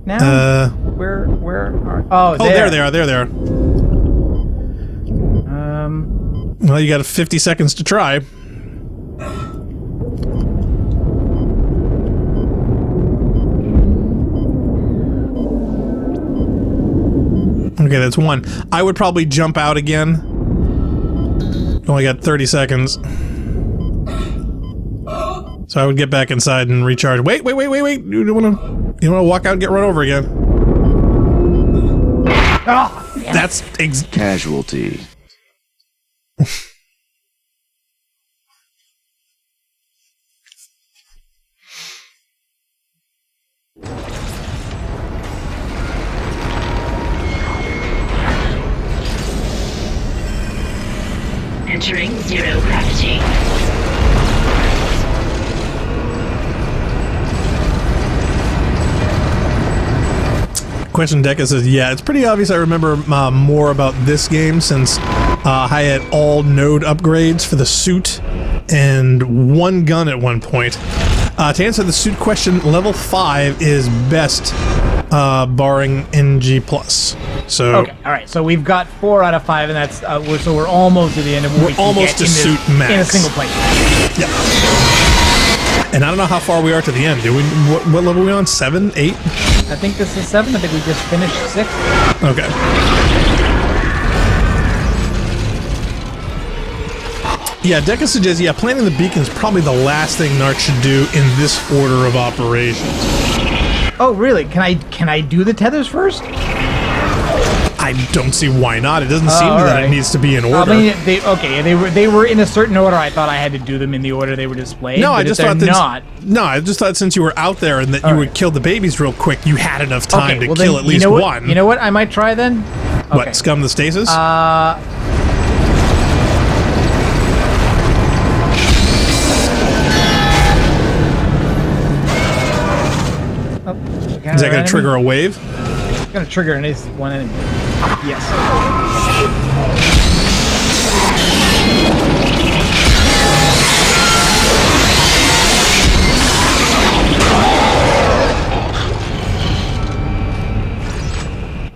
Now? Where are? Oh, there they are. There they are. Well, you got 50 seconds to try. Okay, that's 1. I would probably jump out again. Only got 30 seconds. So I would get back inside and recharge. Wait. You wanna walk out and get run over again? Oh, that's casualty. Entering 0 gravity. Question Deca says, yeah, it's pretty obvious I remember more about this game since I had all node upgrades for the suit and 1 gun at one point. To answer the suit question, level 5 is best, barring NG+. So okay, all right. So we've got 4 out of 5, and that's so we're almost at the end of what we can almost get to suit max in a single play. Yeah. And I don't know how far we are to the end. What level are we on? 7, 8? I think this is 7. I think we just finished 6. Okay. Yeah, Deca suggests, yeah, planting the beacon is probably the last thing Narc should do in this order of operations. Oh, really? Can I do the tethers first? I don't see why not. It doesn't seem that it needs to be in order. I mean, they were in a certain order. I thought I had to do them in the order they were displayed. No, I just thought not. No, I just thought since you were out there and that you would kill the babies real quick, you had enough time to kill at least one. You know what? I might try then. Okay. What? Scum the stasis? Is that going to trigger a wave? It's going to trigger one enemy. Yes.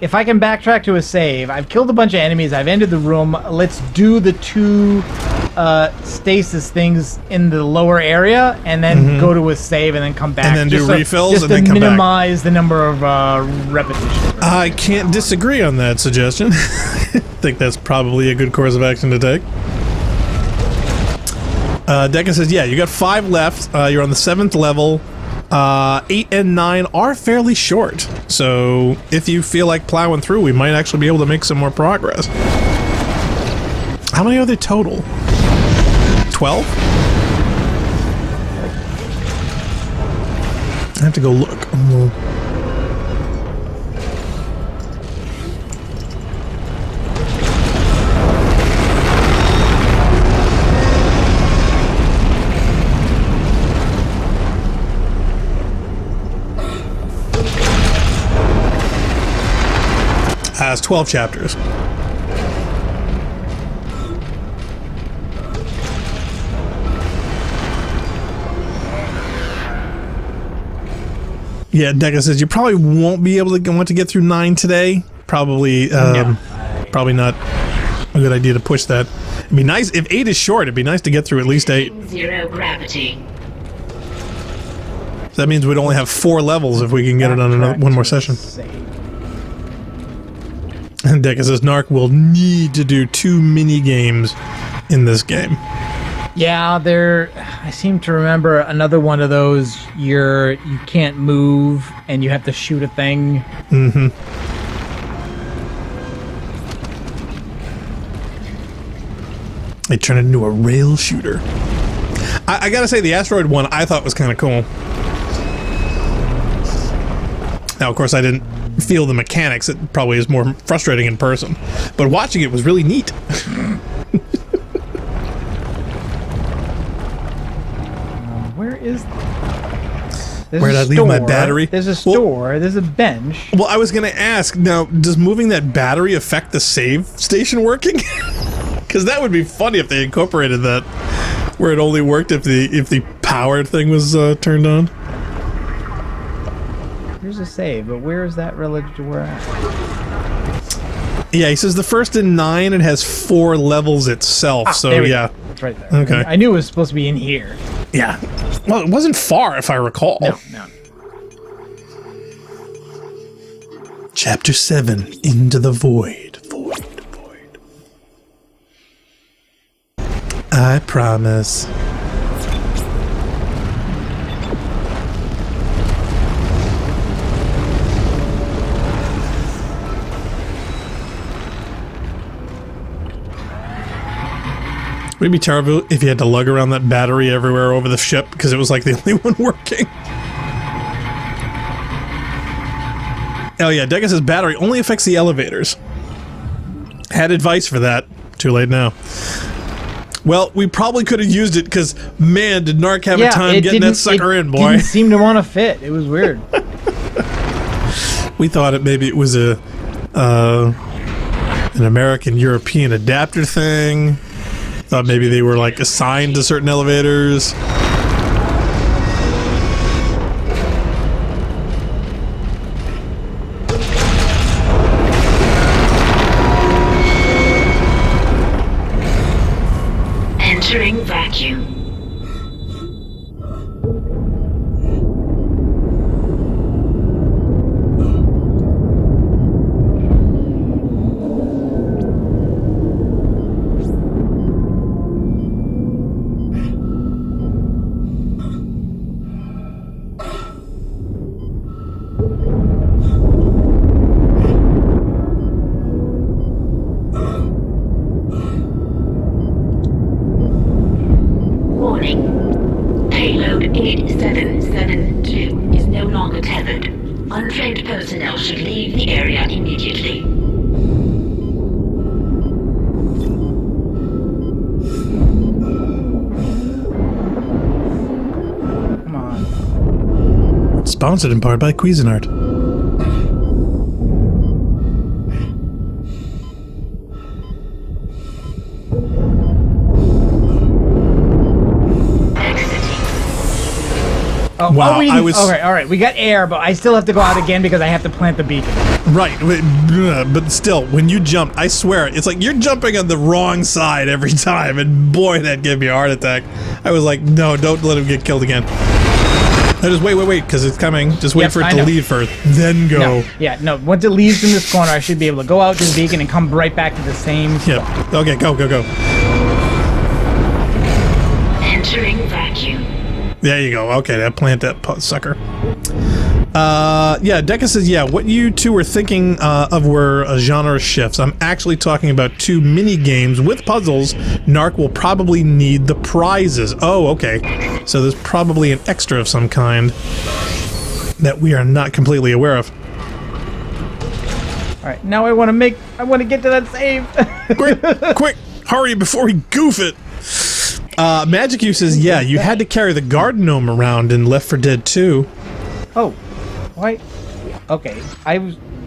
If I can backtrack to a save, I've killed a bunch of enemies, I've ended the room, let's do the 2 stasis things in the lower area, and then go to a save and then come back. And then do refills and then come back. Just to minimize the number of repetitions. I can't disagree on that suggestion. I think that's probably a good course of action to take. Deca says, yeah, you got 5 left. You're on the 7th level. 8 and 9 are fairly short. So if you feel like plowing through, we might actually be able to make some more progress. How many are there total? 12? I have to go look. 12 chapters. Yeah, Deca says you probably won't be able to want to get through 9 today. Probably, probably not a good idea to push that. It'd be nice if 8 is short. It'd be nice to get through at least 8. Zero gravity. So that means we'd only have 4 levels if we can get it on one more session. And Deca says Narc will need to do 2 mini games in this game. Yeah, I seem to remember another one of those. You can't move and you have to shoot a thing. Mm-hmm. They turn it into a rail shooter. I gotta say, the asteroid one I thought was kind of cool. Now, of course, I didn't feel the mechanics. It probably is more frustrating in person. But watching it was really neat. Where is... Where did I leave my battery? There's a store. There's a bench. Well, I was going to ask, now, does moving that battery affect the save station working? Because that would be funny if they incorporated that, where it only worked if the powered thing was turned on. Here's a save, but where is that relative to where I'm at? Yeah, he says the first in 9, it has 4 levels itself, so yeah. It's right there. Okay. I knew it was supposed to be in here. Yeah. Well, it wasn't far, if I recall. No. Chapter 7, Into the Void. I promise. Would it be terrible if you had to lug around that battery everywhere over the ship because it was like the only one working? Oh yeah, Deca says battery only affects the elevators. Had advice for that. Too late now. Well, we probably could have used it because, man, did Narc have a time getting that sucker in, boy. It didn't seem to want to fit. It was weird. We thought maybe it was an American-European adapter thing. Thought maybe they were like assigned to certain elevators. Entering vacuum. Warning. Payload 8772 is no longer tethered. Untrained personnel should leave the area immediately. Come on. Sponsored in part by Cuisinart. Oh, wow, oh, I was... All right. We got air, but I still have to go out again because I have to plant the beacon. Right, but still, when you jumped, I swear, it's like you're jumping on the wrong side every time, and boy, that gave me a heart attack. I was like, no, don't let him get killed again. I just wait, because it's coming. Just wait for it to leave first, then go. No, once it leaves in this corner, I should be able to go out to the beacon and come right back to the same spot. Yeah, okay, go. Entering vacuum. There you go. Okay, that plant that sucker. Yeah, Deca says, yeah, what you two were thinking of were genre shifts. I'm actually talking about 2 mini games with puzzles. Narc will probably need the prizes. Oh, okay. So there's probably an extra of some kind that we are not completely aware of. All right, now I want to get to that save. Quick, hurry before we goof it. Magic U says, yeah, you had to carry the guard gnome around in Left 4 Dead 2. Oh, why? Okay,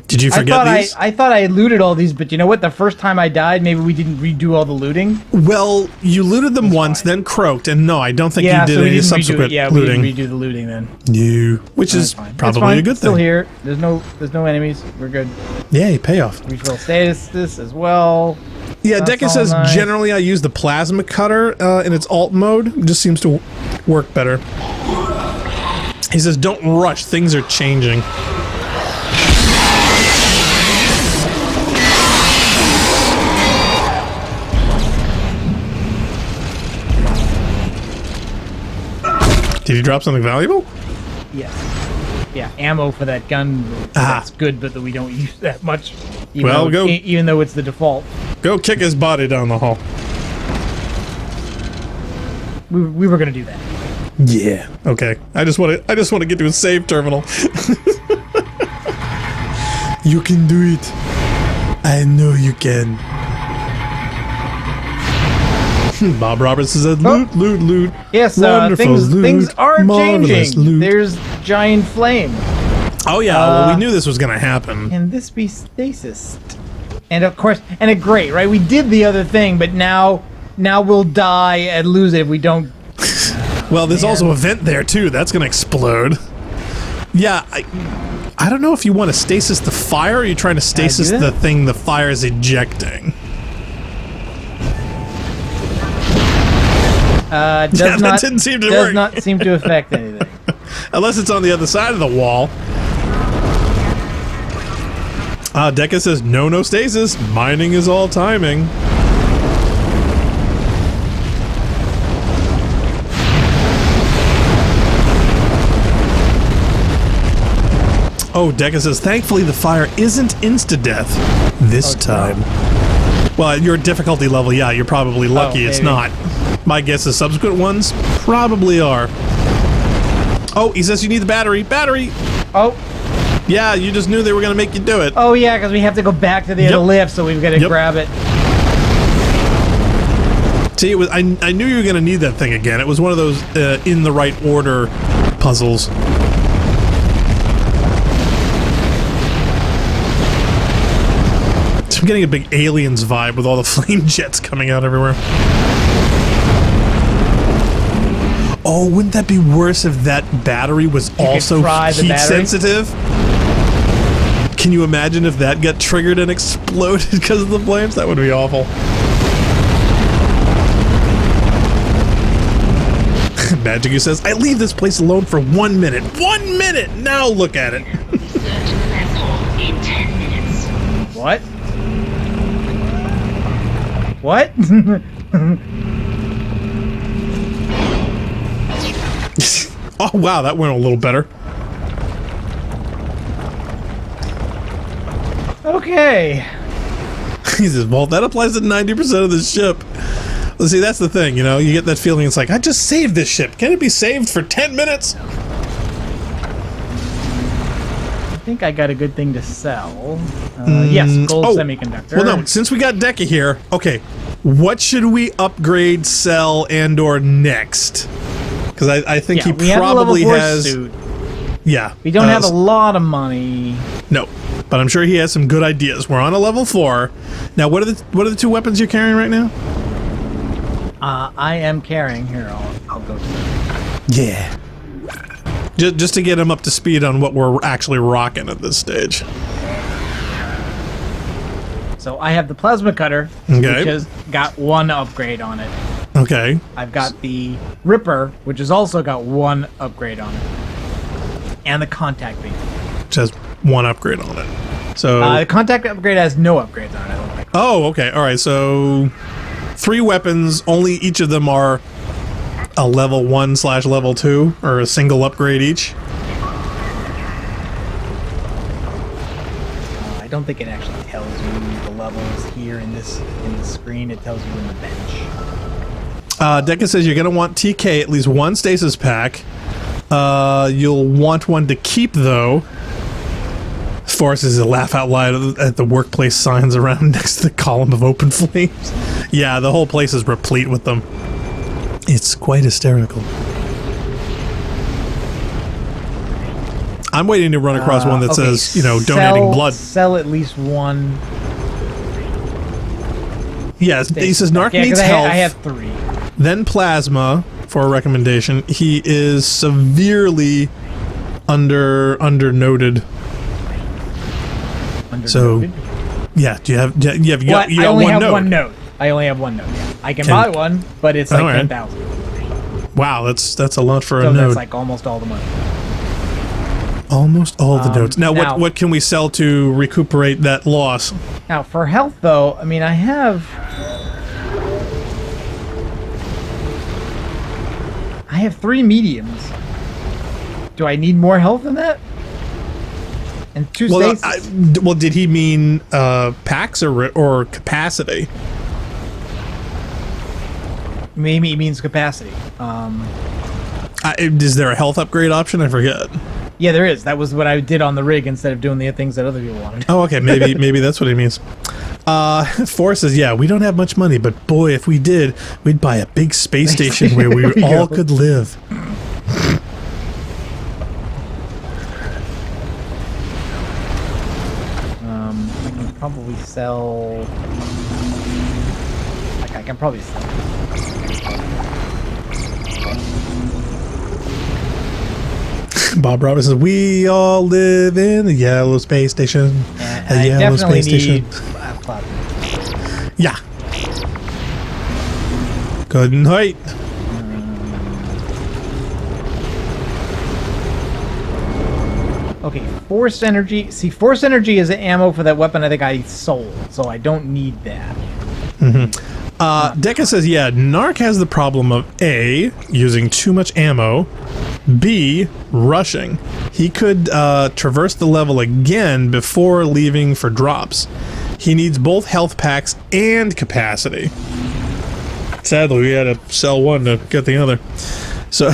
Did you forget these? I thought I looted all these, but you know what? The first time I died, maybe we didn't redo all the looting. Well, you looted them once, then croaked, and no, I don't think you did so any subsequent looting. We didn't redo the looting then. You, which is probably a good Still thing. here. There's no enemies. We're good. Yay, payoff. Refill status as well. Yeah, That's Deca all says nice. generally I use the plasma cutter in its alt mode. It just seems to work better. He says, don't rush. Things are changing. Did you drop something valuable? Yes. Yeah, ammo for that gun. That's good, but that we don't use that much. Even though it's the default. Go kick his body down the hall. We were gonna do that. Yeah. Okay. I just want to get to a save terminal. You can do it. I know you can. Bob Roberts said, loot. Yes, Wonderful things are marvelous changing. loot. There's giant flame. Oh yeah, well, we knew this was gonna happen. Can this be stasis? And of course, great, right? We did the other thing, but now we'll die and lose it if we don't. Well, there's also a vent there too. That's gonna explode. Yeah, I don't know if you want to stasis the fire or you're trying to stasis the thing the fire is ejecting. That didn't seem to work. Does not seem to affect anything. Unless it's on the other side of the wall. Deca says, no stasis. Mining is all timing. Oh, Deca says, thankfully the fire isn't insta-death this time. Well, at your difficulty level, yeah, you're probably lucky it's not. My guess is subsequent ones probably are. Oh, he says you need the battery. Battery! Oh. Yeah, you just knew they were going to make you do it. Oh, yeah, because we have to go back to the other lift, so we've got to grab it. See, I knew you were going to need that thing again. It was one of those in the right order puzzles. So I'm getting a big Aliens vibe with all the flame jets coming out everywhere. Oh, wouldn't that be worse if that battery was also heat sensitive? Can you imagine if that got triggered and exploded because of the flames? That would be awful. Magic says, I leave this place alone for 1 minute. 1 minute! Now look at it. In 10 minutes. What? What? Oh, wow, that went a little better. Okay. He says, well, that applies to 90% of the ship. Well, see, that's the thing, you know? You get that feeling, it's like, I just saved this ship. Can it be saved for 10 minutes? I think I got a good thing to sell. Yes, gold semiconductor. Well, no, since we got Deca here, okay, what should we upgrade, sell, and or next? Because I think he probably has... Suit. Yeah. We don't have a lot of money. No, but I'm sure he has some good ideas. We're on a level 4. Now, what are the two weapons you're carrying right now? I am carrying... Here, I'll go to them. Yeah. Just to get him up to speed on what we're actually rocking at this stage. So I have the plasma cutter, which has got 1 upgrade on it. Okay. I've got the Ripper, which has also got 1 upgrade on it. And the contact beam. Which has 1 upgrade on it. So the contact upgrade has no upgrades on it, I don't think. Oh, okay. Alright, so 3 weapons, only each of them are a level 1/level 2, or a single upgrade each. I don't think it actually tells you the levels here in this screen. It tells you in the bench. Deca says you're going to want TK, at least 1 stasis pack. You'll want 1 to keep, though. Forces a laugh out loud at the workplace signs around next to the column of open flames. Yeah, the whole place is replete with them. It's quite hysterical. I'm waiting to run across one that okay, says, donating blood. Sell at least one. Yes, he says Narc needs I health. I have 3. Then plasma for a recommendation. He is severely undernoted. So, yeah. Do you have? You got I only one have node. one node. I only have one node. Yeah. I can buy one, but it's like 10,000. Wow, that's a lot for So a node. that's like almost all the money. Almost all the nodes. Now, what can we sell to recuperate that loss? Now, for health, though, I mean, I have 3 mediums. Do I need more health than that? And 2 stasis? Well, did he mean packs or capacity? Maybe he means capacity. Is there a health upgrade option? I forget. Yeah, there is. That was what I did on the rig instead of doing the things that other people wanted. Oh, okay. Maybe that's what he means. Forrest says, yeah, we don't have much money, but boy, if we did, we'd buy a big space station where we all could live. I can probably sell... I can probably sell... Bob Roberts says, we all live in the yellow space station. The yellow space station. Yeah. Good night. Okay, force energy. See, force energy is ammo for that weapon I think I sold, so I don't need that. Deca says, yeah, Narc has the problem of A, using too much ammo, B, rushing. He could traverse the level again before leaving for drops. He needs both health packs and capacity. Sadly, we had to sell one to get the other. So...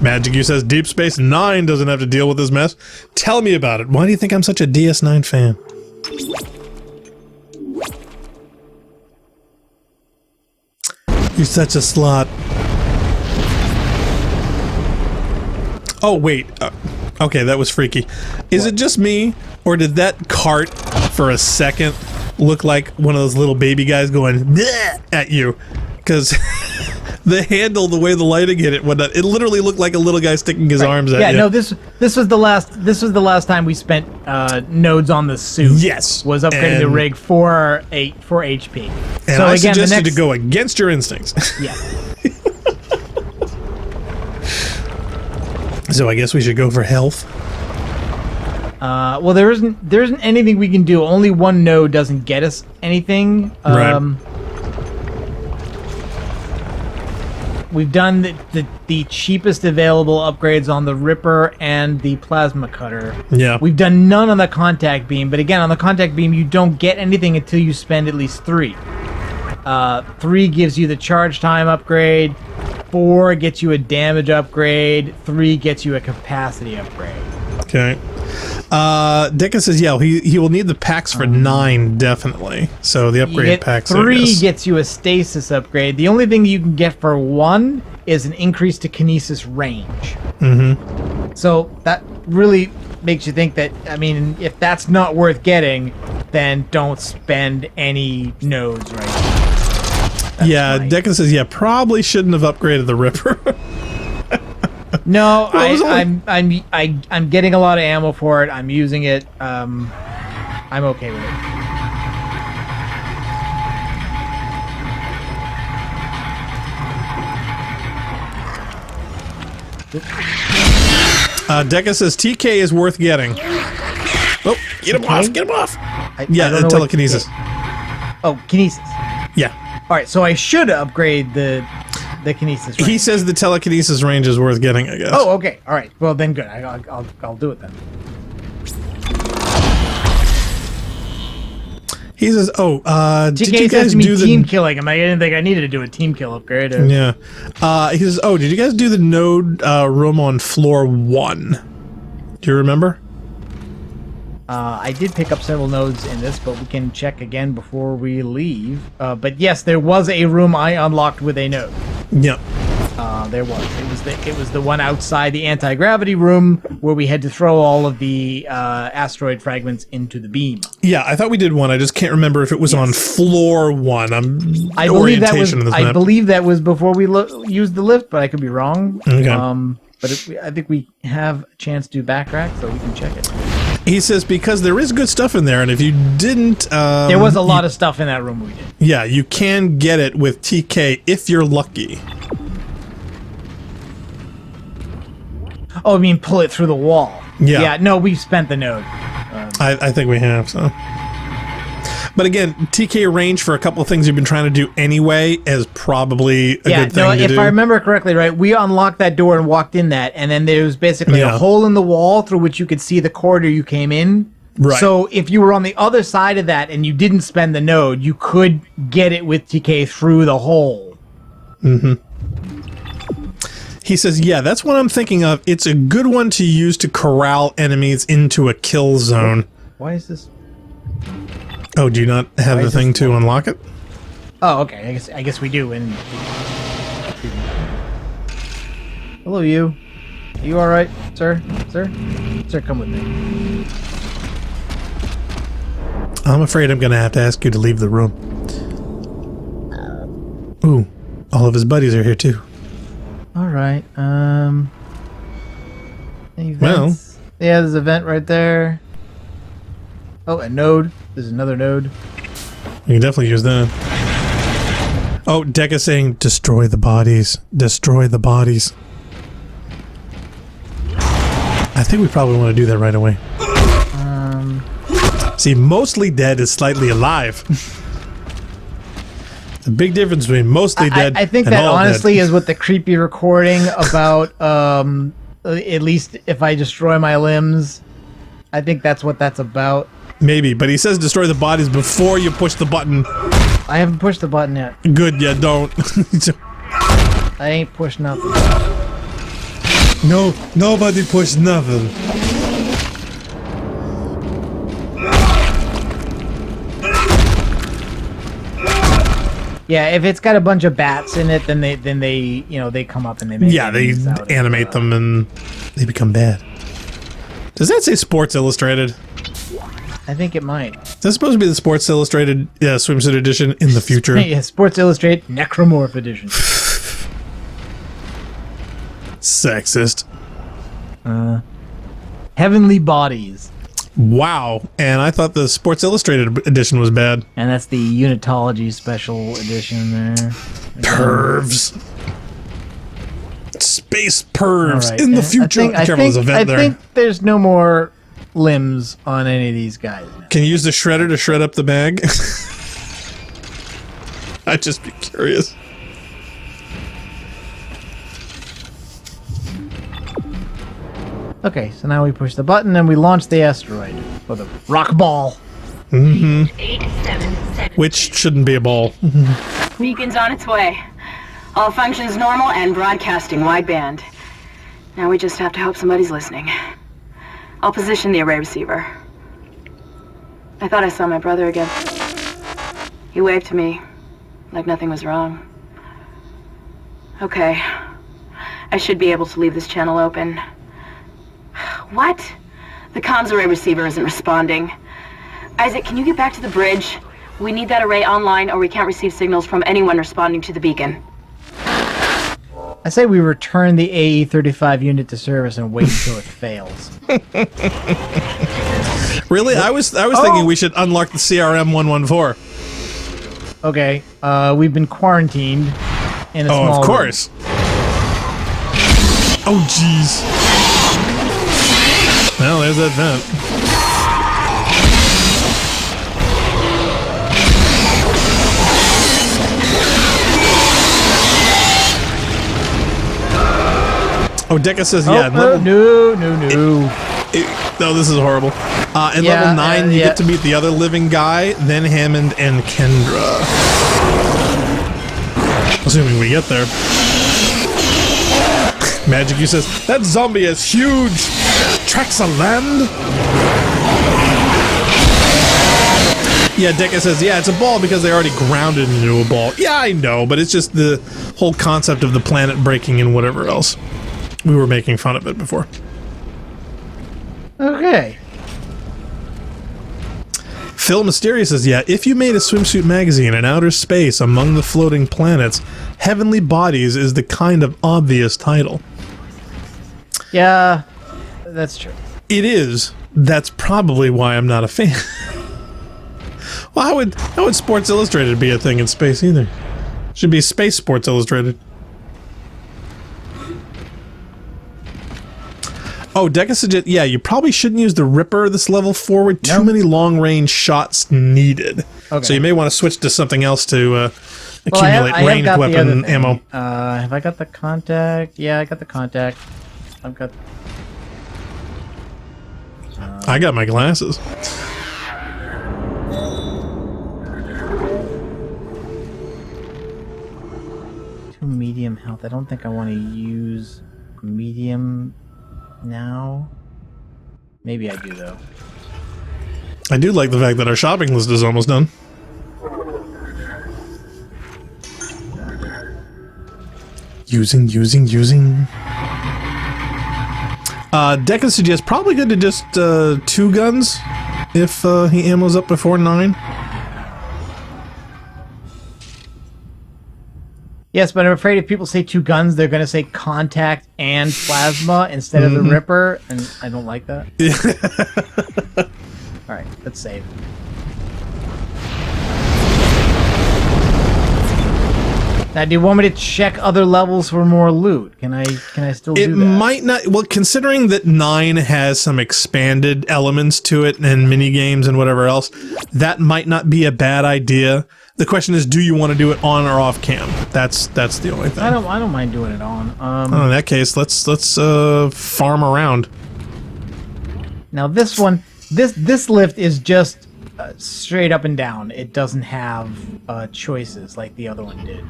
Magic U says Deep Space Nine doesn't have to deal with this mess. Tell me about it. Why do you think I'm such a DS9 fan? You're such a slot. Oh, wait. Okay, that was freaky. Is it just me, or did that cart for a second look like one of those little baby guys going bleh at you? Because the handle, the way the lighting hit it, whatnot, it literally looked like a little guy sticking his arms at you. Yeah, no, this was the last time we spent nodes on the suit. Yes, was upgrading the rig for HP. And so I again, suggest you to go against your instincts. Yeah. So I guess we should go for health. Well, there isn't anything we can do. Only one node doesn't get us anything. Right. We've done the cheapest available upgrades on the Ripper and the Plasma Cutter. Yeah. We've done none on the Contact Beam, but again, on the Contact Beam, you don't get anything until you spend at least 3. 3 gives you the charge time upgrade. 4 gets you a damage upgrade. 3 gets you a capacity upgrade. Okay. Dicka says, yeah, he will need the packs for 9, definitely. So the upgrade packs, 3 gets you a stasis upgrade. The only thing you can get for 1 is an increase to kinesis range. Mm-hmm. So that really makes you think that, I mean, if that's not worth getting, then don't spend any nodes right now. Yeah, Declan says, yeah, probably shouldn't have upgraded the Ripper. No, I'm getting a lot of ammo for it. I'm using it. I'm okay with it. Deca says TK is worth getting. Oh, get him off! Get him off! Yeah, the telekinesis. Oh, kinesis. Yeah. All right, so I should upgrade the kinesis range. He says the telekinesis range is worth getting, I guess. Oh, okay. All right. Well, then good. I'll do it then. He says, "Oh, did TK you guys do the team killing him? I didn't think I needed to do a team kill upgrade. Yeah. He says, "Oh, did you guys do the node room on floor 1? Do you remember? I did pick up several nodes in this, but we can check again before we leave. But yes, there was a room I unlocked with a node. Yep. There was. It was the one outside the anti-gravity room where we had to throw all of the asteroid fragments into the beam. Yeah, I thought we did one. I just can't remember if it was on floor 1. I believe that was before we used the lift, but I could be wrong. Okay. But I think we have a chance to backtrack, so we can check it. He says because there is good stuff in there, and if you didn't... there was a lot of stuff in that room we did. Yeah, you can get it with TK if you're lucky. Oh, I mean pull it through the wall. Yeah. Yeah, no, we've spent the node. I think we have, so... But again, TK range for a couple of things you've been trying to do anyway is probably a good thing to do. If I remember correctly, right, we unlocked that door and walked in that, and then there was basically a hole in the wall through which you could see the corridor you came in. Right. So if you were on the other side of that and you didn't spend the node, you could get it with TK through the hole. Mm-hmm. He says, yeah, that's what I'm thinking of. It's a good one to use to corral enemies into a kill zone. Why is this... Oh, do you not have the thing to unlock it? Oh, okay. I guess we do. And hello, you. Are you all right, sir? Sir, come with me. I'm afraid I'm going to have to ask you to leave the room. Ooh, all of his buddies are here too. All right. Well, yeah, there's a vent right there. Oh, a node. There's another node. You can definitely use that. Oh, Deca's saying, destroy the bodies. Destroy the bodies. I think we probably want to do that right away. See, mostly dead is slightly alive. The big difference between mostly dead I think and that all honestly dead. is what the creepy recording about, at least if I destroy my limbs, I think that's what that's about. Maybe, but he says destroy the bodies before you push the button. I haven't pushed the button yet. Good, yeah, don't. I ain't pushed nothing. No, nobody pushed nothing. Yeah, if it's got a bunch of bats in it, then they come up and they make they animate them and they become bad. Does that say Sports Illustrated? I think it might. That's supposed to be the Sports Illustrated swimsuit edition in the future. Yeah, Sports Illustrated Necromorph edition. Sexist. Heavenly Bodies. Wow. And I thought the Sports Illustrated edition was bad. And that's the Unitology special edition there. Pervs. Space pervs Right. in the future. I think think there's no more limbs on any of these guys. Can you use the shredder to shred up the bag? I'd just be curious. Okay, so now we push the button and we launch the asteroid. Or the rock ball. Mm-hmm. Which shouldn't be a ball. Beacon's on its way. All functions normal and broadcasting wideband. Now we just have to hope somebody's listening. I'll position the array receiver. I thought I saw my brother again. He waved to me, like nothing was wrong. Okay. I should be able to leave this channel open. What? The comms array receiver isn't responding. Isaac, can you get back to the bridge? We need that array online or we can't receive signals from anyone responding to the beacon. I say we return the AE-35 unit to service and wait until it fails. Really? I was thinking we should unlock the CRM-114. Okay, we've been quarantined in a small of course. room. Oh, jeez. Well, there's that vent. Oh, Deca says, yeah. No. No, this is horrible. In level 9, you get to meet the other living guy, then Hammond and Kendra. Assuming we get there. Magic, you says, that zombie is huge! Tracks of land? Yeah, Deca says, yeah, it's a ball because they already grounded it into a ball. Yeah, I know, but it's just the whole concept of the planet breaking and whatever else. We were making fun of it before. Okay. Phil Mysterious says, yeah, if you made a swimsuit magazine in outer space among the floating planets, Heavenly Bodies is the kind of obvious title. Yeah, that's true. It is. That's probably why I'm not a fan. Well, how would Sports Illustrated be a thing in space either? Should be Space Sports Illustrated. Oh, Deca suggests, yeah, you probably shouldn't use the Ripper this level forward. Too many long-range shots needed. Okay. So you may want to switch to something else to accumulate ranged weapon ammo. Have I got the contact? Yeah, I got the contact. I've got... I got my glasses. Medium health. I don't think I want to use medium now. Maybe I do, though. I do like the fact that our shopping list is almost done. Using. Deca suggests probably good to just 2 guns if he ammos up before 9. Yes, but I'm afraid if people say 2 guns, they're going to say contact and plasma instead of the Ripper, and I don't like that. Alright, let's save. Now, do you want me to check other levels for more loot? Can I still do that? It might not... Well, considering that 9 has some expanded elements to it and mini games and whatever else, that might not be a bad idea. The question is, do you want to do it on or off cam? That's the only thing. I don't mind doing it on. In that case, let's farm around. Now this one, this lift is just straight up and down. It doesn't have choices like the other one did.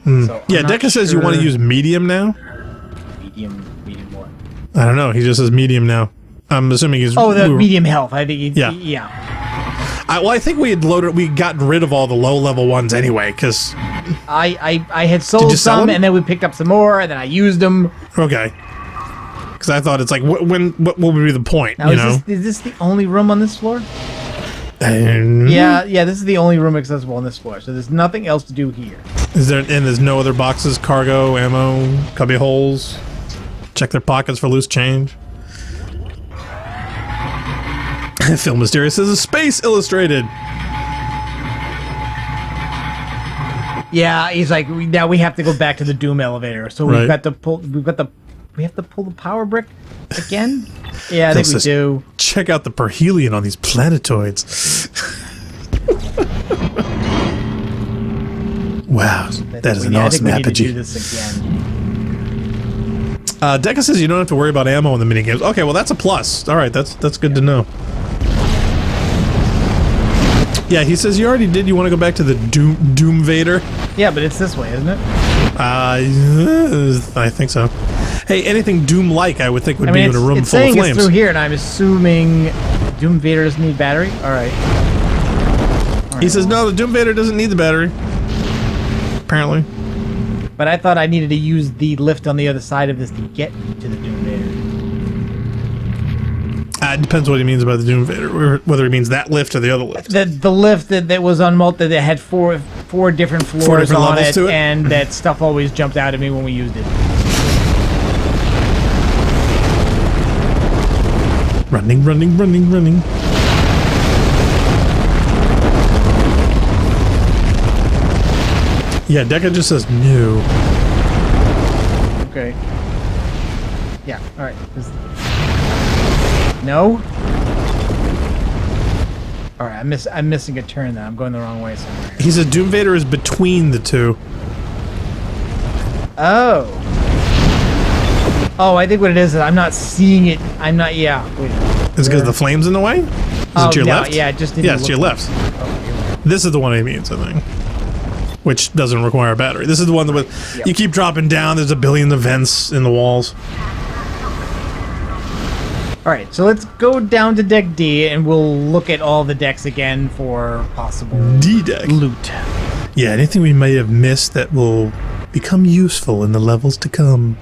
So yeah, Deca says you want to use medium now. Medium what? I don't know. He just says medium now. I'm assuming he's. Oh, the medium health. I think. Yeah. I think we had gotten rid of all the low-level ones anyway, because... I had sold some, and then we picked up some more, and then I used them. Okay. Because I thought it's like, what would be the point, now, you know? Is this the only room on this floor? Yeah, this is the only room accessible on this floor, so there's nothing else to do here. There's no other boxes, cargo, ammo, cubby holes? Check their pockets for loose change? Phil Mysterious says, Space Illustrated. Yeah, he's like, now we have to go back to the Doom elevator. So we have to pull the power brick again? Yeah, I think we do. Check out the perhelion on these planetoids. Wow, that is an awesome apogee. I think we need to do this again. Deca says you don't have to worry about ammo in the minigames. Okay, well that's a plus. All right, that's good to know. Yeah, he says you already did. You want to go back to the Doom Vader? Yeah, but it's this way, isn't it? I think so. Hey, anything Doom-like, I would think would be in a room full of flames. It's through here, and I'm assuming Doom Vader doesn't need battery. All right. He says no, the Doom Vader doesn't need the battery. Apparently. But I thought I needed to use the lift on the other side of this to get to the Doom Vader. It depends what he means by the Doom Vader, whether he means that lift or the other lift. The lift that was on Malta that had four different floors on it, and that stuff always jumped out at me when we used it. Running. Yeah, Deca just says no. Okay. Yeah, alright. No? Alright, I'm missing a turn now. I'm going the wrong way somewhere. He says Doom Vader is between the two. Oh. Oh, I think what it is I'm not seeing it. I'm not, yeah. Wait. Is it because the flame's in the way? Is it to your left? Yeah, just yeah, it's to your left. This is the one he means, I think. Which doesn't require a battery. This is the one that you keep dropping down, there's a billion of vents in the walls. All right, so let's go down to deck D, and we'll look at all the decks again for possible D deck loot. Yeah, anything we may have missed that will become useful in the levels to come.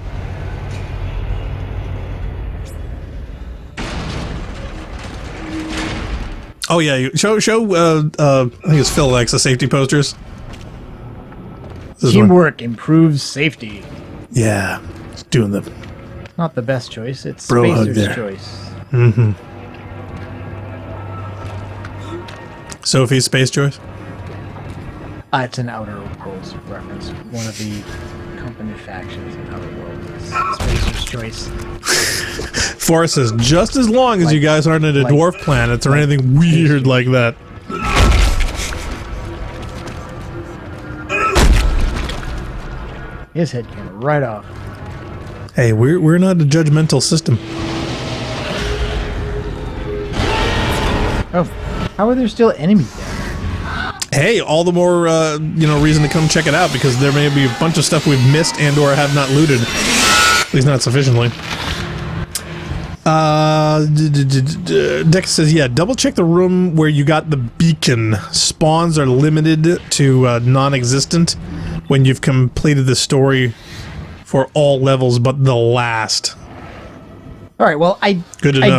Oh yeah, show. I think it's Phil likes the safety posters. Teamwork improves safety. Yeah, it's doing the not the best choice. It's bro hug Spacer's there. choice. Mm-hmm. Sophie's space choice. It's an Outer Worlds reference. One of the company factions in Outer Worlds. Spacer's choice. Forrest says, just as long as you guys aren't into dwarf planets or anything weird like that. His head came right off. Hey, we're not a judgmental system. Oh, how are there still enemies there? Hey, all the more reason to come check it out, because there may be a bunch of stuff we've missed and or have not looted, at least not sufficiently. Dex says, yeah, double check the room where you got the beacon. Spawns are limited to non-existent when you've completed the story for all levels but the last. All right, well, I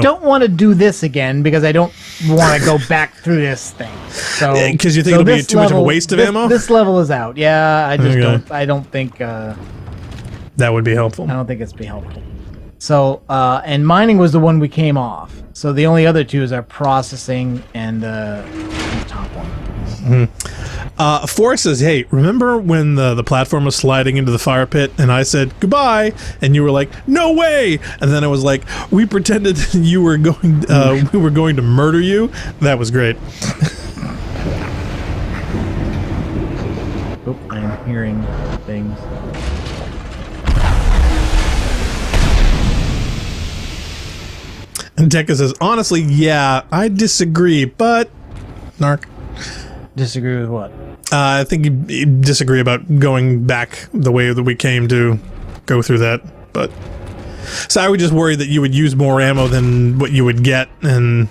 don't want to do this again because I don't want to go back through this thing. So because you think it'll be too much of a waste of ammo? This level is out. Yeah, I just I don't think that would be helpful. I don't think it's be helpful. So, and mining was the one we came off. So the only other two is our processing and the top one. Mm-hmm. Forrest says, hey, remember when the platform was sliding into the fire pit and I said goodbye and you were like, no way, and then I was like, we pretended you were going we were going to murder you. That was great. Oh, I'm hearing things. And Tekka says, honestly, yeah, I disagree, but Narc. Disagree with what? I think you disagree about going back the way that we came to go through that, but so I would just worry that you would use more ammo than what you would get, and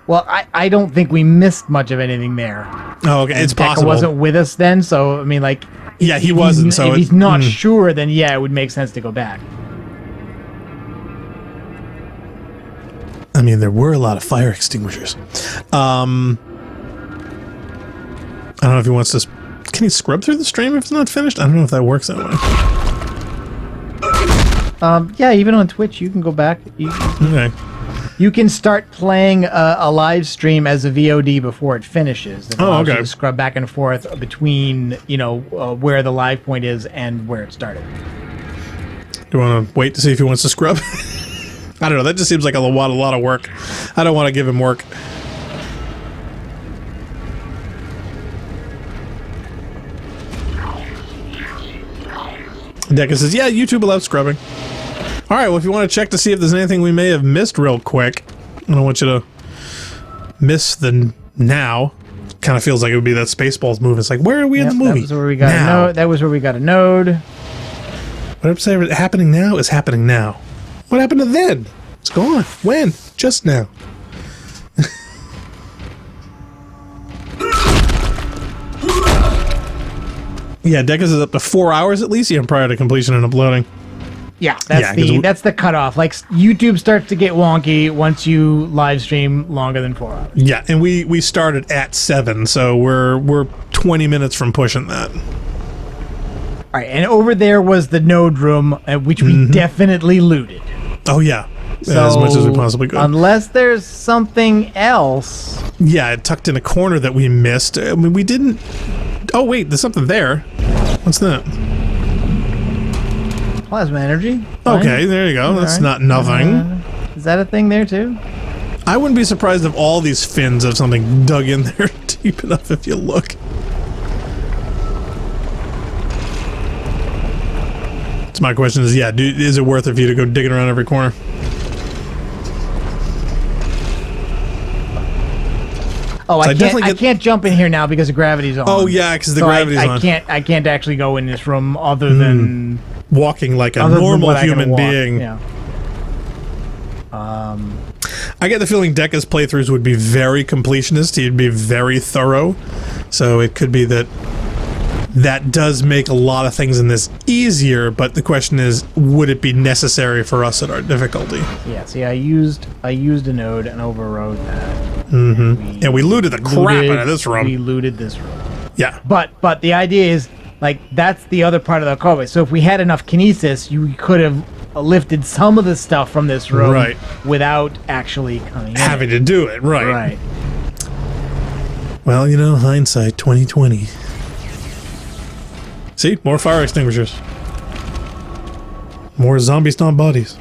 well, I don't think we missed much of anything there. Oh, okay, it's Tekka possible. wasn't with us then, so I mean, like, yeah, he wasn't. So if he's not sure, then yeah, it would make sense to go back. I mean, there were a lot of fire extinguishers. I don't know if he wants to... Can he scrub through the stream if it's not finished? I don't know if that works that way. Yeah, even on Twitch, you can go back. Okay. You can start playing a live stream as a VOD before it finishes. It allows you to scrub back and forth between, where the live point is and where it started. Do you want to wait to see if he wants to scrub? I don't know. That just seems like a lot of work. I don't want to give him work. Deca says, yeah, YouTube allows scrubbing. Alright, well, if you want to check to see if there's anything we may have missed real quick, I don't want you to miss the now. Kind of feels like it would be that Spaceballs move. It's like, where are we in the movie? That was where we got a node. That was where we got a node. What I'm saying, happening now is happening now. What happened to then? It's gone. When? Just now. Yeah, Deca's is up to 4 hours at least, prior to completion and uploading. Yeah, that's the cutoff. Like, YouTube starts to get wonky once you live stream longer than 4 hours. Yeah, and we started at 7, so we're 20 minutes from pushing that. All right, and over there was the node room, which we definitely looted. Oh yeah, so, as much as we possibly could. Unless there's something else. Yeah, it tucked in a corner that we missed. I mean, we didn't. Oh wait, there's something there. What's that? Plasma energy. Fine. Okay, there you go. That's not nothing. Is that a thing there too? I wouldn't be surprised if all these fins have something dug in there deep enough if you look. So my question is, yeah, is it worth it for you to go digging around every corner? Oh, I can't jump in here now because the gravity's on. Oh yeah, because the gravity's on. I can't actually go in this room other than walking like a normal human being. Yeah. I get the feeling Deca's playthroughs would be very completionist. He'd be very thorough. So it could be that does make a lot of things in this easier, but the question is, would it be necessary for us at our difficulty? Yeah, see, I used a node and overrode that. And we looted the crap out of this room. We looted this room. Yeah. But the idea is, like, that's the other part of the callback. So if we had enough kinesis, you could have lifted some of the stuff from this room without actually having to do it. Right. Well, hindsight 2020. See, more fire extinguishers, more zombie stomp bodies.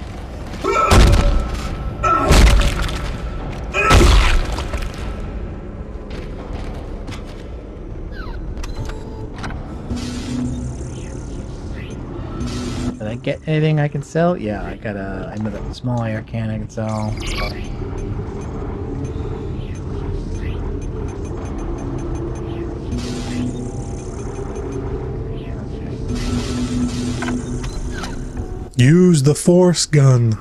Did I get anything I can sell? Yeah, I got another small air can I can sell. Use the force gun.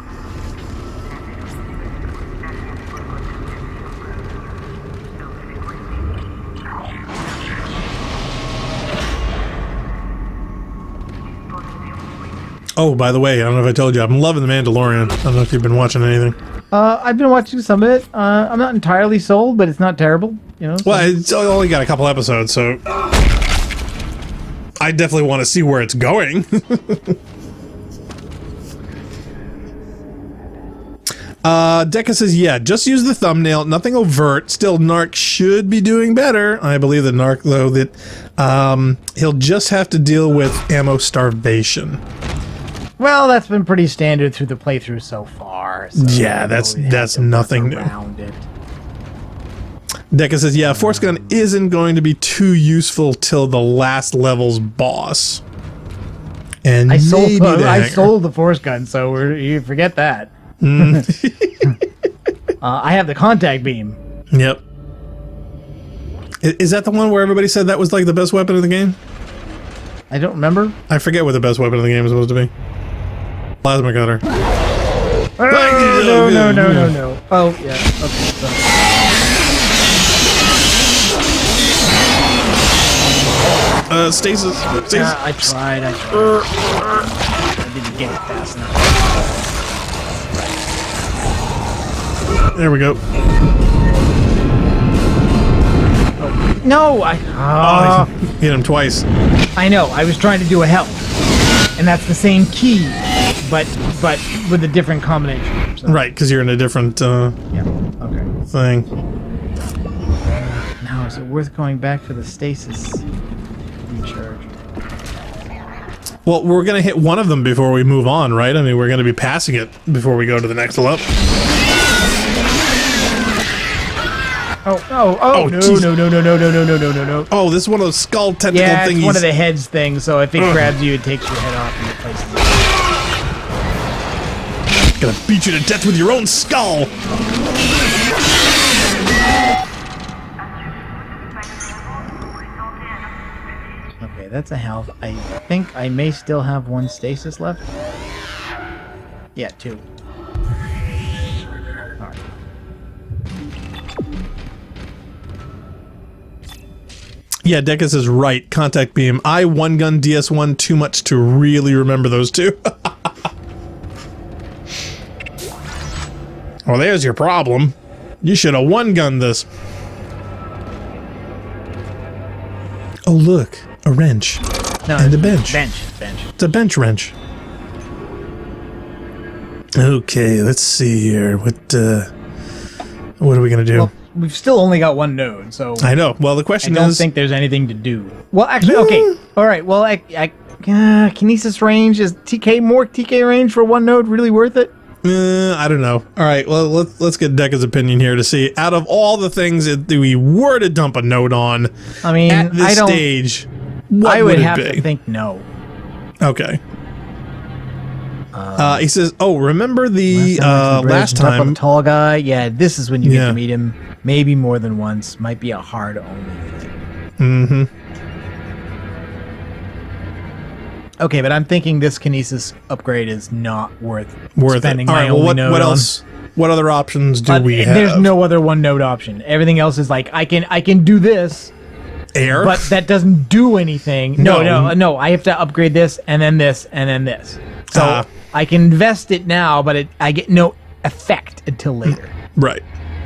Oh, by the way, I don't know if I told you, I'm loving The Mandalorian. I don't know if you've been watching anything. I've been watching some of it. I'm not entirely sold, but it's not terrible. So. Well, it's only got a couple episodes, so I definitely want to see where it's going. Deca says, yeah, just use the thumbnail, nothing overt. Still, Narc should be doing better. I believe that Narc, though, that he'll just have to deal with ammo starvation. Well, that's been pretty standard through the playthrough so far. So yeah, that's nothing new. Deca says, yeah, Force Gun isn't going to be too useful till the last level's boss. And I sold the Force Gun, so you forget that. I have the contact beam. Yep. Is that the one where everybody said that was like the best weapon in the game? I don't remember. I forget what the best weapon in the game is supposed to be. Plasma cutter. No. Oh, yeah. Okay. Stasis. Yeah, I tried. I didn't get it fast enough. There we go. Oh, no, hit him twice. I know. I was trying to do a health, and that's the same key, but with a different combination. So. Right, because you're in a different thing. Now, is it worth going back for the stasis recharge? Well, we're gonna hit one of them before we move on, right? I mean, we're gonna be passing it before we go to the next level. No, geez. No. Oh, this is one of those skull tentacle thingies. thingies. It's one of the heads things, so if it grabs you, it takes your head off and replaces it. Gonna beat you to death with your own skull! Okay, that's a health. I think I may still have one stasis left. Yeah, 2. Alright. Yeah, Dekas is right. Contact beam. I one gun DS1 too much to really remember those two. Well, there's your problem. You should have one gunned this. Oh, look. A wrench. No, and a bench. Bench. It's a bench wrench. Okay, let's see here. What are we gonna do? Well, we've still only got one node, so... I know. Well, the question is... I don't think there's anything to do. Well, actually, okay. Alright, well, Kinesis range, is more TK range for one node really worth it? I don't know. All right, well, let's get Deca's opinion here to see, out of all the things that we were to dump a node on, I mean, at this stage, what I would it have be? to think no. Okay. He says, "Oh, remember the last time the tall guy? Yeah, this is when you get to meet him. Maybe more than once. Might be a hard only thing." Mm-hmm. Okay, but I'm thinking this kinesis upgrade is not worth spending it. All my right, only well, node what on. else? What other options do we have? There's no other one node option. Everything else is like I can do this. Air? But that doesn't do anything. No. I have to upgrade this and then this and then this. So I can invest it now, but I get no effect until later. Right.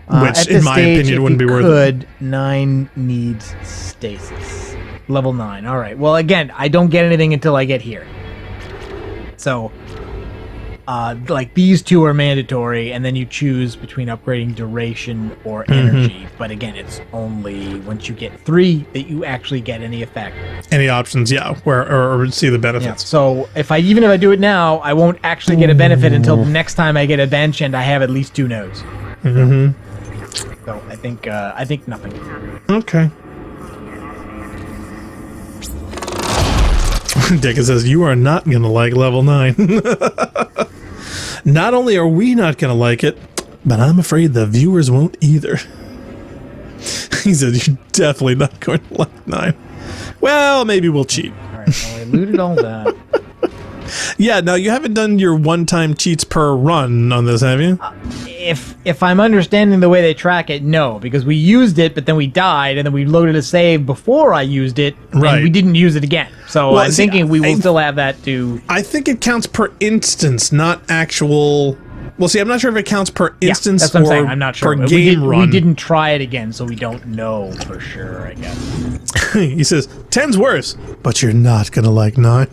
Which, in my opinion, wouldn't be worth it. 9 needs stasis. Level 9. All right. Well, again, I don't get anything until I get here. So, like these two are mandatory, and then you choose between upgrading duration or energy. But again, it's only once you get 3 that you actually get any effect. Any options, yeah, or see the benefits. Yeah. So if I do it now, I won't actually get a benefit until the next time I get a bench and I have at least 2 nodes. So I think nothing. Okay. Deca says, you are not going to like level 9. Not only are we not going to like it, but I'm afraid the viewers won't either. He said, you're definitely not going to like 9. Well, maybe we'll cheat. All right, well, I looted all that. Yeah, now you haven't done your one-time cheats per run on this, have you? If I'm understanding the way they track it, no, because we used it, but then we died, and then we loaded a save before I used it, and we didn't use it again. So I'm thinking we will still have that to... I think it counts per instance, not actual... Well, see, I'm not sure if it counts per instance that's what I'm or saying. I'm not sure. per game run. We didn't try it again, so we don't know for sure, I guess. He says, 10's worse, but you're not going to like 9.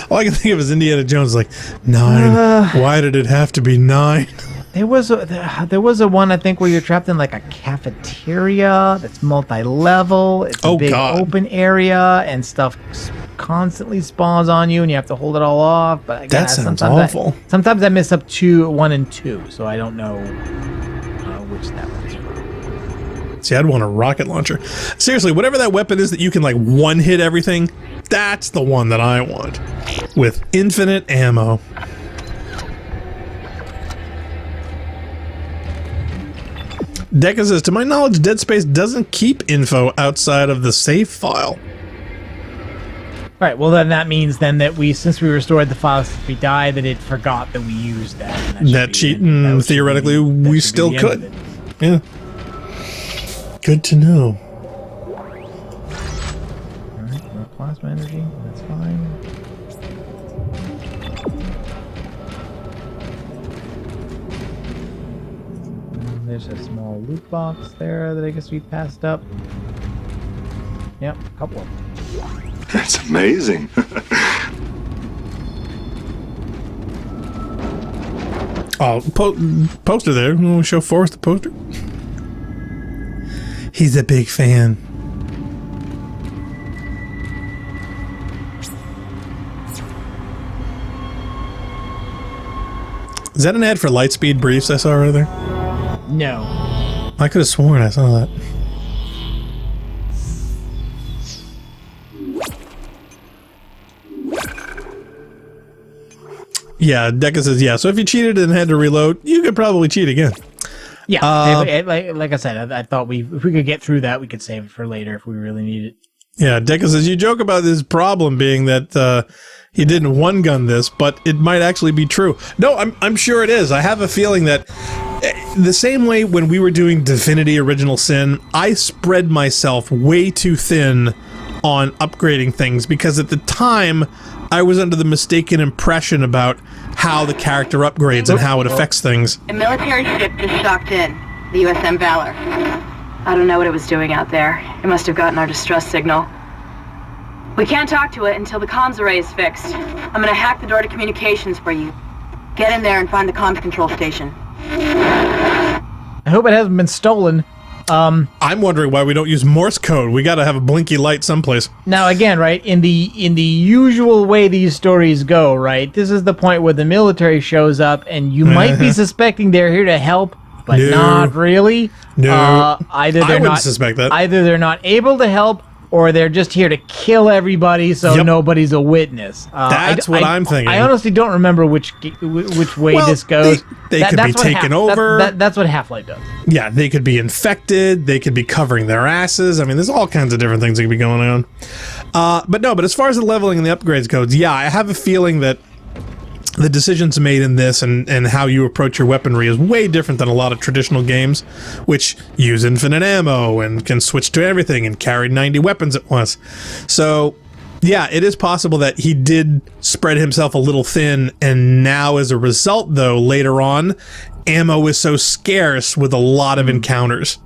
All I can think of is Indiana Jones, like, 9. Why did it have to be 9? There was a one, I think, where you're trapped in like a cafeteria that's multi-level. It's a big open area, and stuff constantly spawns on you, and you have to hold it all off. But again, that sounds awful. Sometimes I miss up 1 and 2, so I don't know which that one's from. See, I'd want a rocket launcher. Seriously, whatever that weapon is that you can like one-hit everything, that's the one that I want. With infinite ammo. Deca says, to my knowledge, Dead Space doesn't keep info outside of the save file. Right, well then that means then that since we restored the files since we died, that it forgot that we used that. That cheat, and theoretically, we still could. Yeah. Good to know. Alright, more plasma energy, that's fine. There's a small loot box there that I guess we passed up. Yep, a couple of them. That's amazing. Oh, poster there. You want to show Forrest the poster? He's a big fan. Is that an ad for Lightspeed Briefs I saw right there? No. I could have sworn I saw that. Yeah, Deca says, yeah, so if you cheated and had to reload, you could probably cheat again. Yeah, like I said, I thought if we could get through that, we could save it for later if we really need it. Yeah, Deca says, you joke about this problem being that he didn't one-gun this, but it might actually be true. No, I'm sure it is. I have a feeling that the same way when we were doing Divinity Original Sin, I spread myself way too thin on upgrading things because at the time I was under the mistaken impression about how the character upgrades and how it affects things. A military ship just docked in, the USM Valor. I don't know what it was doing out there. It must have gotten our distress signal. We can't talk to it until the comms array is fixed. I'm gonna hack the door to communications for you. Get in there and find the comms control station. I hope it hasn't been stolen. I'm wondering why we don't use Morse code. We gotta have a blinky light someplace. Now again, right, in the usual way these stories go, right, this is the point where the military shows up and you might be suspecting they're here to help, but not really. No, either I wouldn't suspect that. Either they're not able to help, or they're just here to kill everybody so nobody's a witness. That's what I'm thinking. I honestly don't remember which way this goes. They could be taken over. That's what Half-Life does. Yeah, they could be infected. They could be covering their asses. I mean, there's all kinds of different things that could be going on. But as far as the leveling and the upgrades goes, yeah, I have a feeling that the decisions made in this and how you approach your weaponry is way different than a lot of traditional games, which use infinite ammo and can switch to everything and carry 90 weapons at once. So, yeah, it is possible that he did spread himself a little thin, and now as a result, though, later on, ammo is so scarce with a lot of encounters.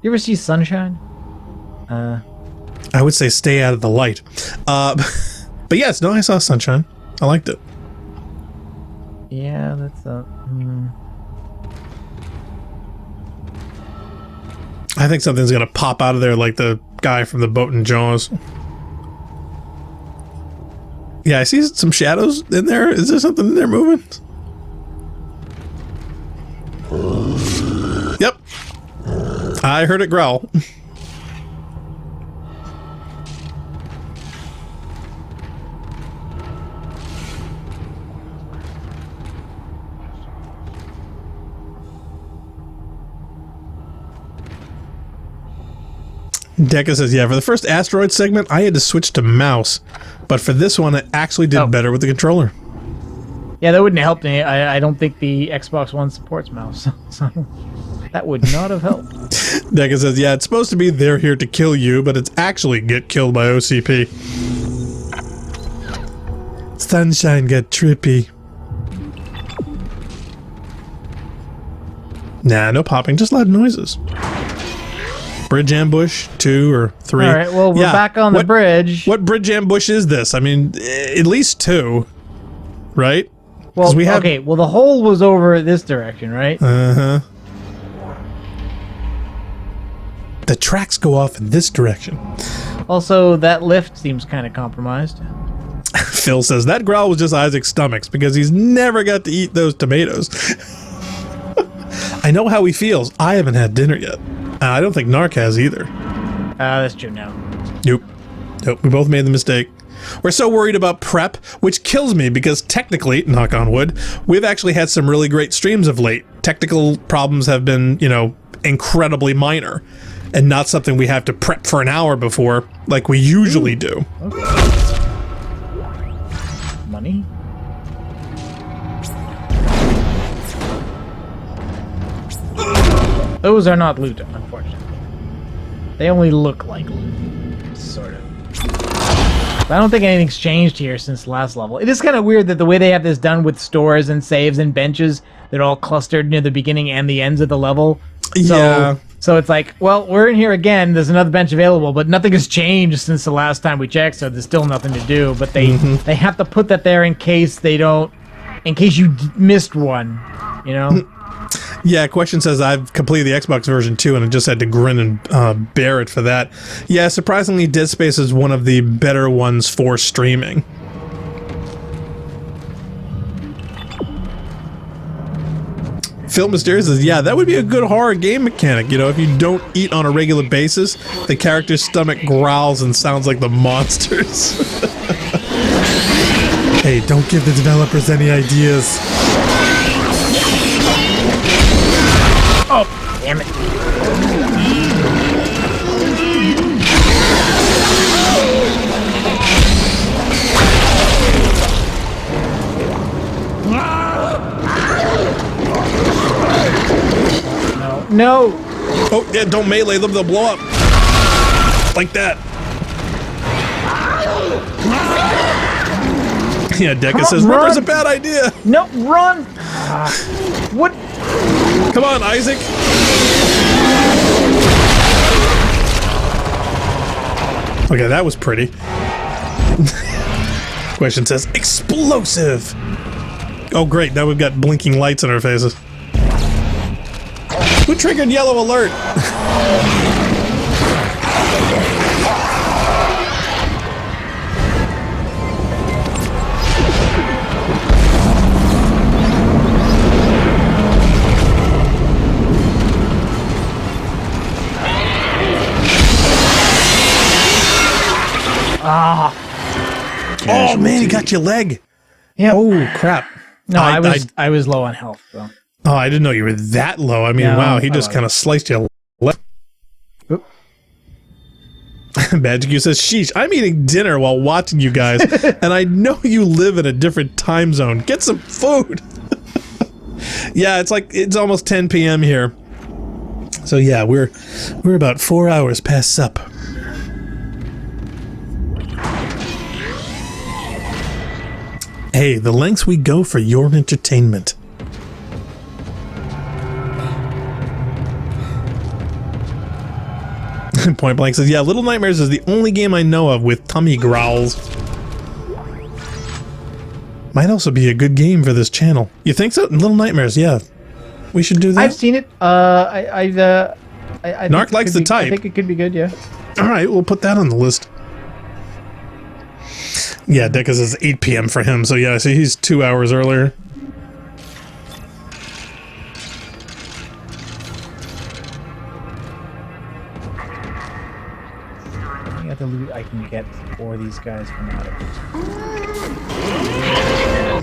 You ever see Sunshine? I would say stay out of the light. But yes, no, I saw Sunshine. I liked it. Yeah, that's I think something's gonna pop out of there like the guy from the boat in Jaws. Yeah, I see some shadows in there. Is there something in there moving? Yep. I heard it growl. Deca says, yeah, for the first asteroid segment, I had to switch to mouse. But for this one, it actually did better with the controller. Yeah, that wouldn't have helped me. I don't think the Xbox One supports mouse. So that would not have helped. Deca says, yeah, it's supposed to be they're here to kill you, but it's actually get killed by OCP. Sunshine got trippy. Nah, no popping, just loud noises. Bridge ambush 2 or 3. All right, well, we're back on the bridge. What bridge ambush is this? I mean, at least 2, right? Well, okay, well, the hole was over this direction, right? Uh-huh. The tracks go off in this direction. Also, that lift seems kind of compromised. Phil says, that growl was just Isaac's stomachs because he's never got to eat those tomatoes. I know how he feels. I haven't had dinner yet. I don't think Narc has either. That's true now. Nope. We both made the mistake. We're so worried about prep, which kills me because technically, knock on wood, we've actually had some really great streams of late. Technical problems have been, incredibly minor and not something we have to prep for an hour before like we usually do. Okay. Money? Those are not loot, unfortunately. They only look like loot. Sort of. But I don't think anything's changed here since the last level. It is kind of weird that the way they have this done with stores and saves and benches, they're all clustered near the beginning and the ends of the level. Yeah. So it's like, well, we're in here again. There's another bench available, but nothing has changed since the last time we checked, so there's still nothing to do. But they have to put that there in case you missed one, Yeah, question says I've completed the Xbox version too, and I just had to grin and bear it for that. Yeah, surprisingly, Dead Space is one of the better ones for streaming. Phil Mysterious says, yeah, that would be a good horror game mechanic. If you don't eat on a regular basis, the character's stomach growls and sounds like the monsters. Hey, don't give the developers any ideas. Oh, damn it. No. Oh, yeah, don't melee them, they'll blow up. Like that. Yeah, Deca says, rubber's a bad idea. No, run. What? Come on, Isaac. Okay, that was pretty. Question says, explosive. Oh, great. Now we've got blinking lights in our faces. Who triggered yellow alert? Oh man, he got your leg. Yeah. Oh crap. No, I was low on health though. Oh, I didn't know you were that low. I mean, No, wow, he just kind of sliced your leg. Magic U says, sheesh, I'm eating dinner while watching you guys, and I know you live in a different time zone. Get some food. Yeah, it's almost 10 p.m. here. So yeah, we're about 4 hours past sup. Hey, the lengths we go for your entertainment. Point Blank says, yeah, Little Nightmares is the only game I know of with tummy growls. Might also be a good game for this channel. You think so? Little Nightmares, yeah. We should do that. I've seen it. I Narc likes the type. I think it could be good, yeah. Alright, we'll put that on the list. Yeah, Dickus is 8 p.m. for him, so yeah, so he's 2 hours earlier. I got the loot I can get before these guys come out of it.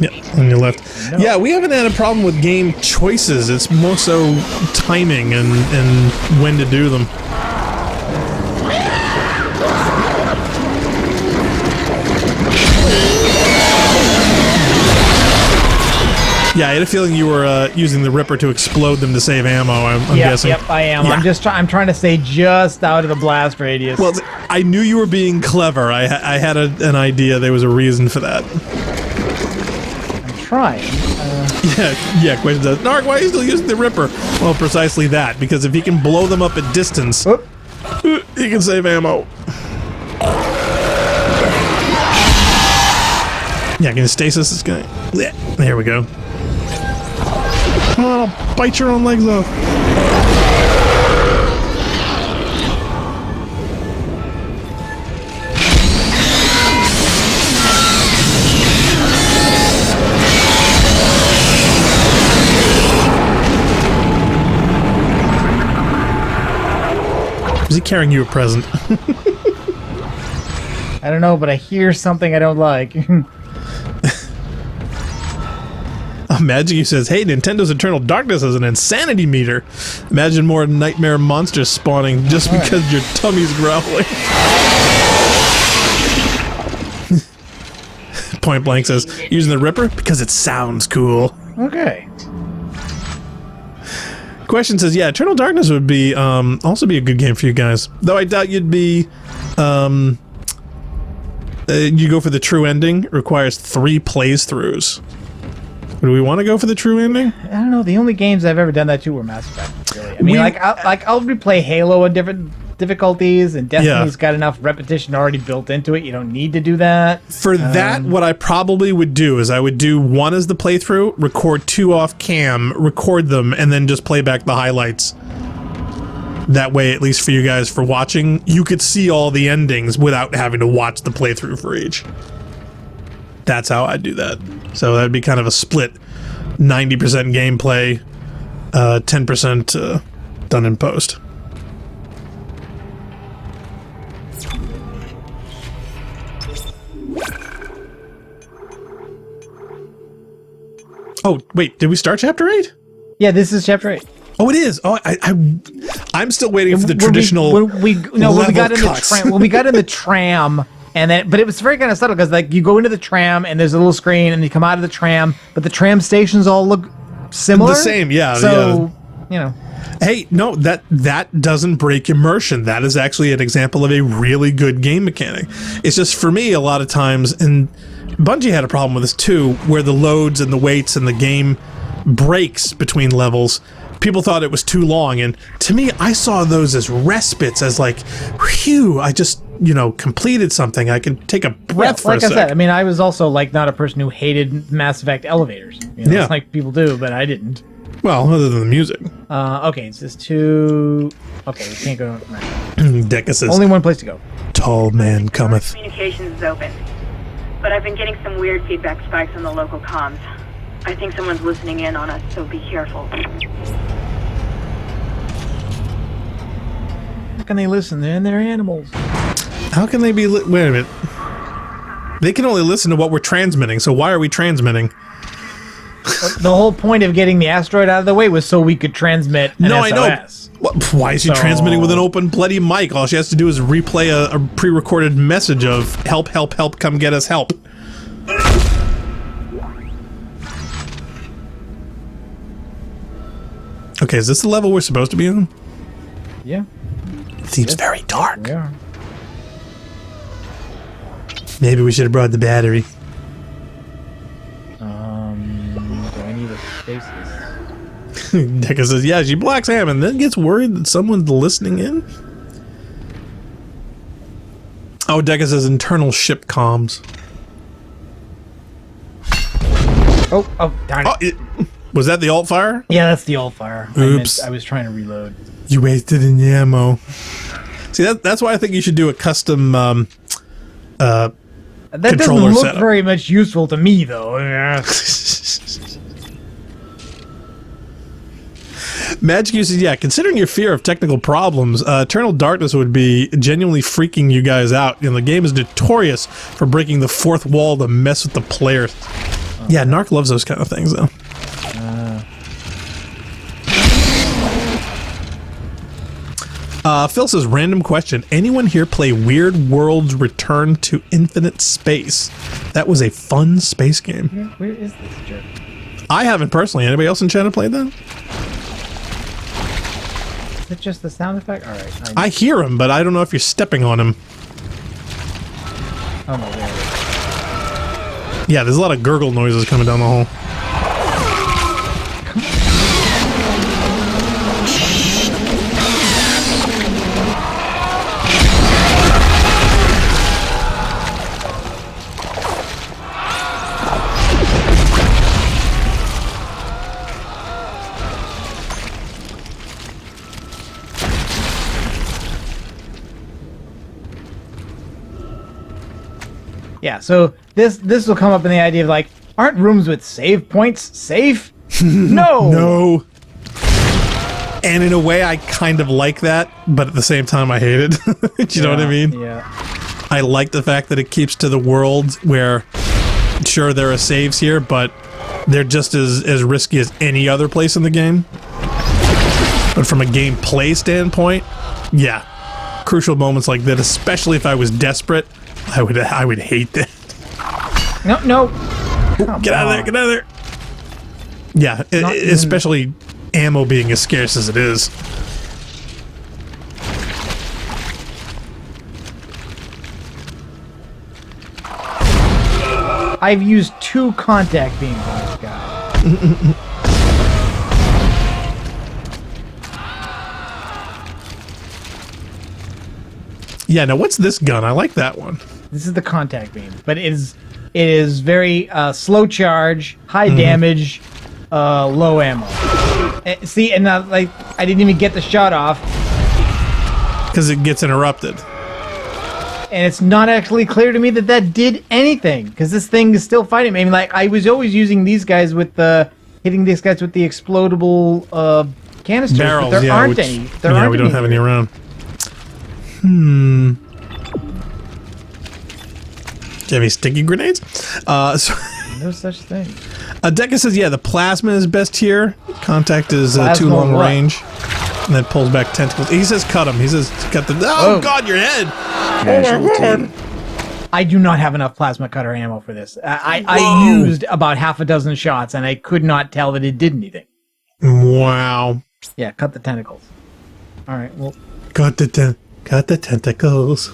Yeah, on your left. No. Yeah, we haven't had a problem with game choices. It's more so timing and when to do them. Yeah, I had a feeling you were using the Ripper to explode them to save ammo, I'm guessing. Yep, I am. Yeah. I'm trying to stay just out of the blast radius. Well, I knew you were being clever. I had an idea there was a reason for that. I'm trying. Yeah, question says, Narc, why are you still using the Ripper? Well, precisely that, because if he can blow them up at distance, he can save ammo. Yeah, can you stasis this guy? Yeah, there we go. Oh, bite your own legs off. Is he carrying you a present? I don't know, but I hear something I don't like. Magic U says, hey, Nintendo's Eternal Darkness has an insanity meter. Imagine more nightmare monsters spawning just because your tummy's growling. Point Blank says, using the Ripper because it sounds cool. Okay. Question says, yeah, Eternal Darkness would be also be a good game for you guys. Though I doubt you'd be you go for the true ending. It requires 3 plays-throughs. Do we want to go for the true ending? I don't know. The only games I've ever done that to were Mass Effect. Really. I mean, I'll replay Halo on different difficulties, and Destiny's got enough repetition already built into it. You don't need to do that. For that, what I probably would do is I would do 1 as the playthrough, record 2 off cam, record them, and then just play back the highlights. That way, at least for you guys for watching, you could see all the endings without having to watch the playthrough for each. That's how I'd do that. So that'd be kind of a split 90% gameplay, 10% done in post. Oh, wait, did we start Chapter 8? Yeah, this is Chapter 8. Oh, it is. Oh, I'm still waiting for the traditional. When we got in the tram, and then, but it was very kind of subtle because like you go into the tram and there's a little screen, and you come out of the tram, but the tram stations all look similar. The same, yeah. So you know. Hey, no, that doesn't break immersion. That is actually an example of a really good game mechanic. It's just for me a lot of times, and Bungie had a problem with this too, where the loads and the waits and the game breaks between levels. People thought it was too long, and to me, I saw those as respites, as like, whew, I just, completed something. I can take a breath for a sec. Like I said, I mean, I was also like not a person who hated Mass Effect elevators. It's like people do, but I didn't. Well, other than the music. Okay, it's just two. Okay, we can't go. Deca says, only one place to go. Tall man cometh. Communications is open, but I've been getting some weird feedback spikes on the local comms. I think someone's listening in on us, so be careful. How can they listen? They're animals. How can they be? Wait a minute. They can only listen to what we're transmitting. So why are we transmitting? the whole point of getting the asteroid out of the way was so we could transmit an SOS. I know. Why is she transmitting with an open bloody mic? All she has to do is replay a pre-recorded message of help, help, help, come get us help. Okay, is this the level we're supposed to be on? Yeah. It seems very dark. Yeah. Maybe we should have brought the battery. Do I need a stasis? Deca says, yeah, she blocks Ham and then gets worried that someone's listening in. Oh, Deca says internal ship comms. Oh, darn it. Was that the alt fire? Yeah, that's the alt fire. Oops. I was trying to reload. You wasted an ammo. See, that's why I think you should do a custom that controller doesn't look setup. very much useful to me, though. Magic uses, yeah, considering your fear of technical problems, Eternal Darkness would be genuinely freaking you guys out. You know, the game is notorious for breaking the fourth wall to mess with the players. Yeah, Narc loves those kind of things, though. Phil says, random question. Anyone here play Weird World's Return to Infinite Space? That was a fun space game. Where is this jerk? I haven't personally. Anybody else in chat have played that? Is it just the sound effect? All right. I hear him, but I don't know if you're stepping on him. Oh, no, there it is. Yeah, there's a lot of gurgle noises coming down the hall. Yeah, so this will come up in the idea of like, aren't rooms with save points safe? No. No. And in a way, I kind of like that, but at the same time, I hate it. Do you know what I mean? Yeah. I like the fact that it keeps to the world where, sure, there are saves here, but they're just as risky as any other place in the game. But from a gameplay standpoint, yeah, crucial moments like that, especially if I was desperate, I would hate that. No. Get out of there! Get out of there! Yeah, especially ammo being as scarce as it is. I've used 2 contact beams on this guy. Yeah, now what's this gun? I like that one. This is the contact beam, but it is very slow charge, high damage, low ammo. See, and like I didn't even get the shot off because it gets interrupted. And it's not actually clear to me that did anything, because this thing is still fighting me. I mean, like, I was always using these guys with hitting these guys with the explodable canisters, barrels, but there aren't any. We don't have any around. Do you have any sticky grenades? No such thing. Deca says, yeah, the plasma is best here. Contact is too long range. And then pulls back tentacles. He says cut him. He says cut the... Oh, God, your head! Oh, my God! I do not have enough plasma cutter ammo for this. I used about half a dozen shots, and I could not tell that it did anything. Wow. Yeah, cut the tentacles. All right, well... Cut the tentacles.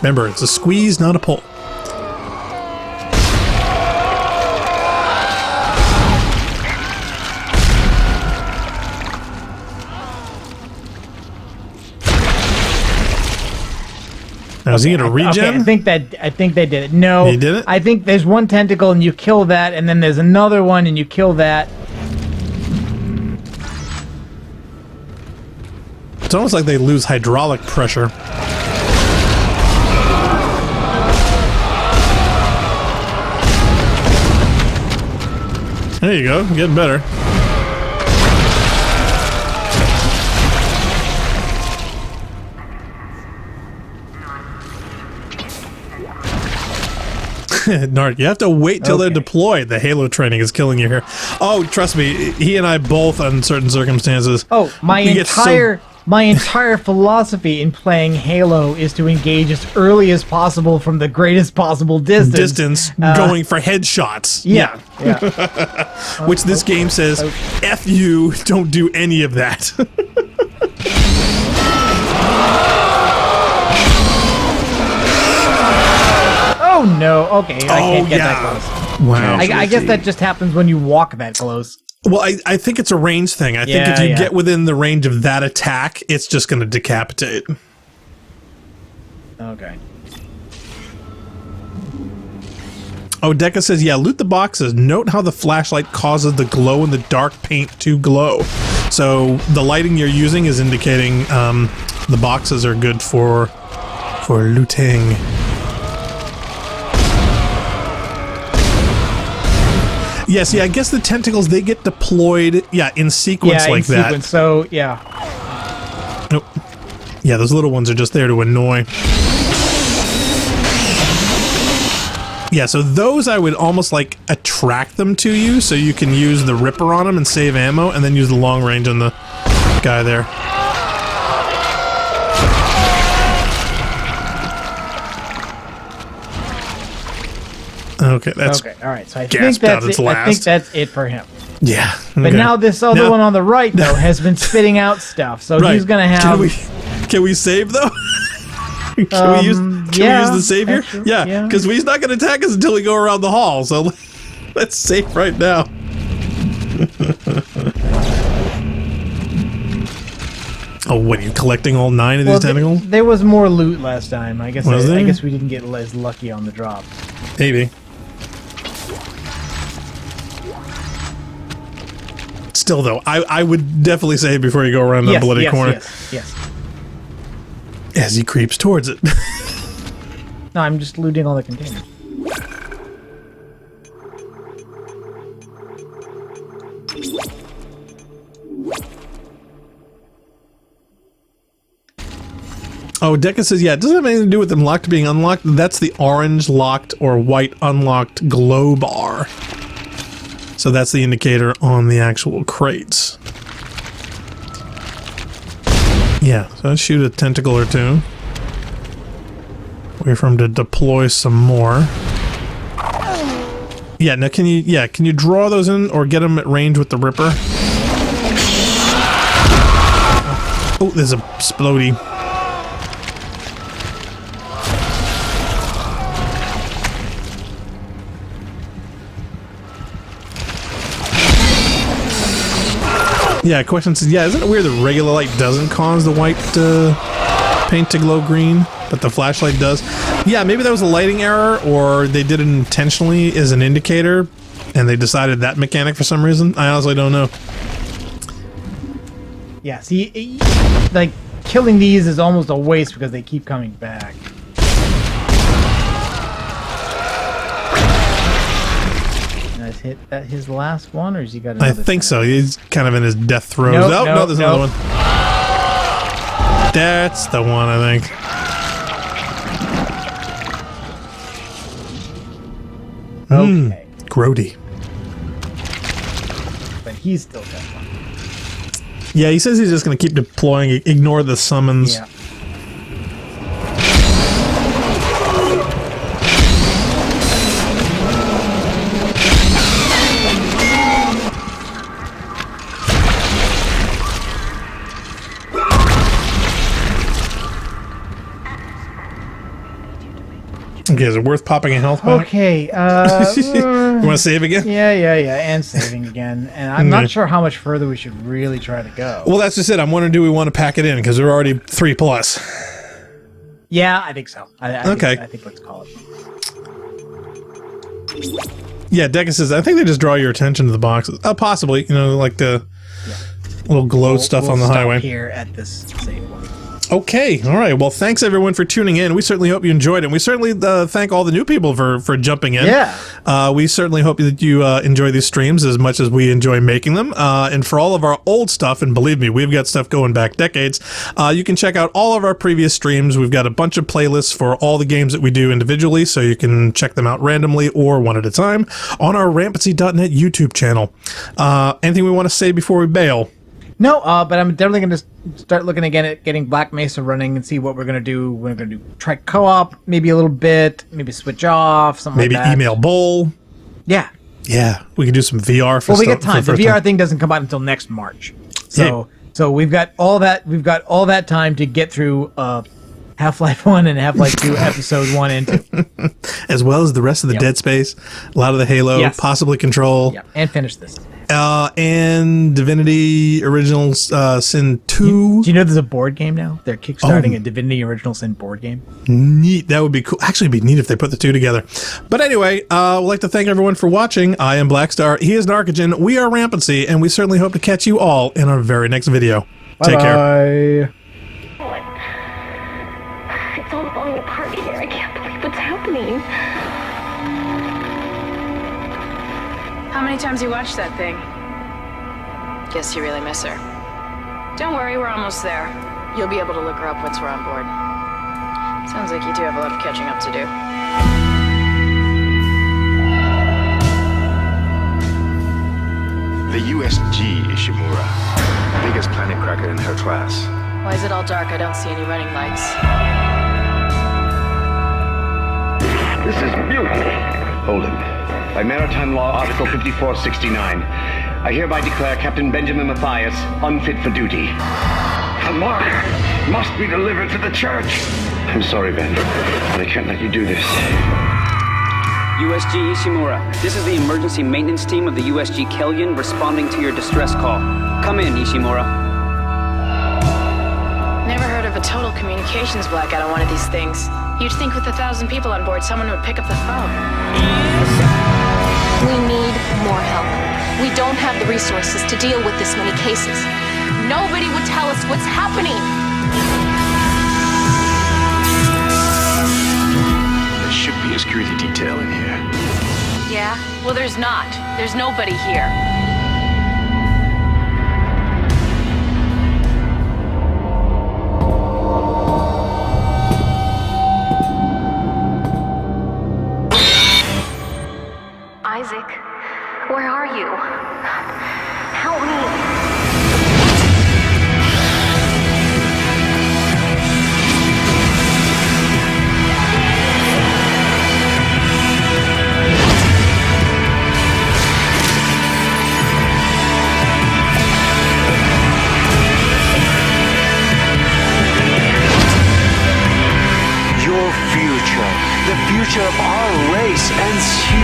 Remember, it's a squeeze, not a pull. Now, is he gonna regen? Okay, I think they did it. No, he did it. I think there's one tentacle and you kill that, and then there's another one and you kill that. It's almost like they lose hydraulic pressure. There you go, getting better. Narc, you have to wait till they're deployed. The Halo training is killing you here. Oh, trust me, he and I both, on certain circumstances. Oh, my entire philosophy in playing Halo is to engage as early as possible from the greatest possible distance. Going for headshots. Yeah. Which this game says, F you, don't do any of that. Oh no, okay, I can't get that close. Wow. I guess that just happens when you walk that close. Well, I think it's a range thing. I think if you get within the range of that attack, it's just going to decapitate. Okay. Oh, Deca says, yeah, loot the boxes. Note how the flashlight causes the glow in the dark paint to glow. So the lighting you're using is indicating the boxes are good for looting. Yes, I guess the tentacles, they get deployed, in sequence like that. Sequence, so, yeah. Nope. Yeah, those little ones are just there to annoy. Yeah, so those I would almost like attract them to you so you can use the Ripper on them and save ammo, and then use the long range on the guy there. Okay, that's okay. All right, so I think that's it. I think that's it for him. Yeah, but now this other one on the right though has been spitting out stuff, so he's gonna have. Can we save though? Can we use the savior? Actually, yeah, because he's not gonna attack us until we go around the hall. So let's save right now. Oh, what, are you collecting all 9 of these tentacles? There was more loot last time. I guess. I guess we didn't get as lucky on the drop. Maybe. Still, though, I would definitely say before you go around that bloody corner. Yes. As he creeps towards it. No, I'm just looting all the containers. Oh, Deca says, yeah, it doesn't have anything to do with them locked being unlocked. That's the orange locked or white unlocked glow bar. So that's the indicator on the actual crates. Yeah, so let's shoot a tentacle or two. Wait for him to deploy some more. Yeah, now can you draw those in or get them at range with the Ripper? Oh, there's a splody. Yeah, question says, isn't it weird the regular light doesn't cause the white paint to glow green, but the flashlight does? Yeah, maybe that was a lighting error, or they did it intentionally as an indicator, and they decided that mechanic for some reason. I honestly don't know. Yeah, see, like, killing these is almost a waste because they keep coming back. Hit that his last one, or has he got another? I think so. He's kind of in his death throes. No, there's another one. That's the one, I think. Okay. Grody. But he's still got one. Yeah, he says he's just going to keep deploying, ignore the summons. Yeah. Okay, is it worth popping a health pack? Okay, you want to save again? Yeah, and saving again. And I'm not sure how much further we should really try to go. Well, that's just it. I'm wondering, do we want to pack it in? Because we're already 3+. Yeah, I think so. I okay. think let's call it. Yeah, Deca says, I think they just draw your attention to the boxes. Possibly, like the little glow stuff on the highway. Here at this same one. Okay, all right. Well, thanks everyone for tuning in. We certainly hope you enjoyed it. And we certainly thank all the new people for jumping in. Yeah. We certainly hope that you enjoy these streams as much as we enjoy making them. And for all of our old stuff, and believe me, we've got stuff going back decades, you can check out all of our previous streams. We've got a bunch of playlists for all the games that we do individually, so you can check them out randomly or one at a time on our Rampancy.net YouTube channel. Anything we want to say before we bail? No, but I'm definitely going to start looking again at getting Black Mesa running and see what we're going to do. We're going to try co-op, maybe a little bit, maybe switch off, something maybe like that. email Bull. Yeah. Yeah, we can do some VR for Well, we get time. The VR time. thing doesn't come out until next March. So we've got all that time to get through Half-Life 1 and Half-Life 2 episode 1 and 2. As well as the rest of the Dead Space, a lot of the Halo, possibly Control. Yeah, and finish this. And Divinity Original Sin 2. Do you know there's a board game now? They're kickstarting a Divinity Original Sin board game. Neat. That would be cool. Actually, it'd be neat if they put the two together. But anyway, I'd like to thank everyone for watching. I am Blackstar. He is Narcogen. We are Rampancy, and we certainly hope to catch you all in our very next video. Take care. It's all falling apart here. I can't believe what's happening. How many times you watched that thing? Guess you really miss her. Don't worry, we're almost there. You'll be able to look her up once we're on board. Sounds like you do have a lot of catching up to do. The USG Ishimura, biggest planet cracker in her class. Why is it all dark? I don't see any running lights. This is mutiny. Hold him. By Maritime Law, Article 5469, I hereby declare Captain Benjamin Mathias unfit for duty. The mark must be delivered to the church. I'm sorry, Ben, but I can't let you do this. USG Ishimura, this is the emergency maintenance team of the USG Kellyan responding to your distress call. Come in, Ishimura. Never heard of a total communications blackout on one of these things. You'd think with 1,000 people on board, someone would pick up the phone. We need more help. We don't have the resources to deal with this many cases. Nobody would tell us what's happening. There should be a security detail in here. Yeah? Well, there's not. There's nobody here. Isaac, where are you? Help me. Your future, the future of our race ends here.